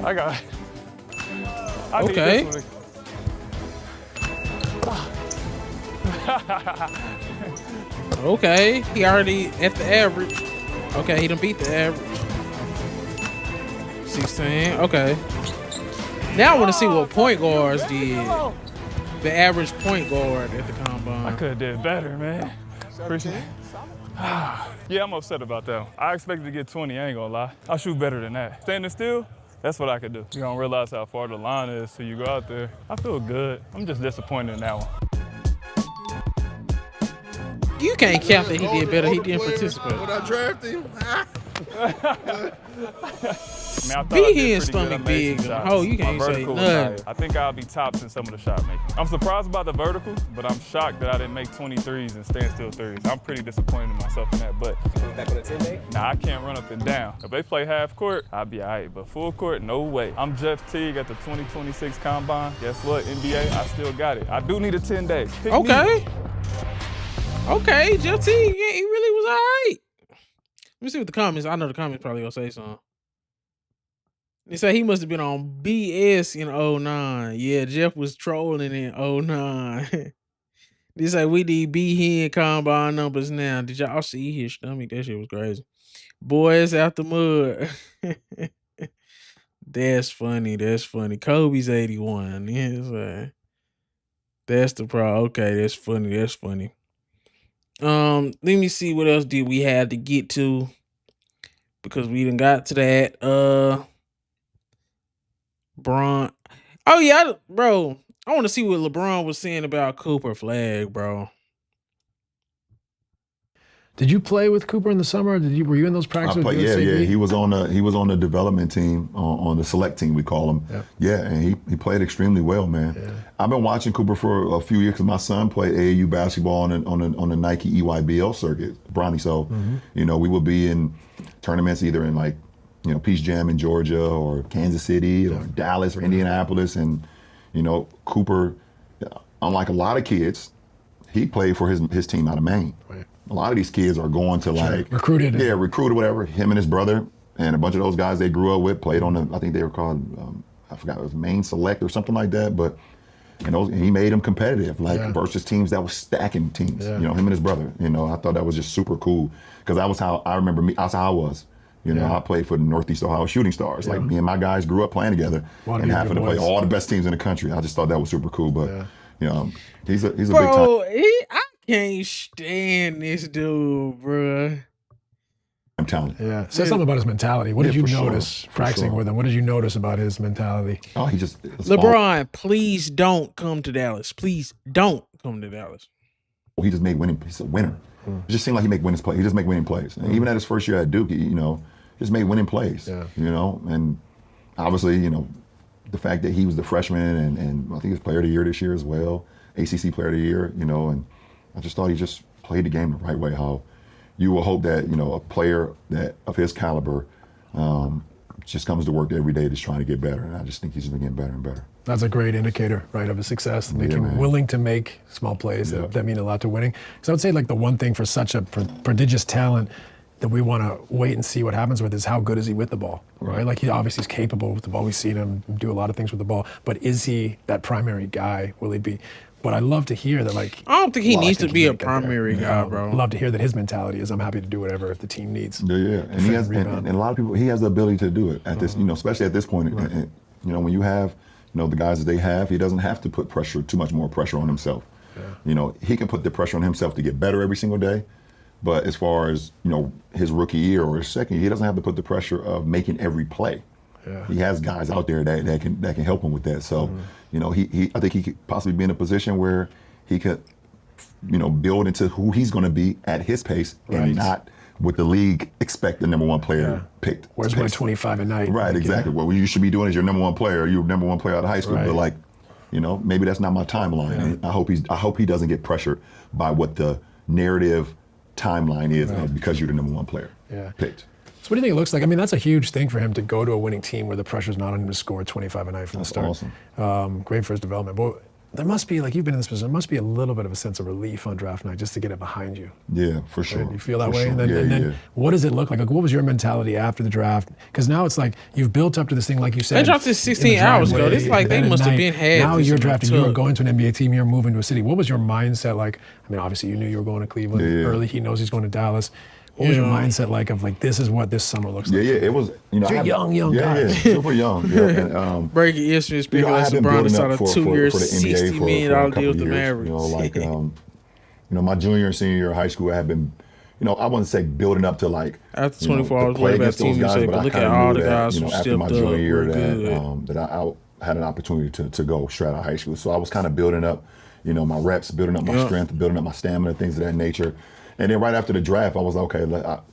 I got it. I need Okay. this one. Okay, he already at the average. Okay, he done beat the average. 16, okay. Now I want to see what point guards did. The average point guard at the combine. I could have did better, man. Appreciate it. Yeah, I'm upset about that one. I expected to get 20, I ain't gonna lie. I'll shoot better than that. Standing still, that's what I could do. You don't realize how far the line is till you go out there. I feel good. I'm just disappointed in that one. You can't count that he did better. He didn't participate. When I drafted him. B-Hen stomach big. Oh, you can't say nothing. I think I'll be tops in some of the shot making. I'm surprised about the vertical, but I'm shocked that I didn't make 23s and standstill threes. I'm pretty disappointed in myself in that, but Back on a 10-day? nah, I can't run up and down. If they play half court, I'll be all right, but full court, no way. I'm Jeff Teague at the 2026 Combine. Guess what, NBA, I still got it. I do need a 10 days. Pick Okay. me. Okay, Jeff T, yeah, he really was all right. Let me see what the comments. I know the comments probably gonna say something. They say he must have been on BS in 09. Yeah, Jeff was trolling in 09. They say we need B-Hen combine numbers now. Did y'all see his stomach? That shit was crazy. Boys out the mud. That's funny. That's funny. Kobe's 81. Yeah, that's the problem. Okay, that's funny. That's funny. Let me see what else did we have to get to, because we done got to that. Bron. Oh yeah, bro. I want to see what LeBron was saying about Cooper Flag, bro. Did you play with Cooper in the summer? Were you in those practices? Yeah. He was on the development team, on the select team we call him. Yeah, and he played extremely well, man. Yeah. I've been watching Cooper for a few years because my son played AAU basketball on the Nike EYBL circuit, Bronny. So, we would be in tournaments either in Peach Jam in Georgia or Kansas City or Dallas or Indianapolis, and Cooper, unlike a lot of kids, he played for his team out of Maine. Right. A lot of these kids are going to recruited, whatever. Him and his brother and a bunch of those guys they grew up with played on I think they were called, I forgot, it was Maine Select or something like that. But and he made them competitive, versus teams that was stacking teams. Yeah. Him and his brother. I thought that was just super cool because that was how I remember me. That's how I was. I played for the Northeast Ohio Shooting Stars. Like me and my guys grew up playing together and happened to play all the best teams in the country. I just thought that was super cool. But he's a big time. I can't stand this dude, bro. I'm telling you. Yeah. Say something about his mentality. What did you notice practicing with him? What did you notice about his mentality? Oh, LeBron, please don't come to Dallas. Please don't come to Dallas. He just made winning. He's a winner. It just seemed like he make winning plays. He just make winning plays. And even at his first year at Duke, just made winning plays. Yeah. And obviously, the fact that he was the freshman and I think he was Player of the Year this year as well, ACC Player of the Year. And I just thought he just played the game the right way. How you will hope that a player that of his caliber just comes to work every day just trying to get better. And I just think he's been getting better and better. That's a great indicator, right, of his success, willing to make small plays that mean a lot to winning. So I would say the one thing for such a prodigious talent that we want to wait and see what happens with is how good is he with the ball, right? He obviously is capable with the ball. We've seen him do a lot of things with the ball, but is he that primary guy? Will he be? But I love to hear that, I don't think he needs to be a primary guy, bro. I love to hear that his mentality is, I'm happy to do whatever if the team needs. Yeah. And he has, and a lot of people, he has the ability to do it at this, especially at this point. Right. And, when you have, the guys that they have, he doesn't have to put too much more pressure on himself. Yeah. He can put the pressure on himself to get better every single day. But as far as, his rookie year or his second year, he doesn't have to put the pressure of making every play. Yeah. He has guys out there that can help him with that. So, I think he could possibly be in a position where he could, build into who he's going to be at his pace and not with the league expect the number one player picked. Where's my 25 a night? Right, exactly. What you should be doing is your number one player. You're number one player out of high school, Right. but maybe that's not my timeline. And I hope he doesn't get pressured by what the narrative timeline is because you're the number one player picked. So what do you think it looks like? I mean, that's a huge thing for him to go to a winning team where the pressure's not on him to score 25 a night from the start. Awesome. Great for his development. But there must be, like you've been in this position, there must be a little bit of a sense of relief on draft night just to get it behind you. Yeah, for sure. Right? You feel that For way? sure. And then, Yeah. what does it look like? Like, what was your mentality after the draft? Because now it's like you've built up to this thing, like you said. They dropped this 16 in the hours ago. driveway, This like they and at must have night, been had. Now this you're in the drafting, you're tub. going to an NBA team, you're moving to a city. What was your mindset like? I mean, obviously you knew you were going to Cleveland early. He knows he's going to Dallas. What was your mindset like of like, this is what this summer looks like? Yeah, it was, You're young guy. Yeah, super young. Yeah. And, Breaking ESPN speculation, LeBron just signed a 2-year, $60 million deal with the Mavericks. My junior and senior year of high school, I had been, I wouldn't say building up to like, after 24 hours, play what about against those Team guys, USA? but But I look at kinda all knew the that, guys who after stepped my up. junior year Good. that I had an opportunity to go straight out of high school. So I was kind of building up, my reps, building up my strength, building up my stamina, things of that nature. And then right after the draft, I was like, okay,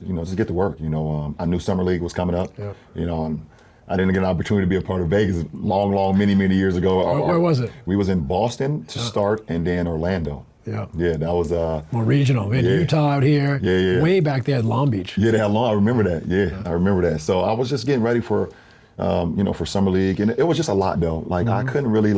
just get to work. I knew Summer League was coming up. And I didn't get an opportunity to be a part of Vegas many years ago. Where was it? We was in Boston to start, and then Orlando. Yeah, that was more regional. We had Utah out here. Yeah. Way back there at Long Beach. Yeah, they had Long. I remember that. Yeah, I remember that. So I was just getting ready for, for Summer League, and it was just a lot though. Like I couldn't really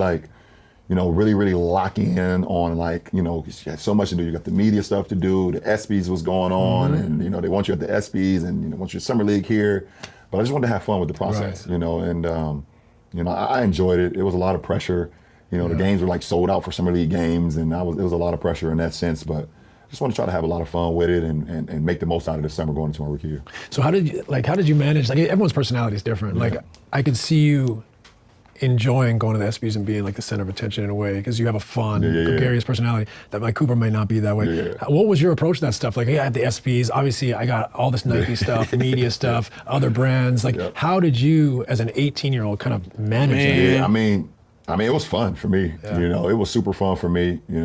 really lock in on you had so much to do. You got the media stuff to do. The ESPYs was going on, and they want you at the ESPYs, and want you at Summer League here. But I just wanted to have fun with the process, and I enjoyed it. It was a lot of pressure. The games were like sold out for Summer League games, and it was a lot of pressure in that sense. But I just want to try to have a lot of fun with it and make the most out of this summer going into my rookie year. So how did you manage? Like everyone's personality is different. Like I could see you enjoying going to the ESPYs and being like the center of attention in a way because you have a fun, gregarious personality that like Cooper may not be that way. What was your approach to that stuff? Like, at the ESPYs, obviously I got all this Nike stuff, media stuff, other brands. Like, how did you, as an 18-year-old, kind of manage that? Yeah, I mean, it was fun for me. It was super fun for me. He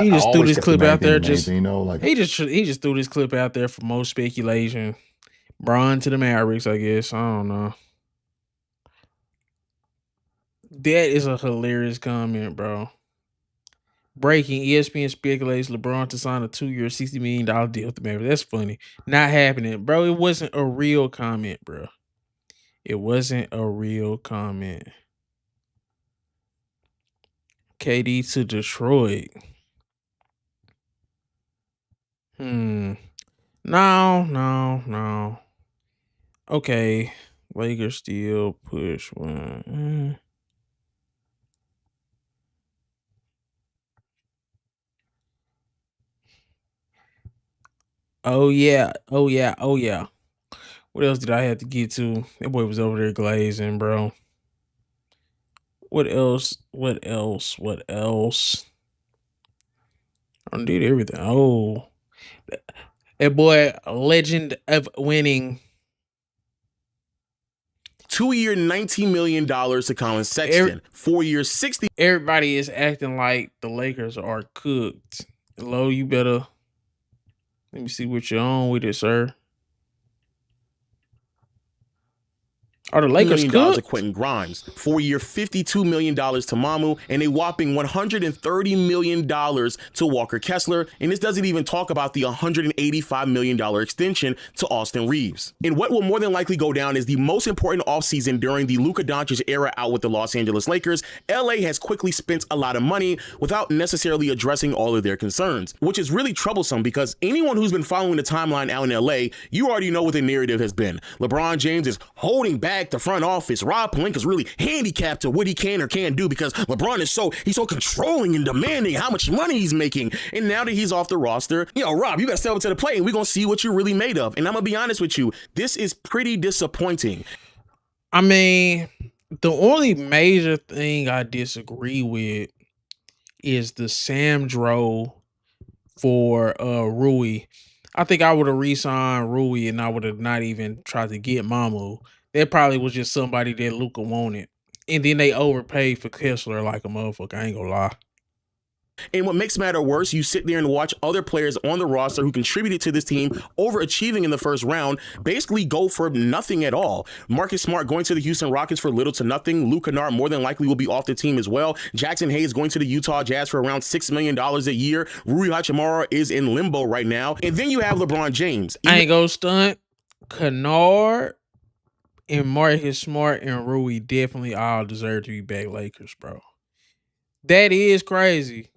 just threw this clip out there. He just threw this clip out there for most speculation. Bron to the Mavericks, I guess. I don't know. That is a hilarious comment, bro. Breaking: ESPN speculates LeBron to sign a 2-year, $60 million deal with the Mavericks. That's funny. Not happening, bro. It wasn't a real comment, bro. It wasn't a real comment. KD to Detroit. No. Okay. Lakers still push one. Oh yeah. What else did I have to get to? That boy was over there glazing, bro. What else? I did everything. Oh. That boy, a legend of winning. 2-year, $19 million to Colin Sexton. 4 years, $60. Everybody is acting like the Lakers are cooked. Lo, you better. Let me see what you're on with it, sir. Are the Lakers $1 million to cooked? Quentin Grimes, 4-year, $52 million to Mamu, and a whopping $130 million to Walker Kessler. And this doesn't even talk about the $185 million extension to Austin Reeves. In what will more than likely go down as the most important offseason during the Luka Doncic era out with the Los Angeles Lakers, LA has quickly spent a lot of money without necessarily addressing all of their concerns, which is really troublesome because anyone who's been following the timeline out in LA, you already know what the narrative has been. LeBron James is holding back the front office. Rob Pelinka's really handicapped to what he can or can't do because LeBron is so controlling and demanding how much money he's making. And now that he's off the roster, Rob, you got to step up to the plate and we're going to see what you're really made of. And I'm going to be honest with you, this is pretty disappointing. I mean, the only major thing I disagree with is the Sam Dro for Rui. I think I would have re-signed Rui and I would have not even tried to get Mamu. That probably was just somebody that Luka wanted. And then they overpaid for Kessler like a motherfucker. I ain't gonna lie. And what makes matter worse, you sit there and watch other players on the roster who contributed to this team overachieving in the first round basically go for nothing at all. Marcus Smart going to the Houston Rockets for little to nothing. Luke Kennard more than likely will be off the team as well. Jackson Hayes going to the Utah Jazz for around $6 million a year. Rui Hachimura is in limbo right now. And then you have LeBron James. I ain't gonna stunt. Kennard and Marcus Smart and Rui definitely all deserve to be back Lakers, bro. That is crazy.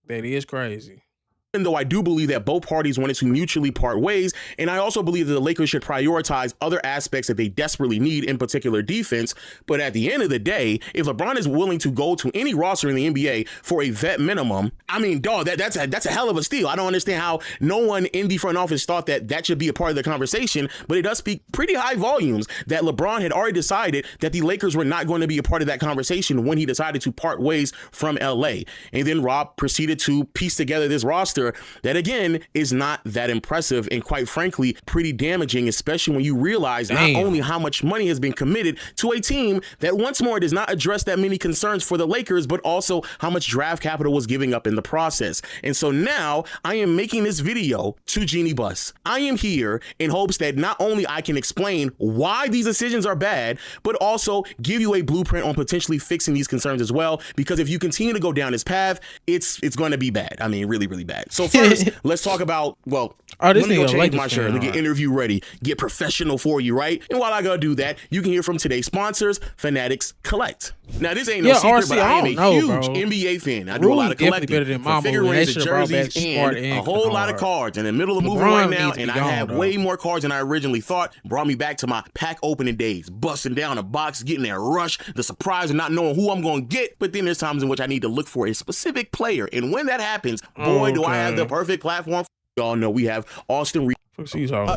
That is crazy. Even though I do believe that both parties wanted to mutually part ways, and I also believe that the Lakers should prioritize other aspects that they desperately need, in particular defense. But at the end of the day, if LeBron is willing to go to any roster in the NBA for a vet minimum, I mean, dog, that's a hell of a steal. I don't understand how no one in the front office thought that should be a part of the conversation, but it does speak pretty high volumes that LeBron had already decided that the Lakers were not going to be a part of that conversation when he decided to part ways from LA. And then Rob proceeded to piece together this roster that, again, is not that impressive and, quite frankly, pretty damaging, especially when you realize not only how much money has been committed to a team that once more does not address that many concerns for the Lakers, but also how much draft capital was giving up in the process. And so now I am making this video to Jeannie Buss. I am here in hopes that not only I can explain why these decisions are bad, but also give you a blueprint on potentially fixing these concerns as well, because if you continue to go down this path, it's going to be bad. I mean, really, really bad. So first, let's talk about, well, let me go change my shirt. Let me get interview ready, get professional for you, right? And while I go do that, you can hear from today's sponsors, Fanatics Collect. Now, this ain't no secret, but I am a huge NBA fan. I do a lot of collecting, from figurines to jerseys and a whole lot of cards. In the middle of moving right now, and I have way more cards than I originally thought. Brought me back to my pack opening days, busting down a box, getting that rush, the surprise of not knowing who I'm going to get. But then there's times in which I need to look for a specific player. And when that happens, boy, do I have the perfect platform. Y'all know we have Austin Reed.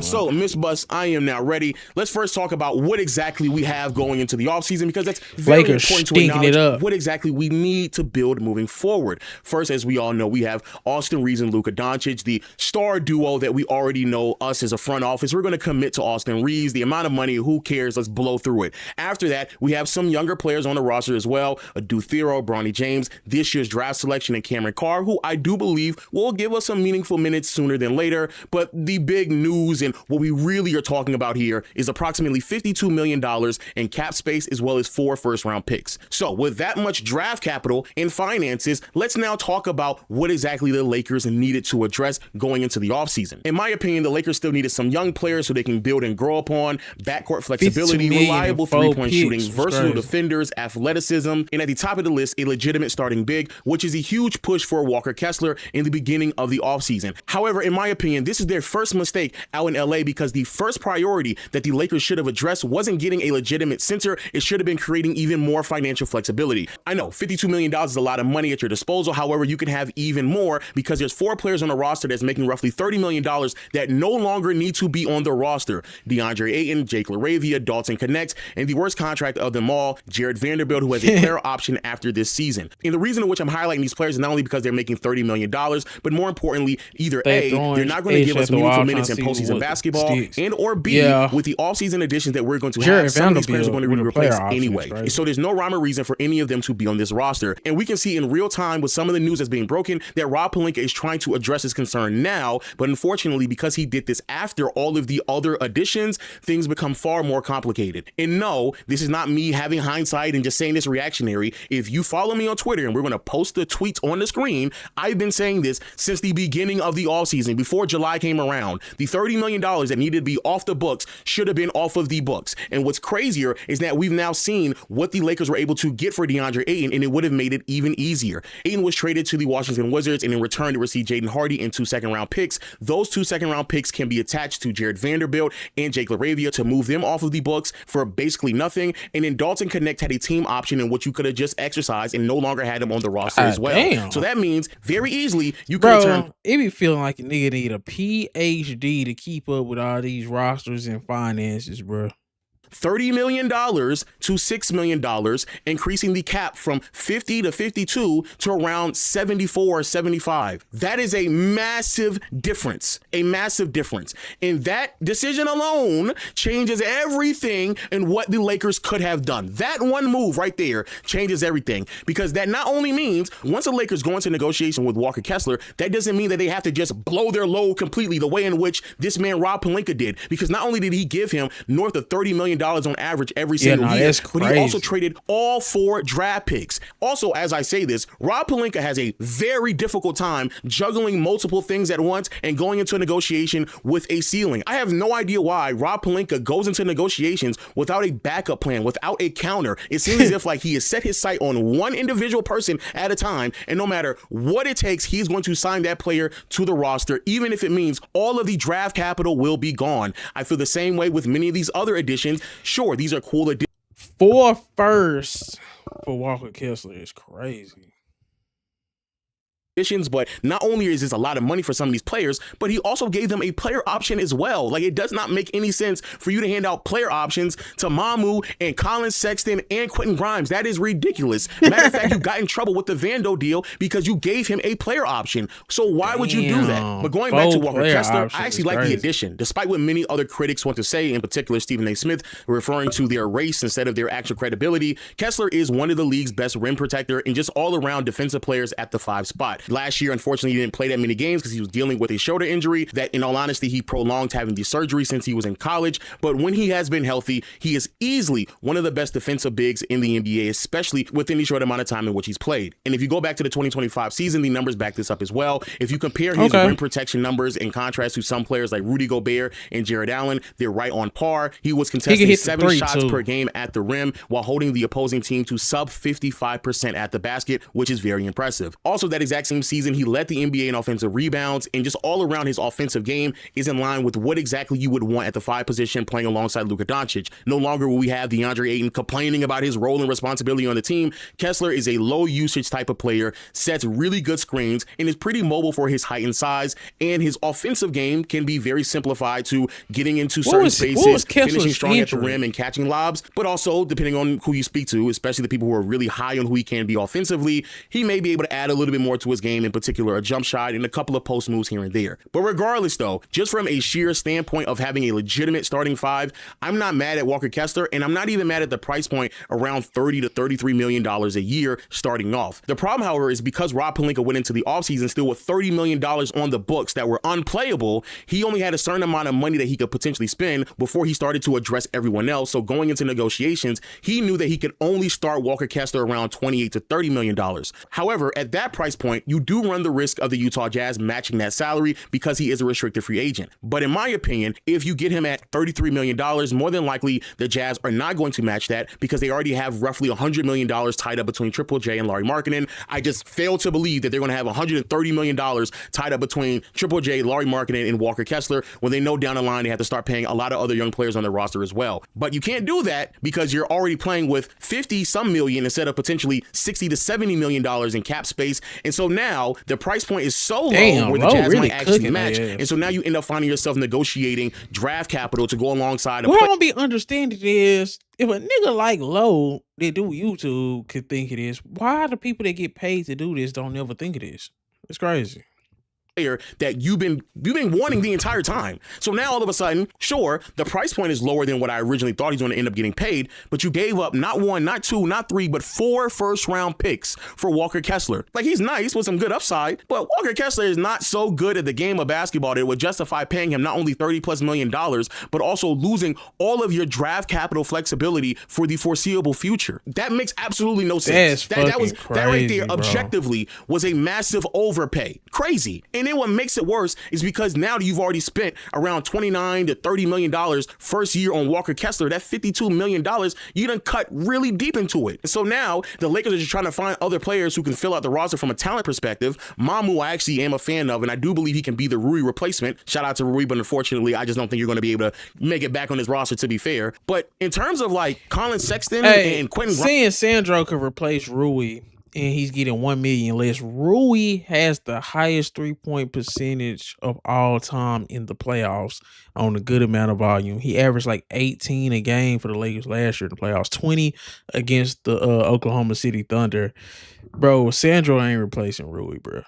So, Miss Buss, I am now ready. Let's first talk about what exactly we have going into the offseason, because that's very important to acknowledge what exactly we need to build moving forward. First, as we all know, we have Austin Reeves and Luka Doncic, the star duo that we already know us as a front office. We're going to commit to Austin Reeves. The amount of money, who cares? Let's blow through it. After that, we have some younger players on the roster as well. Adu Thero, Bronny James, this year's draft selection, and Cameron Carr, who I do believe will give us some meaningful minutes sooner than later. But the big news and what we really are talking about here is approximately $52 million in cap space, as well as 4 first-round picks. So with that much draft capital and finances, let's now talk about what exactly the Lakers needed to address going into the offseason. In my opinion, the Lakers still needed some young players so they can build and grow upon, backcourt flexibility, reliable three-point shooting, versatile defenders, athleticism, and at the top of the list, a legitimate starting big, which is a huge push for Walker Kessler in the beginning of the offseason. However, in my opinion, this is their first mistake out in LA, because the first priority that the Lakers should have addressed wasn't getting a legitimate center. It should have been creating even more financial flexibility. I know $52 million is a lot of money at your disposal. However, you can have even more, because there's 4 players on the roster that's making roughly $30 million that no longer need to be on the roster. DeAndre Ayton, Jake LaRavia, Dalton Connect, and the worst contract of them all, Jared Vanderbilt, who has a player option after this season. And the reason in which I'm highlighting these players is not only because they're making $30 million, but more importantly, either A, they're not going to give us meaningful minutes in postseason basketball, and or B, with the offseason additions that we're going to have, some of these players are going to be replaced anyway. Right? So there's no rhyme or reason for any of them to be on this roster. And we can see in real time with some of the news that's being broken that Rob Pelinka is trying to address his concern now, but unfortunately, because he did this after all of the other additions, things become far more complicated. And no, this is not me having hindsight and just saying this reactionary. If you follow me on Twitter, and we're going to post the tweets on the screen, I've been saying this since the beginning of the offseason, before July came around. The $30 million that needed to be off the books should have been off of the books. And what's crazier is that we've now seen what the Lakers were able to get for DeAndre Ayton, and it would have made it even easier. Ayton was traded to the Washington Wizards, and in return to receive Jaden Hardy and 2 second-round picks. Those 2 second-round picks can be attached to Jared Vanderbilt and Jake LaRavia to move them off of the books for basically nothing. And then Dalton Connect had a team option in which you could have just exercised and no longer had him on the roster as well. Damn. So that means very easily you could have turned. It be feeling like a nigga need a PhD to keep up with all these rosters and finances, bro. $30 million to $6 million, increasing the cap from 50 to 52 to around 74 or 75. That is a massive difference, And that decision alone changes everything in what the Lakers could have done. That one move right there changes everything, because that not only means once the Lakers go into negotiation with Walker Kessler, that doesn't mean that they have to just blow their load completely the way in which this man Rob Pelinka did, because not only did he give him north of $30 million on average every single year, but he also traded all 4 draft picks. Also, as I say this, Rob Pelinka has a very difficult time juggling multiple things at once and going into a negotiation with a ceiling. I have no idea why Rob Pelinka goes into negotiations without a backup plan, without a counter. It seems as if like he has set his sight on one individual person at a time, and no matter what it takes, he's going to sign that player to the roster, even if it means all of the draft capital will be gone. I feel the same way with many of these other additions. Sure, these are cool additions. 4 firsts for Walker Kessler is crazy. But not only is this a lot of money for some of these players, but he also gave them a player option as well. Like, it does not make any sense for you to hand out player options to Mamu and Colin Sexton and Quentin Grimes. That is ridiculous. Matter of fact, you got in trouble with the Vando deal because you gave him a player option. So why would you do that? But going back to Walker Kessler, I actually like the addition, despite what many other critics want to say, in particular Stephen A. Smith, referring to their race instead of their actual credibility. Kessler is one of the league's best rim protector and just all-around defensive players at the 5 spot. Last year, unfortunately, he didn't play that many games because he was dealing with a shoulder injury that, in all honesty, he prolonged having the surgery since he was in college. But when he has been healthy, he is easily one of the best defensive bigs in the NBA, especially within the short amount of time in which he's played. And if you go back to the 2025 season, the numbers back this up as well. If you compare his rim protection numbers in contrast to some players like Rudy Gobert and Jared Allen, they're right on par. He was contesting 7 shots per game at the rim while holding the opposing team to sub 55% at the basket, which is very impressive. Also, that exact same season, he led the NBA in offensive rebounds, and just all around his offensive game is in line with what exactly you would want at the 5 position playing alongside Luka Doncic. No longer will we have DeAndre Ayton complaining about his role and responsibility on the team. Kessler is a low usage type of player, sets really good screens, and is pretty mobile for his height and size, and his offensive game can be very simplified to getting into certain spaces, finishing strong at the rim and catching lobs, but also, depending on who you speak to, especially the people who are really high on who he can be offensively, he may be able to add a little bit more to his game, in particular a jump shot and a couple of post moves here and there. But regardless though, just from a sheer standpoint of having a legitimate starting 5, I'm not mad at Walker Kessler, and I'm not even mad at the price point around $30 to $33 million a year starting off. The problem, however, is because Rob Pelinka went into the offseason still with $30 million on the books that were unplayable, he only had a certain amount of money that he could potentially spend before he started to address everyone else. So going into negotiations, he knew that he could only start Walker Kessler around $28 to $30 million. However, at that price point, you do run the risk of the Utah Jazz matching that salary because he is a restricted free agent. But in my opinion, if you get him at $33 million, more than likely the Jazz are not going to match that because they already have roughly $100 million tied up between Triple J and Larry Markkinen. I just fail to believe that they're going to have $130 million tied up between Triple J, Larry Markkinen, and Walker Kessler when they know down the line they have to start paying a lot of other young players on their roster as well. But you can't do that because you're already playing with 50 some million instead of potentially 60 to $70 million in cap space. And so now the price point is so low where the Jazz might actually match. And so now you end up finding yourself negotiating draft capital to go alongside. What I don't be understanding is, if a nigga like Low that do YouTube could think it is, why the people that get paid to do this don't never think it is? It's crazy. That you've been wanting the entire time. So now all of a sudden, sure, the price point is lower than what I originally thought he's going to end up getting paid, but you gave up not 1, not 2, not 3, but 4 first-round picks for Walker Kessler. Like, he's nice with some good upside, but Walker Kessler is not so good at the game of basketball that it would justify paying him not only $30+ million, but also losing all of your draft capital flexibility for the foreseeable future. That makes absolutely no sense. That was crazy, that right there, objectively, was a massive overpay. Crazy. And then what makes it worse is because now you've already spent around $29 to $30 million first year on Walker Kessler. That $52 million, you done cut really deep into it. So now the Lakers are just trying to find other players who can fill out the roster from a talent perspective. Mamu, I actually am a fan of, and I do believe he can be the Rui replacement. Shout out to Rui, but unfortunately, I just don't think you're going to be able to make it back on his roster, to be fair. But in terms of like Colin Sexton and Quentin seeing Sandro could replace Rui and he's getting $1 million less. Rui has the highest 3-point percentage of all time in the playoffs on a good amount of volume. He averaged like 18 a game for the Lakers last year in the playoffs, 20 against the Oklahoma City Thunder. Bro, Sandro ain't replacing Rui, bro.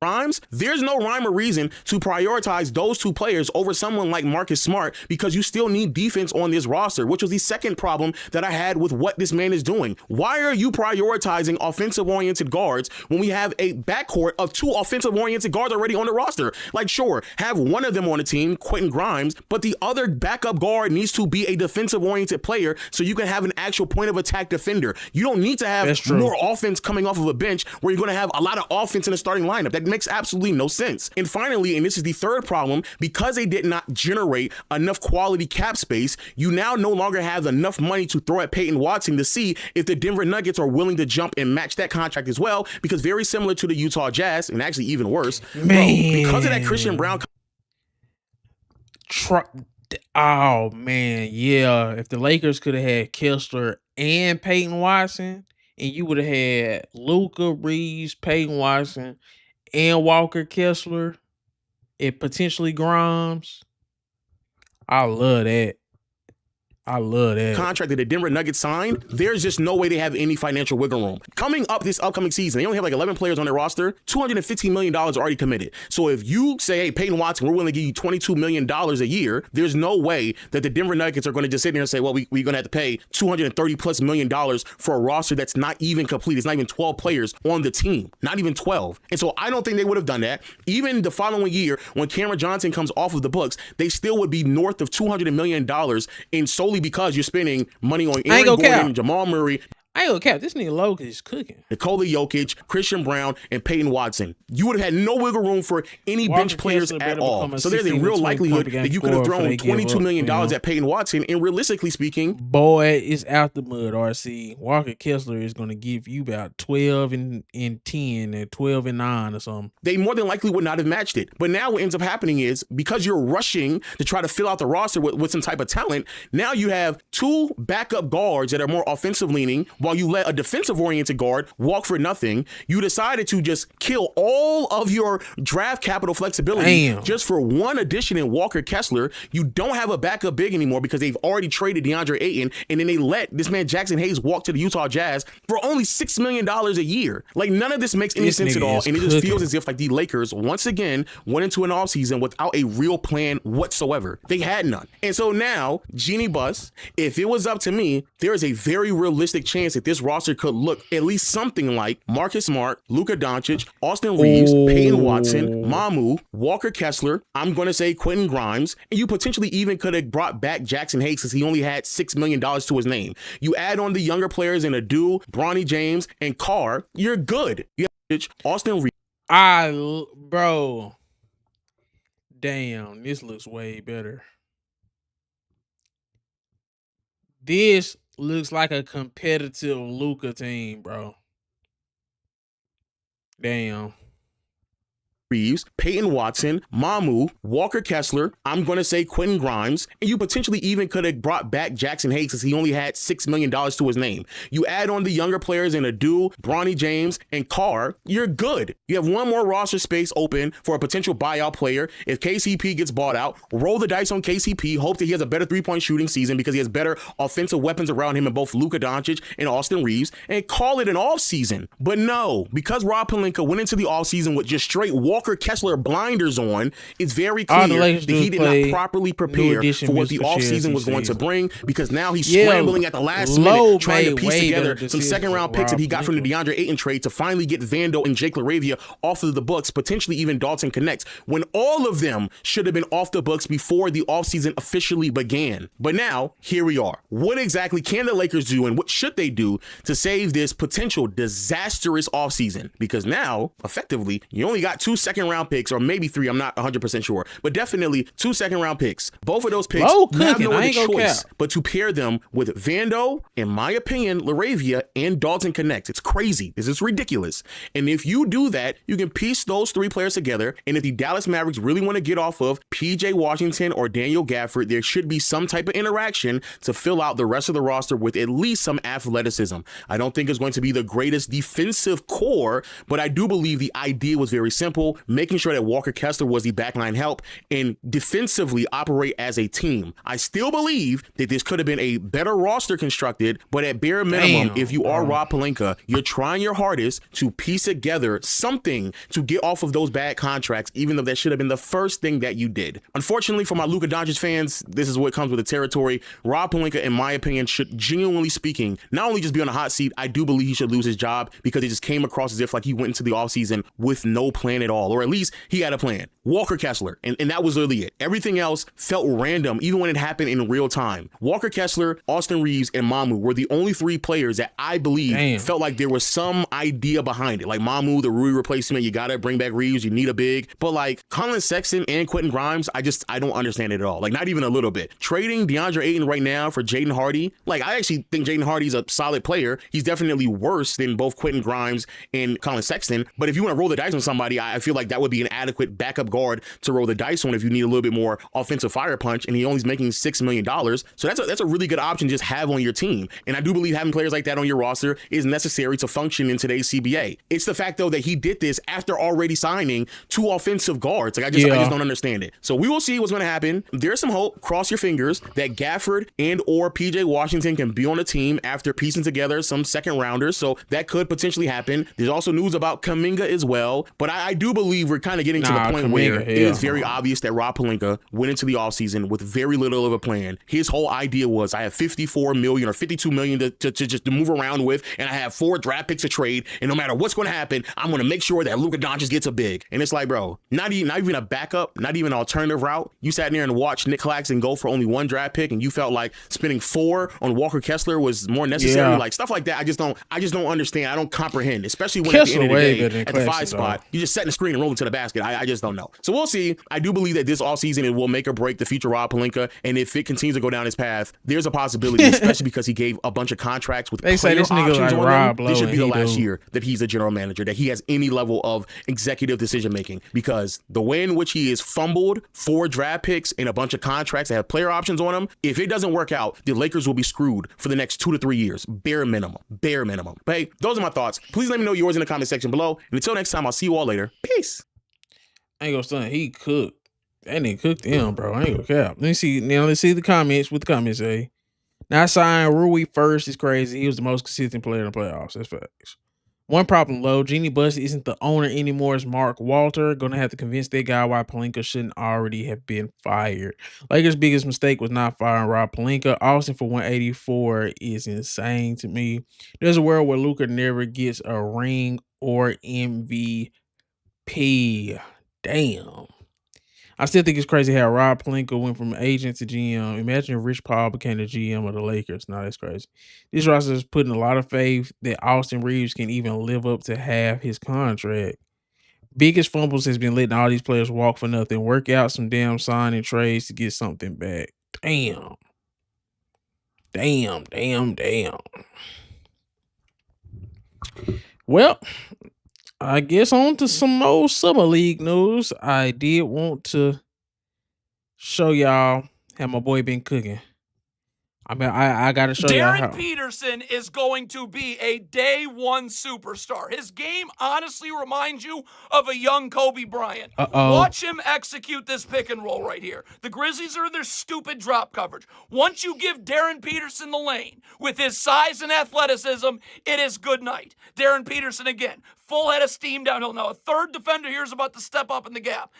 Grimes, there's no rhyme or reason to prioritize those two players over someone like Marcus Smart because you still need defense on this roster, which was the second problem that I had with what this man is doing. Why are you prioritizing offensive-oriented guards when we have a backcourt of 2 offensive-oriented guards already on the roster? Like, sure, have one of them on the team, Quentin Grimes, but the other backup guard needs to be a defensive-oriented player so you can have an actual point-of-attack defender. You don't need to have more offense coming off of a bench where you're going to have a lot of offense in the starting lineup. That makes absolutely no sense. And finally, and this is the third problem, because they did not generate enough quality cap space, you now no longer have enough money to throw at Peyton Watson to see if the Denver Nuggets are willing to jump and match that contract as well, because very similar to the Utah Jazz, and actually even worse, because of that Christian Brown. Oh, man, yeah. If the Lakers could have had Kessler and Peyton Watson, and you would have had Luka, Reeves, Peyton Watson, and Walker Kessler, and potentially Grimes. I love that. I love that. Contract that the Denver Nuggets signed, there's just no way they have any financial wiggle room. Coming up this upcoming season, they only have like 11 players on their roster, $215 million already committed. So if you say, hey, Peyton Watson, we're willing to give you $22 million a year, there's no way that the Denver Nuggets are going to just sit there and say, well, we're going to have to pay $230+ million for a roster that's not even complete. It's not even 12 players on the team, not even 12. And so I don't think they would have done that. Even the following year, when Cameron Johnson comes off of the books, they still would be north of $200 million in solely because you're spending money on Aaron Gordon, Jamal Murray. I ain't gonna cap. This nigga Loke is cooking. Nikola Jokic, Christian Brown, and Peyton Watson. You would have had no wiggle room for any bench players at all. So there's a real likelihood that you could have thrown $22 million at Peyton Watson. And realistically speaking, boy, it's out the mud, RC. Walker Kessler is gonna give you about 12 and 10 and 12 and 9 or something. They more than likely would not have matched it. But now what ends up happening is, because you're rushing to try to fill out the roster with some type of talent, now you have 2 backup guards that are more offensive leaning, while you let a defensive-oriented guard walk for nothing. You decided to just kill all of your draft capital flexibility just for one addition in Walker Kessler. You don't have a backup big anymore because they've already traded DeAndre Ayton, and then they let this man Jackson Hayes walk to the Utah Jazz for only $6 million a year. Like, none of this makes any sense at all, and it just feels as if like the Lakers once again went into an offseason without a real plan whatsoever. They had none. And so now, Genie Bus, if it was up to me, there is a very realistic chance that this roster could look at least something like Marcus Smart, Luka Doncic, Austin Reeves, Peyton Watson, Mamu, Walker Kessler, I'm going to say Quentin Grimes, and you potentially even could have brought back Jackson Hayes because he only had $6 million to his name. You add on the younger players in Adu, Bronny James, and Carr, you're good. You have Austin Reeves. Bro. Damn, this looks way better. This looks like a competitive Luka team, bro. Damn. Reeves, Peyton Watson, Mamu, Walker Kessler, I'm going to say Quentin Grimes, and you potentially even could have brought back Jackson Hayes because he only had $6 million to his name. You add on the younger players in Adu, Bronny James, and Carr, you're good. You have one more roster space open for a potential buyout player. If KCP gets bought out, roll the dice on KCP, hope that he has a better three-point shooting season because he has better offensive weapons around him in both Luka Doncic and Austin Reeves, and call it an offseason. But no, because Rob Pelinka went into the offseason with just straight Walker Kessler blinders on, it's very clear that he did not properly prepare for what the offseason was going to bring, because now he's scrambling at the last minute trying to piece together some second-round picks that he got from the DeAndre Ayton trade to finally get Vando and Jake LaRavia off of the books, potentially even Dalton Connect, when all of them should have been off the books before the offseason officially began. But now, here we are. What exactly can the Lakers do, and what should they do to save this potential disastrous offseason? Because now, effectively, you only got 2 second-round picks, or maybe 3, I'm not 100% sure, but definitely 2 second-round picks. Both of those picks have no other choice but to pair them with Vando, in my opinion, Laravia, and Dalton Connect. It's crazy. This is ridiculous. And if you do that, you can piece those 3 players together, and if the Dallas Mavericks really want to get off of PJ Washington or Daniel Gafford, there should be some type of interaction to fill out the rest of the roster with at least some athleticism. I don't think it's going to be the greatest defensive core, but I do believe the idea was very simple, making sure that Walker Kessler was the backline help and defensively operate as a team. I still believe that this could have been a better roster constructed, but at bare minimum, if you are Rob Pelinka, you're trying your hardest to piece together something to get off of those bad contracts, even though that should have been the first thing that you did. Unfortunately for my Luka Doncic fans, this is what comes with the territory. Rob Pelinka, in my opinion, should, genuinely speaking, not only just be on a hot seat, I do believe he should lose his job because it just came across as if like he went into the offseason with no plan at all, or at least he had a plan. Walker Kessler, and that was literally it. Everything else felt random, even when it happened in real time. Walker Kessler, Austin Reeves, and Mamu were the only 3 players that I believe felt like there was some idea behind it. Like Mamu, the Rui replacement, you gotta bring back Reeves, you need a big. But like Colin Sexton and Quentin Grimes, I don't understand it at all. Like not even a little bit. Trading DeAndre Ayton right now for Jaden Hardy, like I actually think Jaden Hardy's a solid player. He's definitely worse than both Quentin Grimes and Colin Sexton. But if you want to roll the dice on somebody, I feel like that would be an adequate backup guard to roll the dice on if you need a little bit more offensive fire punch, and he only's making $6 million. So that's a really good option to just have on your team. And I do believe having players like that on your roster is necessary to function in today's CBA. It's the fact though that he did this after already signing 2 offensive guards. Like I just don't understand it. So we will see what's going to happen. There's some hope. Cross your fingers that Gafford and or PJ Washington can be on the team after piecing together some second rounders. So that could potentially happen. There's also news about Kuminga as well. But I do believe we're kind of getting to the point where it is very obvious that Rob Pelinka went into the offseason with very little of a plan. His whole idea was I have $54 million or $52 million to just to move around with, and I have 4 draft picks to trade, and no matter what's going to happen, I'm going to make sure that Luka Doncic gets a big. And it's like, bro, not even a backup, not even an alternative route. You sat there and watched Nick Claxton go for only 1 draft pick, and you felt like spending 4 on Walker Kessler was more necessary. Like stuff like that, I just don't understand. I don't comprehend, especially when Kessler at the end of the day, at the 5 spot, you just setting the screen and rolling to the basket. I just don't know. So we'll see. I do believe that this offseason it will make or break the future Rob Pelinka, and if it continues to go down his path, there's a possibility, especially because he gave a bunch of contracts with player options on them. This should be the last year that he's a general manager, that he has any level of executive decision making, because the way in which he is fumbled 4 draft picks and a bunch of contracts that have player options on them, if it doesn't work out, the Lakers will be screwed for the next 2 to 3 years, bare minimum. But hey, those are my thoughts. Please let me know yours in the comment section below, and until next time, I'll see you all later. Peace. I ain't gonna stunt. He cooked. That nigga cooked him, bro. I ain't gonna cap. Let's see the comments. What the comments say. Now signing Rui first is crazy. He was the most consistent player in the playoffs. That's facts. One problem, low. Jeannie Buss isn't the owner anymore. It's Mark Walter. Gonna have to convince that guy why Pelinka shouldn't already have been fired. Lakers' biggest mistake was not firing Rob Pelinka. Austin for 184 is insane to me. There's a world where Luka never gets a ring or MVP. Damn. I still think it's crazy how Rob Pelinka went from agent to GM. Imagine if Rich Paul became the GM of the Lakers. No, that's crazy. This roster is putting a lot of faith that Austin Reeves can even live up to half his contract. Biggest fumbles has been letting all these players walk for nothing. Work out some damn signing trades to get something back. Damn. Well, I guess on to some more Summer League news. I did want to show y'all how my boy been cooking. I mean, I got to show y'all how. Darren Peterson is going to be a day one superstar. His game honestly reminds you of a young Kobe Bryant. Watch him execute this pick and roll right here. The Grizzlies are in their stupid drop coverage. Once you give Darren Peterson the lane with his size and athleticism, it is good night. Darren Peterson again. Full head of steam downhill. Now, a third defender here is about to step up in the gap.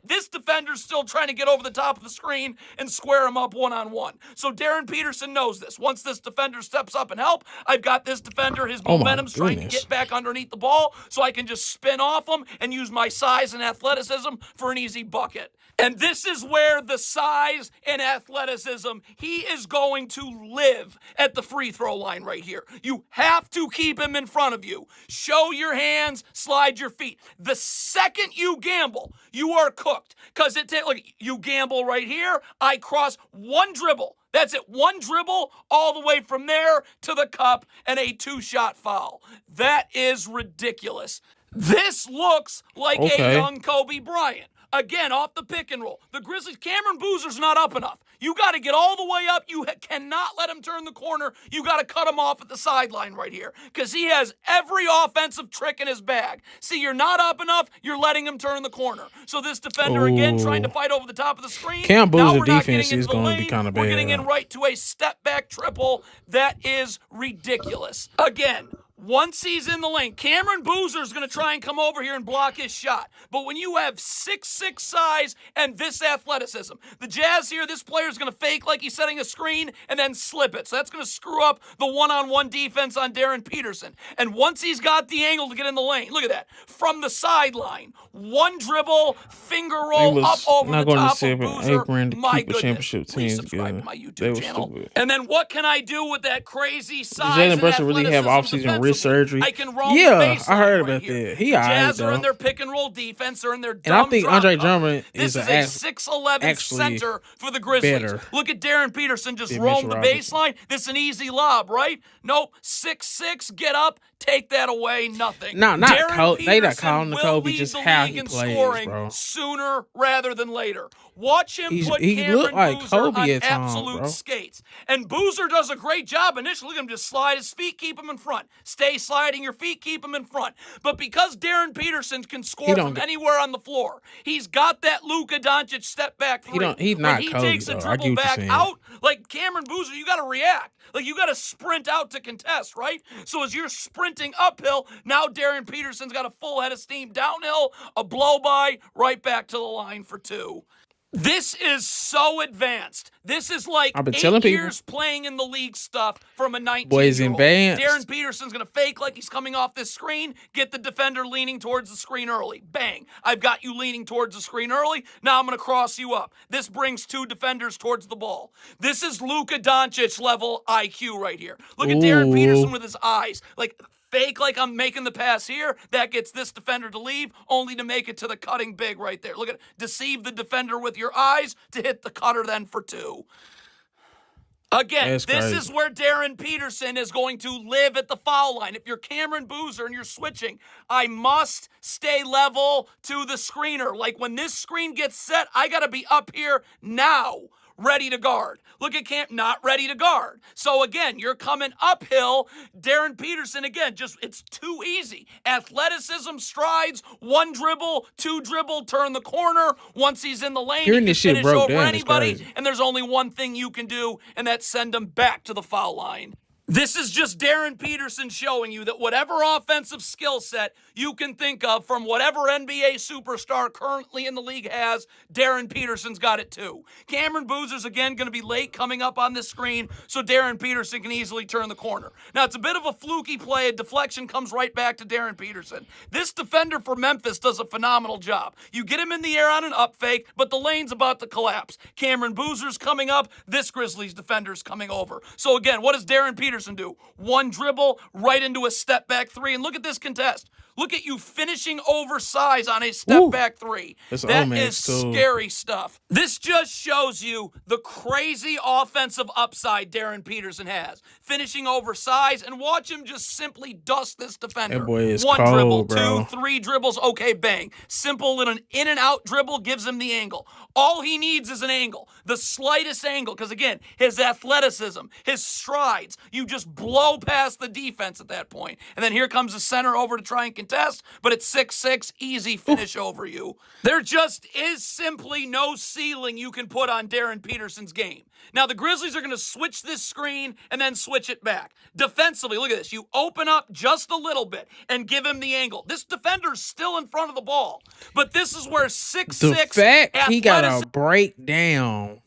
This defender's still trying to get over the top of the screen and square him up one-on-one. So Darren Peterson Peterson knows this. Once this defender steps up and help, I've got this defender. His Oh my momentum's trying to goodness. get back underneath the ball, so I can just spin off him and use my size and athleticism for an easy bucket. And this is where the size and athleticism, he is going to live at the free throw line right here. You have to keep him in front of you. Show your hands, slide your feet. The second you gamble, you are cooked. Because look, you gamble right here, I cross one dribble. That's it. One dribble all the way from there to the cup and a 2-shot foul. That is ridiculous. This looks like a young Kobe Bryant. Again, off the pick and roll. The Grizzlies, Cameron Boozer's not up enough. You got to get all the way up. You cannot let him turn the corner. You got to cut him off at the sideline right here because he has every offensive trick in his bag. See, you're not up enough. You're letting him turn the corner. So this defender, again, trying to fight over the top of the screen. Cam Now Boozer we're not defense getting is into the going to be lane. kind of We're bad. getting in right to a step-back triple. That is ridiculous. Again, once he's in the lane, Cameron Boozer's going to try and come over here and block his shot. But when you have 6'6" size and this athleticism, the Jazz here, this player's going to fake like he's setting a screen and then slip it. So that's going to screw up the one-on-one defense on Darren Peterson. And once he's got the angle to get in the lane, look at that. From the sideline, one dribble, finger roll up over the top of Boozer. My goodness. Please subscribe to my YouTube channel. And then what can I do with that crazy size Jalen and Brunson really have athleticism off-season wrist surgery. I can roam the Yeah, baseline I heard right about here. that. He The alright Jazz are though. in their pick and roll defense. They're in their And I dumb think drop Andre cover. Drummond This is is a 6'11" actually center for the Grizzlies. better Look at Darren Peterson just than roam Mitchell the Robinson. baseline. This is an easy lob, right? Nope. 6'6", get up, take that away, nothing. No, not Darren Kobe. They not Peterson calling the will Kobe, lead just the how league he in plays, scoring bro. sooner rather than later. Watch him put He Cameron looked like Boozer Kobe on at times, absolute bro. skates. And Boozer does a great job initially. Look at him just slide his feet, keep him in front. Stay sliding your feet, keep him in front. But because Darren Peterson can score from anywhere on the floor, he's got that Luka Doncic step back three. He's not when he Kobe, takes a though. I get dribble what you're back saying. out, like Cameron Boozer, you got to react. Like you got to sprint out to contest, right? So as you're sprinting uphill, now Darren Peterson's got a full head of steam downhill, a blow by, right back to the line for two. This is so advanced. This is like I've been 8 telling people. years playing in the league stuff from a 19-year-old. Boys advanced. Darren Peterson's going to fake like he's coming off this screen, get the defender leaning towards the screen early. Bang. I've got you leaning towards the screen early. Now I'm going to cross you up. This brings two defenders towards the ball. This is Luka Doncic level IQ right here. Look at Darren Peterson with his eyes. Like, fake like I'm making the pass here. That gets this defender to leave, only to make it to the cutting big right there. Look at it. Deceive the defender with your eyes to hit the cutter then for two. Again, That's this crazy. is where Darren Peterson is going to live at the foul line. If you're Cameron Boozer and you're switching, I must stay level to the screener. Like when this screen gets set, I got to be up here now, ready to guard. Look at Cam, not ready to guard. So again, you're coming uphill. Darren Peterson, again, it's too easy. Athleticism, strides, one dribble, two dribble, turn the corner. Once he's in the lane, Hearing he this can shit finish broke over down is anybody. crazy. And there's only one thing you can do, and that's send him back to the foul line. This is just Darren Peterson showing you that whatever offensive skill set you can think of from whatever NBA superstar currently in the league has, Darren Peterson's got it too. Cameron Boozer's again going to be late coming up on this screen, so Darren Peterson can easily turn the corner. Now, it's a bit of a fluky play. A deflection comes right back to Darren Peterson. This defender for Memphis does a phenomenal job. You get him in the air on an up fake, but the lane's about to collapse. Cameron Boozer's coming up. This Grizzlies defender's coming over. So again, what does Darren Peterson do? One dribble right into a step back three. And look at this contest. Look at you finishing oversized on a step back three. That's That Omax, is too. scary stuff. This just shows you the crazy offensive upside Darren Peterson has. Finishing oversized, and watch him just simply dust this defender. That boy is One cold, dribble, bro. 2, 3 dribbles, okay, bang. Simple little in and out dribble gives him the angle. All he needs is an angle, the slightest angle, because again, his athleticism, his strides, you just blow past the defense at that point. And then here comes the center over to try and contest, but it's 6'6", easy finish over you. There just is simply no ceiling you can put on Darren Peterson's game. Now, the Grizzlies are going to switch this screen and then switch it back. Defensively, look at this. You open up just a little bit and give him the angle. This defender's still in front of the ball, but this is where 6'6", The fact he got athleticism- a breakdown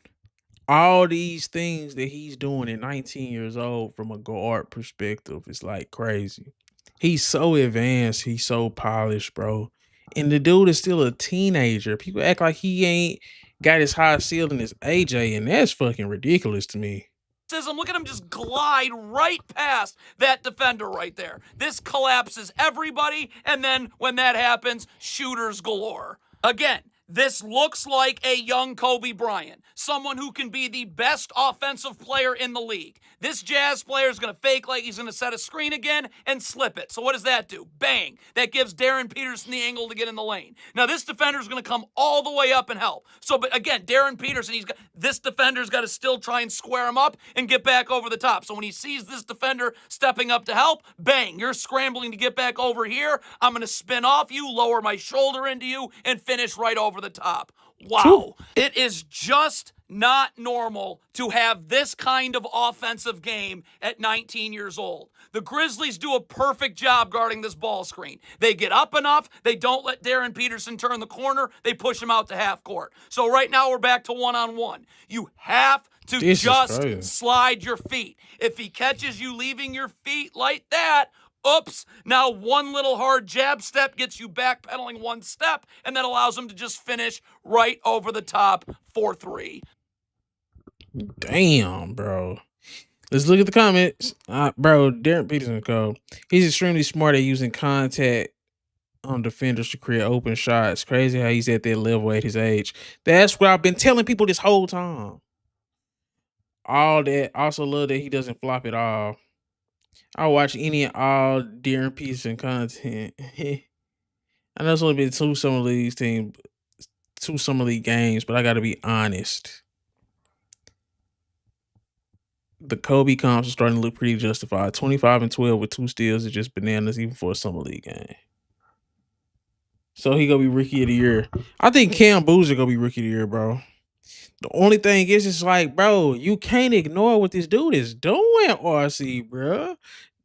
all these things that he's doing at 19 years old from a guard perspective is like crazy. He's so advanced. He's so polished, bro. And the dude is still a teenager. People act like he ain't got his high ceiling as AJ, and that's fucking ridiculous to me. Look at him just glide right past that defender right there. This collapses everybody, and then when that happens, shooters galore. Again, this looks like a young Kobe Bryant, someone who can be the best offensive player in the league. This Jazz player is going to fake like he's going to set a screen again and slip it. So what does that do? Bang. That gives Darren Peterson the angle to get in the lane. Now this defender is going to come all the way up and help. So, but again, Darren Peterson, this defender's got to still try and square him up and get back over the top. So when he sees this defender stepping up to help, bang, you're scrambling to get back over here. I'm going to spin off you, lower my shoulder into you, and finish right over the top. Wow. It is just not normal to have this kind of offensive game at 19 years old. The Grizzlies do a perfect job guarding this ball screen. They get up enough. They don't let Darren Peterson turn the corner. They push him out to half court. So right now we're back to one-on-one. You have to just slide your feet. If he catches you leaving your feet like that, oops, now one little hard jab step gets you backpedaling one step, and that allows him to just finish right over the top for 3. Damn, bro. Let's look at the comments. Bro, Darren Peterson go. He's extremely smart at using contact on defenders to create open shots. Crazy how he's at that level at his age. That's what I've been telling people this whole time. All that. Also love that he doesn't flop at all. I'll watch any and all Darren Peterson content. I know it's only been 2 summer league games, but I gotta be honest. The Kobe comps are starting to look pretty justified. 25 and 12 with 2 steals is just bananas even for a summer league game. So he gonna be rookie of the year. I think Cam Boozer gonna be rookie of the year, bro. The only thing is, it's like, bro, you can't ignore what this dude is doing, RC, bro.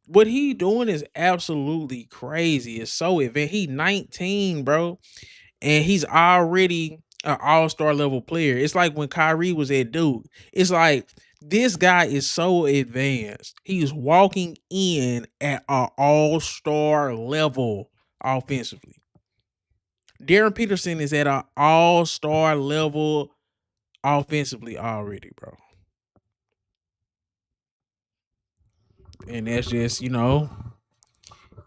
What he doing is absolutely crazy. It's so advanced. He 19, bro, and he's already an all-star level player. It's like when Kyrie was at Duke. It's like this guy is so advanced. He's walking in at an all-star level offensively. Darren Peterson is at an all-star level offensively already, bro. And that's just, it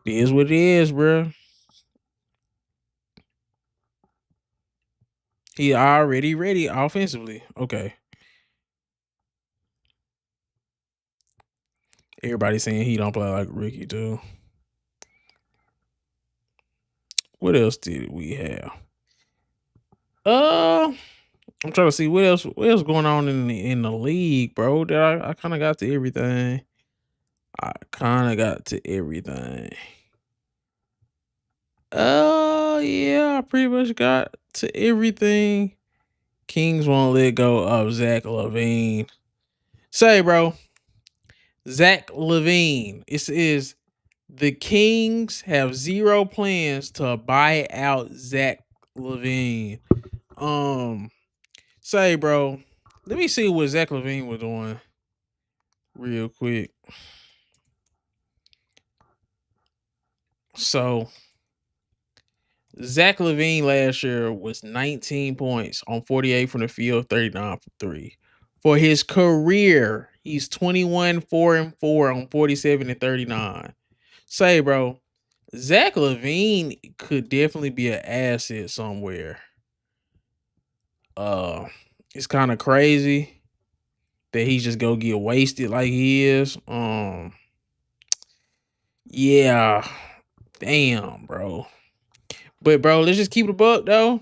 is what it is, bro. He already ready offensively. Okay. Everybody saying he don't play like Ricky too. What else did we have? I'm trying to see what else going on in the league, bro. I kind of got to everything. Yeah, I pretty much got to everything. Kings won't let go of Zach LaVine. Say, bro, Zach LaVine. It says the Kings have 0 plans to buy out Zach LaVine. Say, bro, let me see what Zach LaVine was doing real quick. So, Zach LaVine last year was 19 points on 48 from the field, 39 from 3. For his career, he's 21, 4-4 on 47 and 39. Say, bro, Zach LaVine could definitely be an asset somewhere. It's kind of crazy that he just go get wasted like he is. Yeah. Damn, bro. But, bro, let's just keep it a buck, though.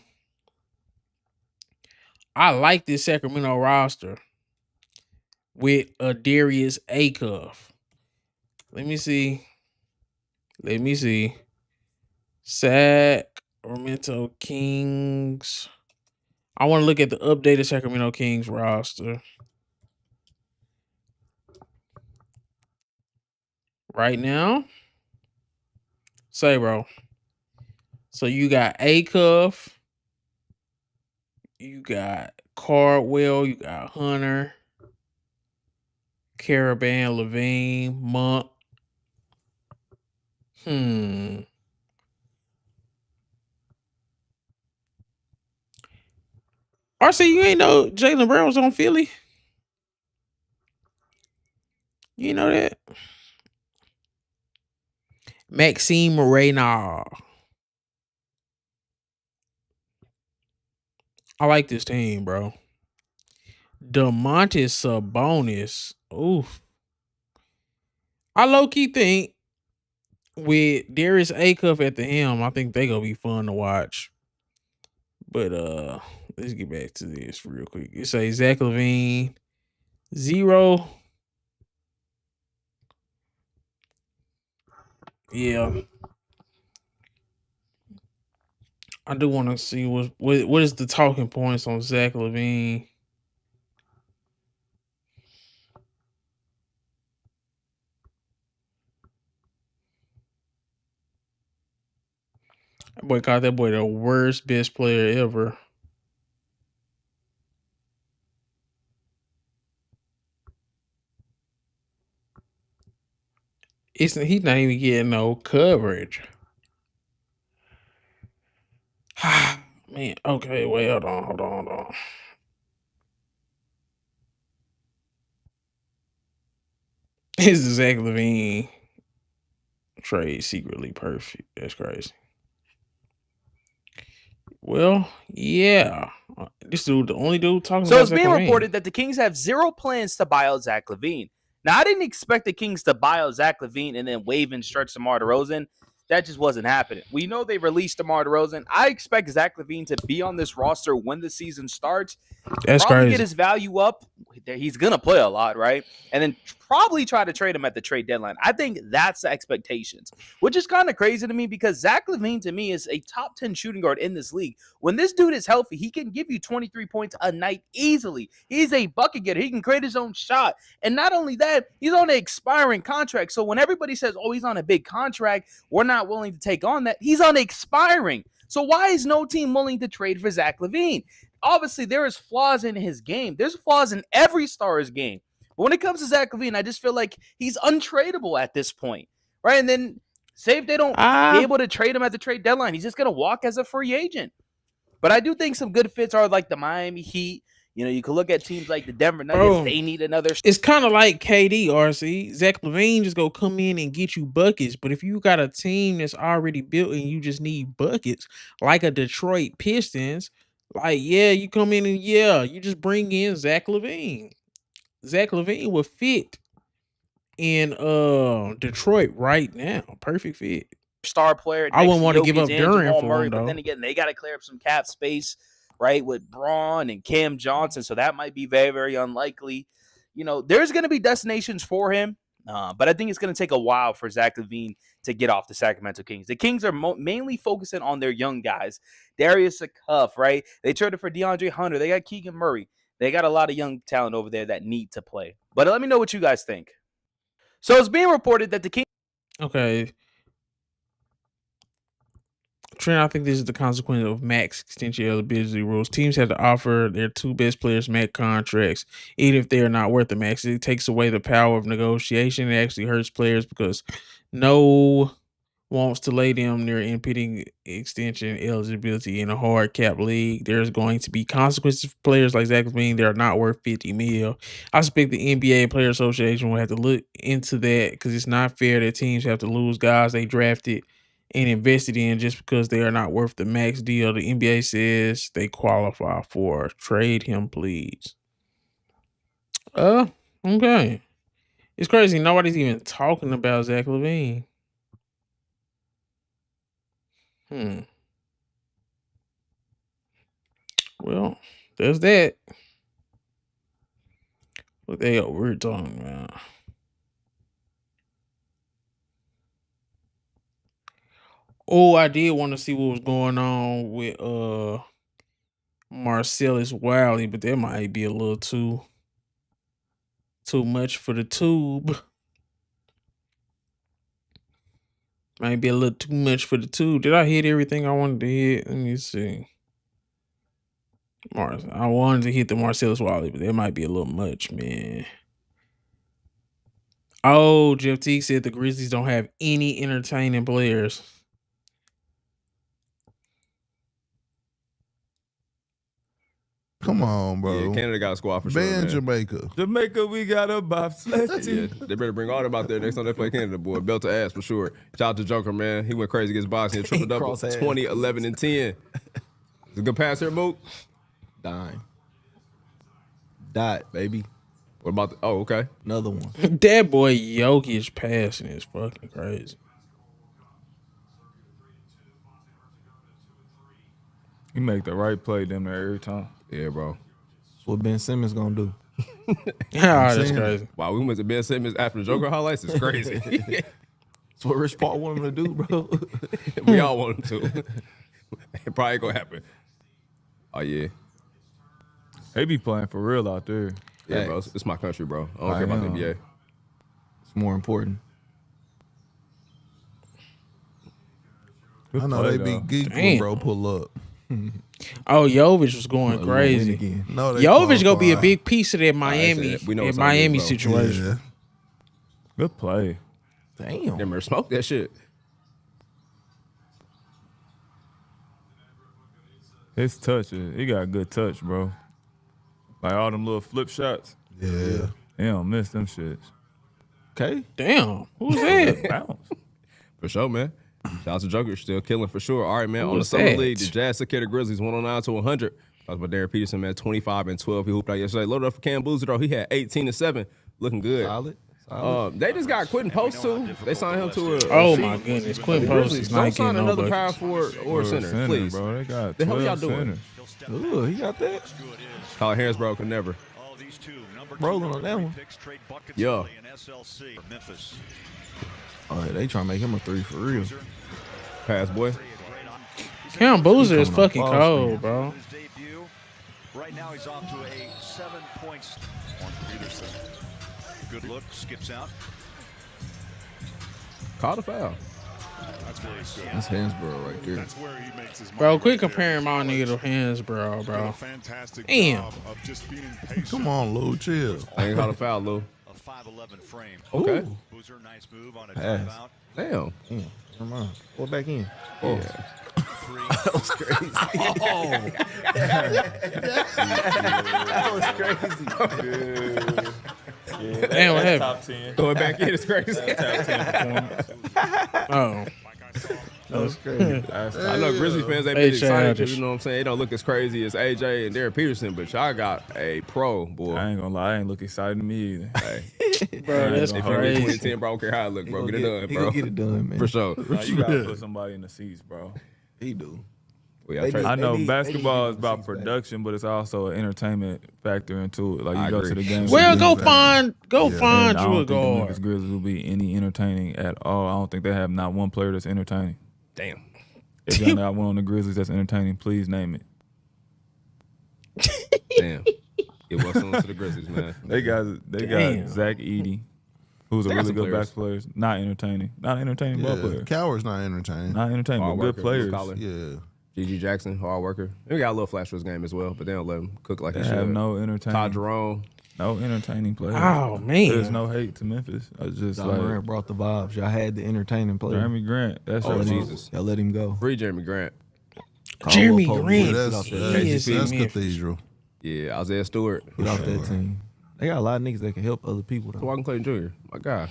I like this Sacramento roster with a Darius Acuff. Let me see. Sacramento Kings. I want to look at the updated Sacramento Kings roster. Right now. Say, bro. So you got Acuff. You got Cardwell, you got Hunter, Caravan, Levine, Monk. RC, you ain't know Jalen Brown was on Philly? You know that? Maxime Reynard. I like this team, bro. Domantas Sabonis. Oof. I low-key think with Darius Acuff at the helm, I think they gonna be fun to watch. But let's get back to this real quick. It says Zach LaVine, 0. Yeah. I do want to see what is the talking points on Zach LaVine. That boy called that boy the worst best player ever. He's not even getting no coverage. Man, okay, wait, hold on. Is the Zach LaVine trade secretly perfect? That's crazy. Well, yeah. This dude, the only dude talking So about it's Zach being LaVine. reported that the Kings have zero plans to buy out Zach LaVine. Now, I didn't expect the Kings to buy out Zach LaVine and then waive and stretch DeMar DeRozan. That just wasn't happening. We know they released DeMar DeRozan. I expect Zach LaVine to be on this roster when the season starts. That's probably crazy. get his value up. He's going to play a lot, right? And then probably try to trade him at the trade deadline. I think that's the expectations, which is kind of crazy to me because Zach LaVine, to me, is a top 10 shooting guard in this league. When this dude is healthy, he can give you 23 points a night easily. He's a bucket getter. He can create his own shot. And not only that, he's on an expiring contract. So when everybody says, oh, he's on a big contract, we're not willing to take on that, he's on expiring. So why is no team willing to trade for Zach LaVine? Obviously, there is flaws in his game. There's flaws in every star's game. But when it comes to Zach LaVine, I just feel like he's untradeable at this point, right? And then say if they don't be able to trade him at the trade deadline, he's just going to walk as a free agent. But I do think some good fits are like the Miami Heat. You know, you can look at teams like the Denver Nuggets. Bro, they need another. It's kind of like KD, RC. Zach LaVine just go come in and get you buckets. But if you got a team that's already built and you just need buckets, like a Detroit Pistons, like, yeah, you come in and you just bring in Zach LaVine. Zach LaVine would fit in Detroit right now. Perfect fit. Star player. I wouldn't want to give up Durant for Murray, him, but though. then again, they got to clear up some cap space, right, with Braun and Cam Johnson. So that might be very, very unlikely. You know, there's going to be destinations for him, but I think it's going to take a while for Zach LaVine to get off the Sacramento Kings. The Kings are mainly focusing on their young guys. Darius Acuff, right? They traded for DeAndre Hunter. They got Keegan Murray. They got a lot of young talent over there that need to play. But let me know what you guys think. So it's being reported that the Kings. Okay. Trent, I think this is the consequence of max extension eligibility rules. Teams have to offer their two best players max contracts, even if they are not worth the max. It takes away the power of negotiation. It actually hurts players because no wants to lay them near impeding extension eligibility in a hard cap league. There's going to be consequences for players like Zach LaVine that are not worth $50 million. I expect the NBA Player Association will have to look into that because it's not fair that teams have to lose guys they drafted and invested in just because they are not worth the max deal. The NBA says they qualify for trade him, please. Okay. It's crazy. Nobody's even talking about Zach LaVine. Well, there's that. What we're talking about. Oh, I did want to see what was going on with Marcellus Wiley, but that might be a little too much for the tube. Might be a little too much for the tube. Did I hit everything I wanted to hit? Let me see. I wanted to hit the Marcellus Wiley, but that might be a little much, man. Oh, Jeff Teague said the Grizzlies don't have any entertaining players. Come on, bro. Yeah, Canada got a squad for sure. Ban Man. Jamaica. Jamaica, we got a bobsled team. Yeah, they better bring all them out there next time they play Canada, boy. Belt to ass for sure. Shout out to Joker, man. He went crazy against boxing. Triple double, 20, 11, and 10. It's a good pass here, Mook. Dime. Dot, baby. What about okay. Another one. That boy Jokic passing is fucking crazy. You make the right play damn near every time. Yeah, bro. That's what Ben Simmons gonna do. Yeah, that's crazy. Wow, we went to Ben Simmons after the Joker highlights. It's crazy. That's what Rich Paul wanted him to do, bro. We all want him to. It probably ain't gonna happen. Oh yeah. They be playing for real out there. Yeah, bro. It's my country, bro. I don't care about the NBA. It's more important. I know they be geeking, bro. Pull up. Oh, Jovic was going crazy. No, Jovic gonna be a big piece of that Miami, know Miami situation. Yeah. Good play. Damn. Never smoked that shit. His touch, he got a good touch, bro. Like all them little flip shots. Yeah. He don't miss them shits. Okay. Damn. Who's that? Bounce. For sure, man. Shout out to Joker, still killing for sure. All right, man. Who on the was Summer that? League, the Jazz took care of the Grizzlies 109 to 100. Talked about Darren Peterson, man, 25 and 12. He hooped out yesterday. Loaded up for Cam Boozer, though. He had 18 and 7. Looking good. Solid. They just got Quentin Post, too. They signed him to a Oh my goodness, Quentin Post is not Don't sign getting no another power buckets. forward or center, please. Bro, they got The hell 12 y'all doing? centers. Ooh, he got that. Kyle Harrisbro could never. Rolling on that one. Yeah. Oh, they trying to make him a 3 for real. Pass, boy. Cam Boozer is coming off fucking ball cold, screen. bro. Right now he's off to a 7 points on Peterson. Good look, skips out. Call the foul. That's where he's good. That's Hansborough right there. That's where he makes his Bro, money quit right there. comparing my nigga to Hansborough, bro. Fantastic Damn. job of just being patient. Come on, Lou. Chill. I ain't called a foul, Lou. A 5'11" frame. Okay. Boozer, nice move on a Pass. timeout. Damn. Never mind. Pull back in. Oh. That was crazy. That was crazy. Damn, what happened? Top 10. Going back in is crazy. Top 10 performance. Oh. That was crazy. I know Grizzlies fans ain't Hey, been excited childish. because, you know what I'm saying? They don't look as crazy as AJ and Darren Peterson, but y'all got a pro, boy. I ain't gonna lie, I ain't look excited to me either. Hey, Bro, that's gonna hold it. crazy. 2010, bro. I don't care how it look, bro. Get it done, He bro. gonna get it done, man. For sure. Nah, you gotta put somebody in the seats, bro. He do. We gotta They trade- need- I know they basketball need is about seats back. production, but it's also an entertainment factor into it. Like you I go agree. to the game. Well, go and find I you a don't think the guard. Memphis Grizzlies will be any entertaining at all. I don't think they have not one player that's entertaining. Damn. If y'all got one on the Grizzlies that's entertaining, please name it. Damn. It was someone to the Grizzlies, man. They got Damn. Zach Edey, who's a They got really some good players. basketball player. Not entertaining. Not an entertaining ball player. Coward's not entertaining. Not entertaining, Hard but good worker, players. blue collar. Yeah. GG Jackson, hard worker. They got a little flash for his game as well, but they don't let him cook like They he should. have no entertaining. Todd Jerome. No entertaining players. Oh, man. There's no hate to Memphis. I was just John like Morant brought the vibes. Y'all had the entertaining player. Jeremy Grant. That's Oh, your Jesus. Y'all let him go. Free Jeremy Grant. Jeremy Caldwell Pope, Grant. get That's, off that that's, team. is that's in cathedral. Yeah, Isaiah Stewart. Get off that team. They got a lot of niggas that can help other people. Though. Walker Clayton Jr. My God.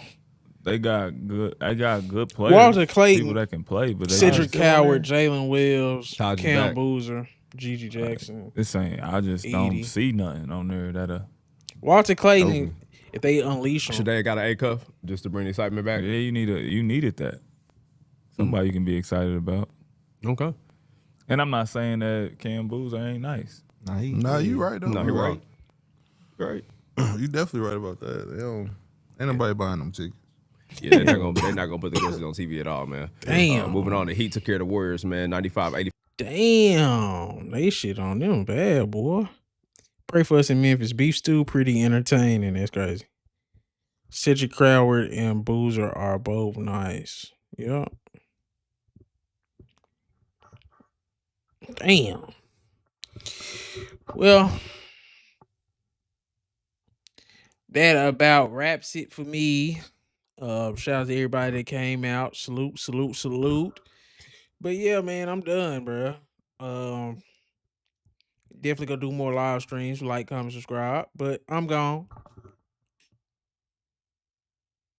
They got good players. Walter Clayton, people that can play, but they Cedric just- Coward, Jalen Wells, Todd Cam back. Boozer, Gigi Jackson. This ain't. I just Edey. don't see nothing on there that Walter Clayton, if they unleash him. Should they got an A cuff just to bring the excitement back? Yeah, you needed that. Somebody you can be excited about. Okay. And I'm not saying that Cam Boozer ain't nice. Nah, you right though. No, he right. Right. You definitely right about that. They don't, ain't nobody buying them tickets. Yeah, they're not gonna put the Grizzlies on TV at all, man. Damn. Moving on, the Heat took care of the Warriors, man. 95-80. Damn, they shit on them bad, boy. Pray for us in Memphis. Beef stew, pretty entertaining. That's crazy. Cedric Croward and Boozer are both nice. Yup. Damn. Well, that about wraps it for me. Shout out to everybody that came out. Salute, salute, salute. But yeah, man, I'm done, bro. Definitely gonna do more live streams. Like, comment, subscribe. But I'm gone.